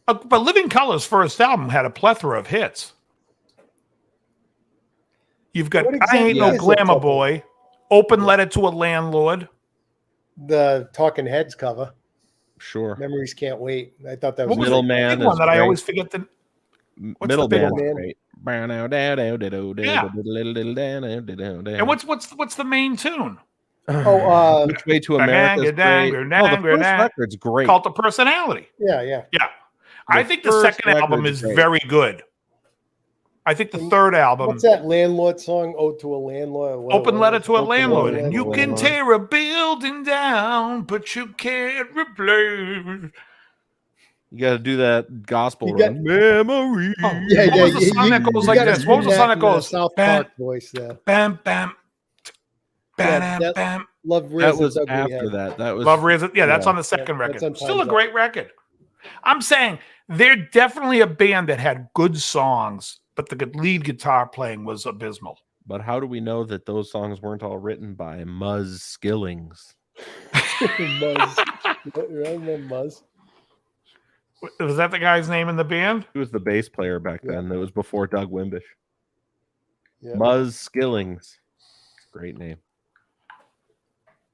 But Living Color's first album had a plethora of hits. You've got What I exactly Ain't No is a Glamour couple? Boy, Open Letter to a Landlord. The Talking Heads cover. Sure. Memories Can't Wait. I thought that was What was Middleman the big one is that I great. always forget the Middleman big is one? great. and what's the main tune? Which Way to America is great. The first record's great. Cult of Personality. yeah. I think the first second album record's is great. very good. I think the third album, What's that landlord song? Ode to a Landlord. Open Letter to a Landlord. Letter And to you a can Landlord. tear a building down, but you can't replace. You got to do that gospel You got- run. Memory. Yeah, What was the song that goes you like gotta this? What was do the song that that in goes? South Bam, Park voice there. bam, bam, bam, that- bam. Love That Rears was Its Ugly after Head. that. That was Love Rears It. Yeah, that's on the second that's record. on Still a Time's Up. great record. I'm saying they're definitely a band that had good songs, but the lead guitar playing was abysmal. But how do we know that those songs weren't all written by Muzz Skillings? Muzz. Remember Muzz? Was that the guy's name in the band? He was the bass player back then. It was before Doug Wimbish. Yeah. Muzz Skillings. Great name.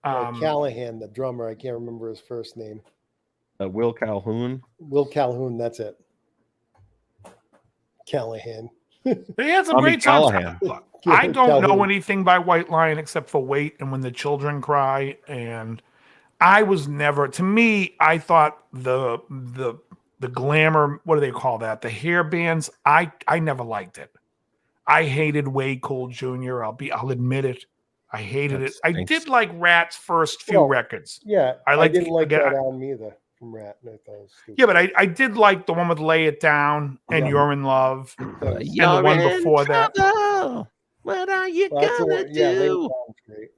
Callahan, the drummer. I can't remember his first name. Will Calhoun. Will Calhoun. That's it. Callahan. They had some Tommy great songs. Callahan. Look, I don't know Calhoun. anything by White Lion except for Wait and When the Children Cry. And I was never, to me, I thought the glamour, what do they call that? The hair bands, I never liked it. I hated Wade Cole Jr. I'll admit it. I hated it. I did like Rat's first few records. Yeah, I I liked- didn't like again, that I- album either from Rat. I thought it was stupid. Yeah, but I did like the one with Lay It Down and Yeah. You're in Love. That was- And the one before that. What are you well, that's the gonna one- yeah, Lay It do? Down's great.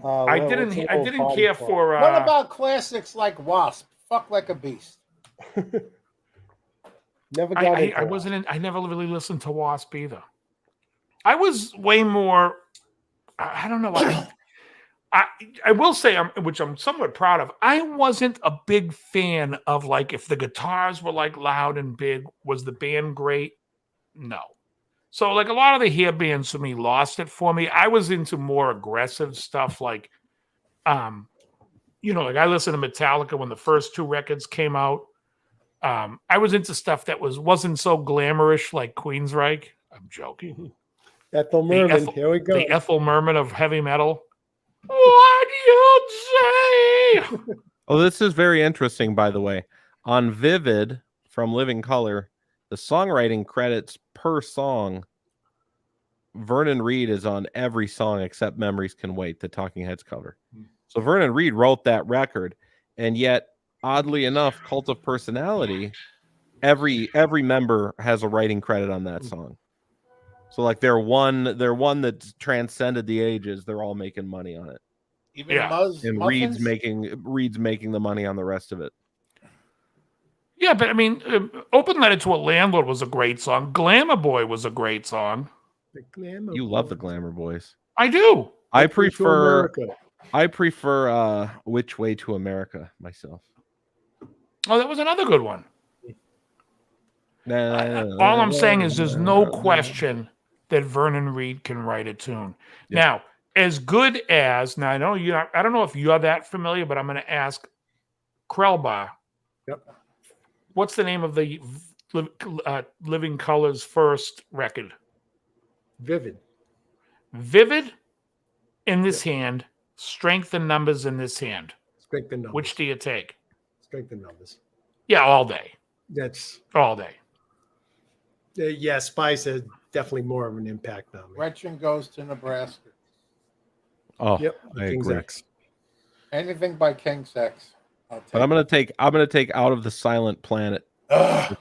I what's didn't the care old Body Part? for What about classics like Wasp? Fuck Like a Beast. Never got I into it. wasn't in, I never really listened to Wasp either. I was way more I don't know. I will say, which I'm somewhat proud of, I wasn't a big fan of like if the guitars were like loud and big, was the band great? No. So like a lot of the hair bands for me lost it for me. I was into more aggressive stuff like like I listened to Metallica when the first 2 records came out. I was into stuff that wasn't so glamorous like Queensryche. I'm joking. Ethel Merman. Here we go. The Ethel Merman of heavy metal. What you say? Oh, this is very interesting, by the way. On Vivid from Living Color, the songwriting credits per song, Vernon Reid is on every song except Memories Can Wait, the Talking Heads cover. So Vernon Reid wrote that record, and yet, oddly enough, Cult of Personality, every member has a writing credit on that song. So like they're one that transcended the ages. They're all making money on it. Even Muzz And Muffins? Reed's making the money on the rest of it. Yeah, but I mean, Open Letter to a Landlord was a great song. Glamour Boy was a great song. You love the Glamour Boys. I do. I prefer Which Way to America myself. Oh, that was another good one. All I'm saying is there's no question that Vernon Reid can write a tune. Yeah. Now, as good as I know I don't know if you're that familiar, but I'm going to ask Krellbar. Yep. What's the name of the Living Color's first record? Vivid. Vivid in this hand, Strength and Numbers in this hand. Strength and numbers. Which do you take? Strength and numbers. Yeah, all day. That's All day. yeah. Spice has definitely more of an impact on me. Gretchen Goes to Nebraska. Oh, Yep. I King's agree. X. Anything by King Sex. I'll take But I'm gonna take Out of the Silent Planet. Ugh.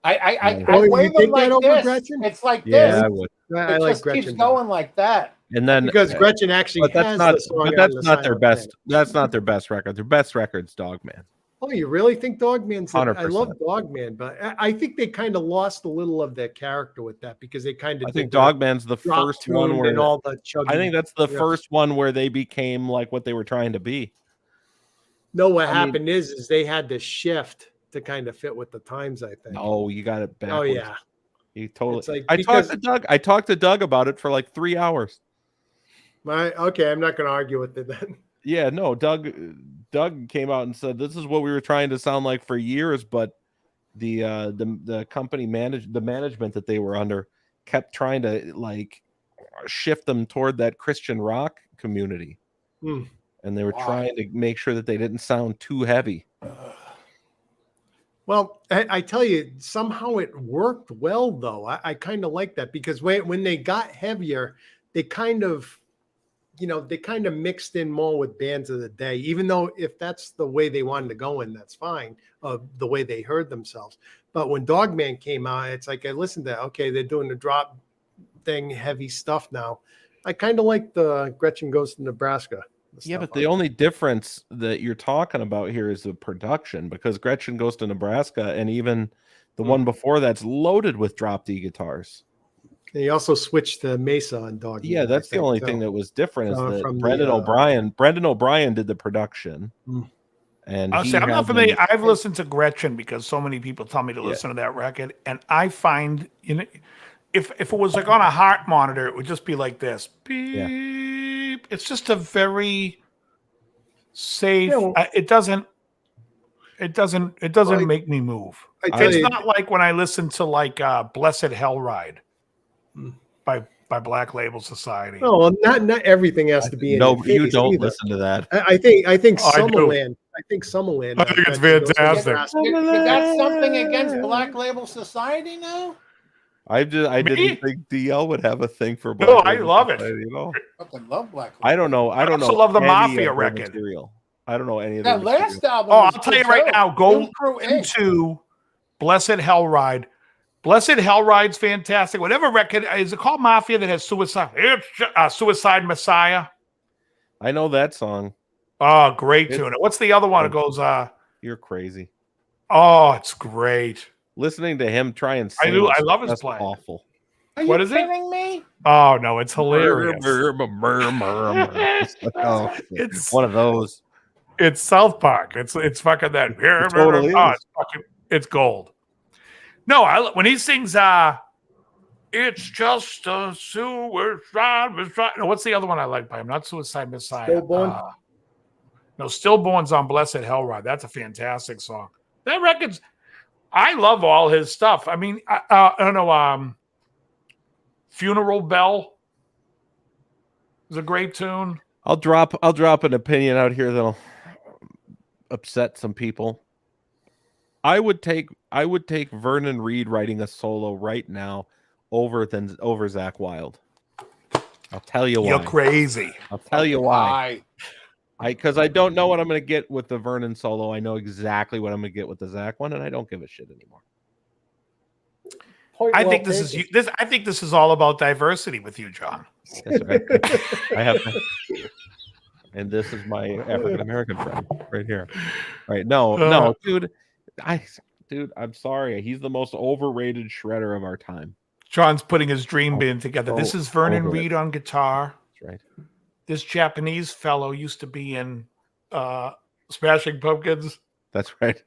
I Oh, you wave them take that like over this. Gretchen? It's like Yeah, this. I would. I It like just Gretchen. keeps going like that. And then Because Gretchen actually but that's has not the song. but that's on the not their Silent best. Planet. That's not their best record. Their best record's Dogman. Oh, you really think Dogman's? I 100%. love Dogman, but I think they kind of lost a little of their character with that because they kind of. I think Dogman's the first one where and all the chugging. I think that's the riffs. first one where they became like what they were trying to be. No, what happened is they had to shift to kind of fit with the times. I think. Oh, you got it backwards. Oh yeah. You totally. It's like, I because- talked to Doug. I talked to Doug about it for like 3 hours. Okay, I'm not going to argue with it then. Yeah, no, Doug came out and said this is what we were trying to sound like for years, but the company management that they were under kept trying to like shift them toward that Christian rock community. And they were trying to make sure that they didn't sound too heavy. Well, I tell you, somehow it worked well, though. I kind of like that because when they got heavier, they kind of mixed in more with bands of the day, even though if that's the way they wanted to go in, that's fine, the way they heard themselves. But when Dogman came out, it's like I listened to, okay, they're doing the drop thing, heavy stuff now. I kind of like the Gretchen Goes to Nebraska. Yeah, but the only difference that you're talking about here is the production, because Gretchen Goes to Nebraska and even the one before that's loaded with drop D guitars. And he also switched to Mesa on Dog. Yeah, that's the only thing that was different is that Brendan O'Brien did the production. And I'm not familiar. I've listened to Gretchen because so many people tell me to listen to that record, and I find if it was like on a heart monitor, it would just be like this. Beep. Yeah. It's just a very safe. It doesn't make me move. It's not like when I listen to like Blessed Hell Ride by Black Label Society. No, well, not everything has to be in No, you don't listen to that. I think Summerland. I think Summerland. I think it's fantastic. You got something against Black Label Society now? I didn't think DL would have a thing for Black. No, I love it. I fucking love Black Label. I don't know. I love the Mafia record. Material. I don't know any of that that last album. Oh, I'll tell you right now. Go into Blessed Hell Ride. Blessed Hell Ride's fantastic. Whatever record is it called? Mafia that has Suicide? It's Suicide Messiah. I know that song. Oh, great tune. What's the other one? It goes. You're crazy. Oh, it's great. Listening to him try and sing. I love his playing. Awful. Are you kidding me? Oh no, it's hilarious. It's one of those. It's South Park. It's fucking that. It totally is. It's gold. No, when he sings, it's just a suicide. No, what's the other one I like by him? Not Suicide Messiah. Stillborn? No, Stillborn's on Blessed Hell Ride. That's a fantastic song. That record's. I love all his stuff. I mean, I don't know. Funeral Bell is a great tune. I'll drop an opinion out here that'll upset some people. I would take Vernon Reid writing a solo right now over Zakk Wylde. I'll tell you why. You're crazy. I'll tell you why. Because I don't know what I'm going to get with the Vernon solo. I know exactly what I'm going to get with the Zakk one, and I don't give a shit anymore. I think this is all about diversity with you, John. That's right. I have, and this is my African American friend right here. Right? No, dude. I'm sorry. He's the most overrated shredder of our time. John's putting his dream band together. This is Vernon Reid on guitar. That's right. This Japanese fellow used to be in Smashing Pumpkins. That's right.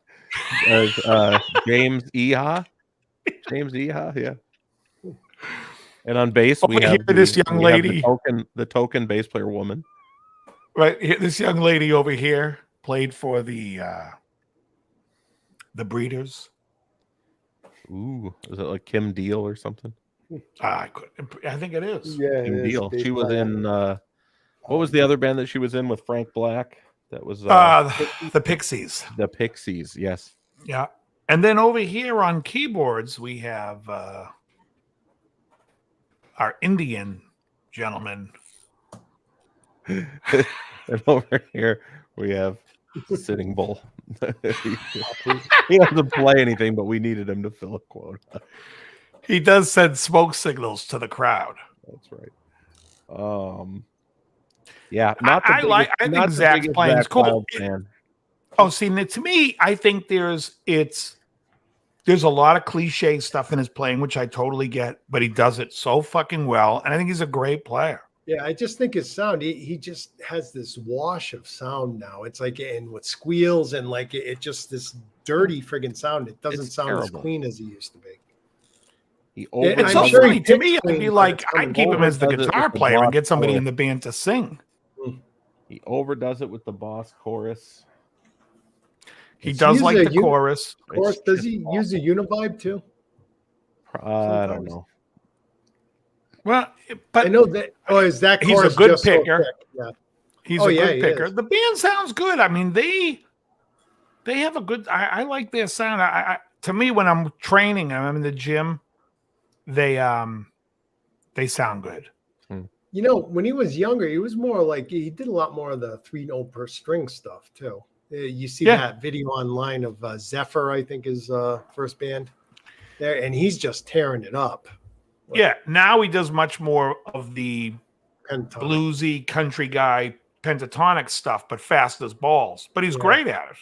James Iha. Yeah. And on bass, we have this young lady, the token bass player woman. Right, this young lady over here played for the Breeders. Ooh, is it like Kim Deal or something? I think it is. Yeah, Kim Deal. She was in. What was the other band that she was in with Frank Black? That was the Pixies. The Pixies, yes. Yeah, and then over here on keyboards we have our Indian gentleman. And over here we have Sitting Bull. He doesn't play anything, but we needed him to fill a quota. He does send smoke signals to the crowd. That's right. Yeah, I think Zach's playing is cool. Fan. Oh, see, to me, I think there's a lot of cliche stuff in his playing, which I totally get, but he does it so fucking well, and I think he's a great player. Yeah, I just think his sound, he just has this wash of sound now. It's like, and with squeals and like it just this dirty friggin' sound. It doesn't sound terrible. As clean as he used to be. It's so funny to me. I'd be like, I'd keep him as the guitar player and get somebody in the band to sing. He overdoes it with the boss chorus. He does like the chorus. Does he use a univibe too? I don't know. Well, but I know that. Oh, is that he's a good picker? Yeah. He's a good picker. The band sounds good. I mean, they have a good. I like their sound. To me, when I'm training, I'm in the gym. They sound good. You know, when he was younger, he was more like he did a lot more of the 3-note per string stuff too. You see that video online of Zephyr, I think, his first band there, and he's just tearing it up. Yeah, now he does much more of the bluesy country guy pentatonic stuff, but fast as balls. But he's great at it.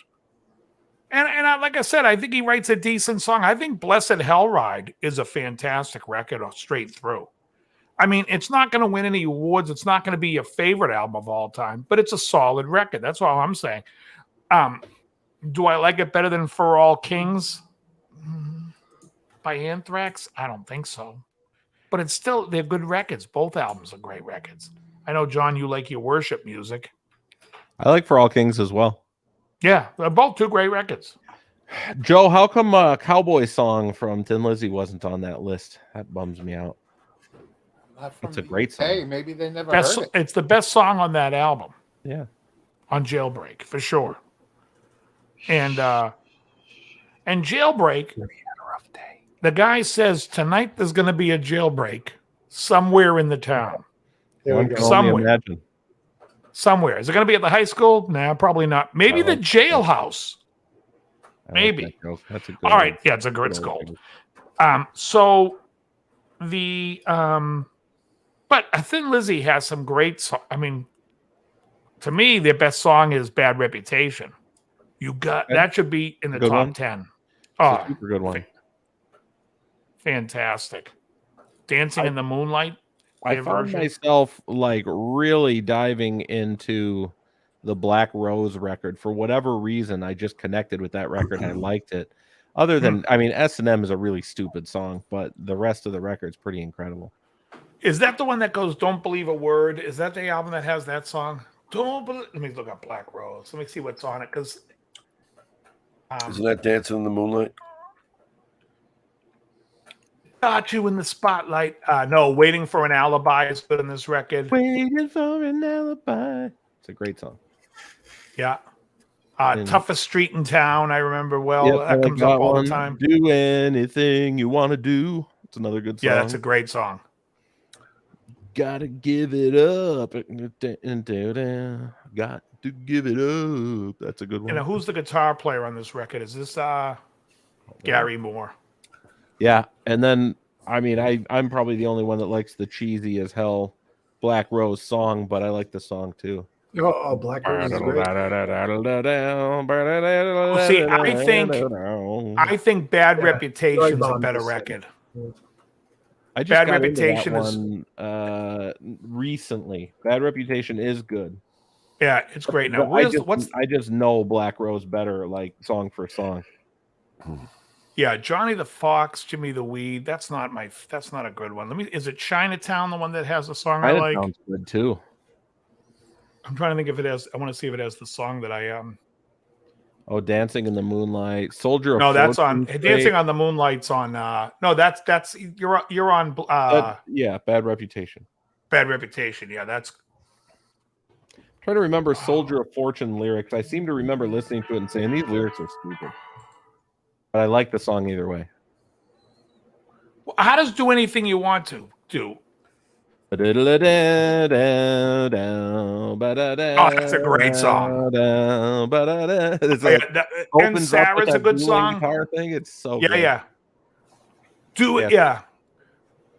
And like I said, I think he writes a decent song. I think Blessed Hell Ride is a fantastic record straight through. I mean, it's not going to win any awards. It's not going to be your favorite album of all time, but it's a solid record. That's all I'm saying. Do I like it better than For All Kings by Anthrax? I don't think so. But it's still, they're good records. Both albums are great records. I know, John, you like your worship music. I like For All Kings as well. Yeah, they're both two great records. Joe, how come Cowboy Song from Tin Lizzy wasn't on that list? That bums me out. It's a great song. Hey, maybe they never heard it. It's the best song on that album. Yeah. On Jailbreak, for sure. And Jailbreak, the guy says tonight there's going to be a jailbreak somewhere in the town. Somewhere. Somewhere. Is it going to be at the high school? Nah, probably not. Maybe the jailhouse. Maybe. That's a good All right. Yeah, it's a good gold. So the but Thin Lizzy has some great I mean, to me, their best song is Bad Reputation. That should be in the top 10. Oh, super good one. Fantastic. Dancing in the Moonlight. I found myself like really diving into the Black Rose record for whatever reason. I just connected with that record and I liked it. Other than, I mean, S&M is a really stupid song, but the rest of the record's pretty incredible. Is that the one that goes "Don't Believe a Word"? Is that the album that has that song? Let me look up Black Rose. Let me see what's on it, because isn't that Dancing in the Moonlight? Got You in the Spotlight. No, Waiting for an Alibi is good in this record. Waiting for an alibi. It's a great song. Yeah. Toughest Street in Town, I remember well. Yep, that comes up all the time. Do anything you want to do. It's another good song. Yeah, that's a great song. Gotta give it up. Got to give it up. That's a good one. And who's the guitar player on this record? Is this Gary Moore? Yeah, and then I mean I'm probably the only one that likes the cheesy as hell Black Rose song, but I like the song too. Oh, Black Rose is great. See, I think Bad Reputation is a better record. I just Bad Reputation is recently. Bad Reputation is good. Yeah, it's great. Now, I just know Black Rose better, like song for song. Yeah, Johnny the Fox, Jimmy the Weed. That's not a good one. Is it Chinatown, the one that has the song I like? Sounds good too. I'm trying to think if it has. I want to see if it has the song that I Oh, Dancing in the Moonlight, Soldier of No, that's Fortune on Dancing on the Moonlight's on. No, that's you're on. Yeah, Bad Reputation. Bad Reputation. Yeah, that's. I'm trying to remember Soldier of Fortune lyrics. I seem to remember listening to it and saying these lyrics are stupid, but I like the song either way. How does Do Anything You Want to do? Oh, that's a great song. And Sarah's a good song. Guitar thing. It's so yeah, good. yeah. Do it, yeah.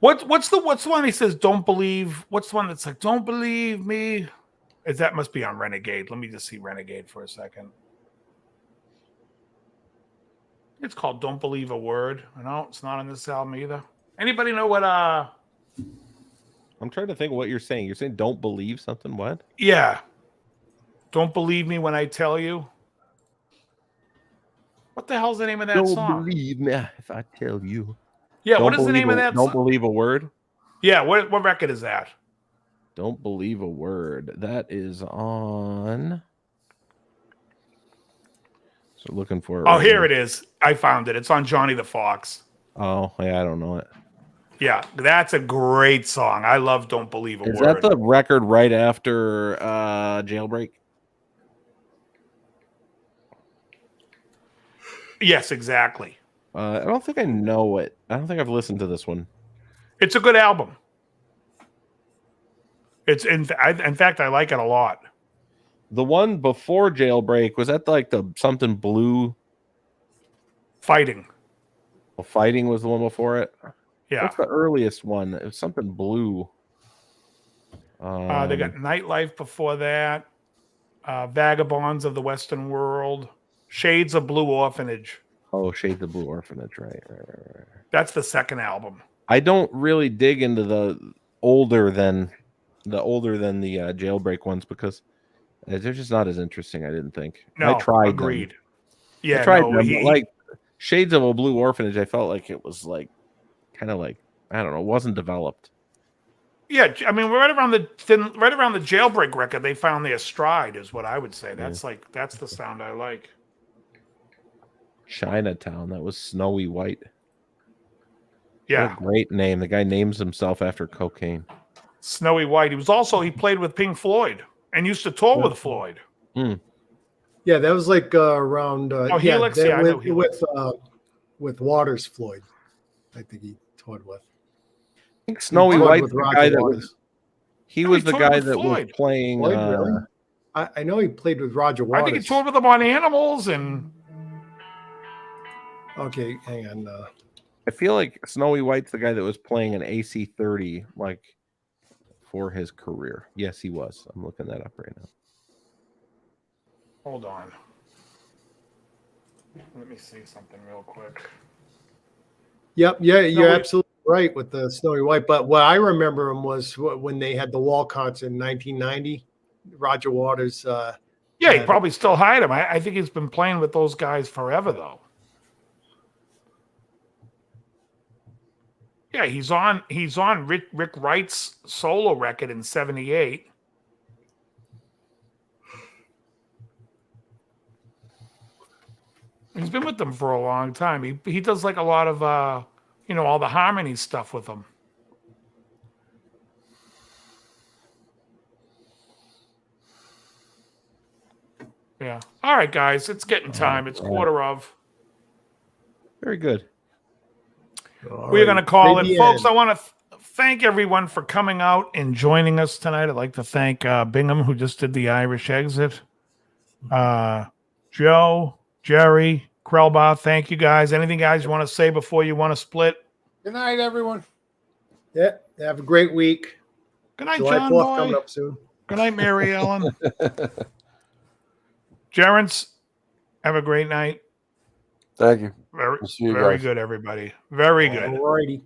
What's the one he says? Don't believe. What's the one that's like, don't believe me? That must be on Renegade. Let me just see Renegade for a second. It's called "Don't Believe a Word." No, it's not on this album either. Anybody know what? I'm trying to think of what you're saying. You're saying don't believe something. What? Yeah. Don't believe me when I tell you. What the hell's the name of that song? Don't believe me if I tell you. Yeah, what is the name of that song? song? Don't believe a word. Yeah, what record is that? Don't believe a word. That is on. So looking for it. Oh, here it is. I found it. It's on Johnny the Fox. Oh, yeah, I don't know it. Yeah, that's a great song. I love Don't Believe a Word. Is that the record right after Jailbreak? Yes, exactly. I don't think I know it. I don't think I've listened to this one. It's a good album. It's in fact, I like it a lot. The one before Jailbreak, was that like the something blue? Fighting. Well, Fighting was the one before it. Yeah. What's the earliest one? It was something blue. They got Nightlife before that. Vagabonds of the Western World. Shades of Blue Orphanage. Oh, Shades of Blue Orphanage, right. That's the second album. I don't really dig into the older than the Jailbreak ones because they're just not as interesting. I didn't think. No, I tried. Agreed. Them. Yeah, I tried no, them. Like Shades of a Blue Orphanage, I felt like it was like kind of like I don't know, wasn't developed. Yeah, I mean, right around the Jailbreak record, they found their stride, is what I would say. That's that's the sound I like. Chinatown, that was Snowy White. Yeah, what a great name. The guy names himself after cocaine. Snowy White. He played with Pink Floyd and used to tour with Floyd. Mm. Yeah, that was like around. Helix. Yeah, I know Helix. With Waters Floyd, I think he toured with. I think Snowy White's the guy that Waters. was. He was the guy that was playing. Floyd, really? I know he played with Roger Waters. I think he toured with them on Animals and. Okay, hang on. I feel like Snowy White's the guy that was playing an AC-30 like for his career. Yes, he was. I'm looking that up right now. Hold on. Let me see something real quick. Yep, yeah, you're absolutely right with the Snowy White. But what I remember him was when they had the Wall concert in 1990. Roger Waters. Yeah, he probably still hired him. I think he's been playing with those guys forever, though. Yeah, he's on Rick Wright's solo record in '78. He's been with them for a long time. He does like a lot of all the harmony stuff with them. Yeah. All right, guys, it's getting time. It's quarter of. Very good. We're going to call it, folks. I want to thank everyone for coming out and joining us tonight. I'd like to thank Bingham, who just did the Irish exit. Joe, Jerry, Krellbaugh, thank you guys. Anything, guys, you want to say before you want to split? Good night, everyone. Yeah, have a great week. Good night, July John 4th Boy. coming up soon. Good night, Mary Ellen. Jerence, have a great night. Thank you. Very good, everybody. Very good. Alrighty.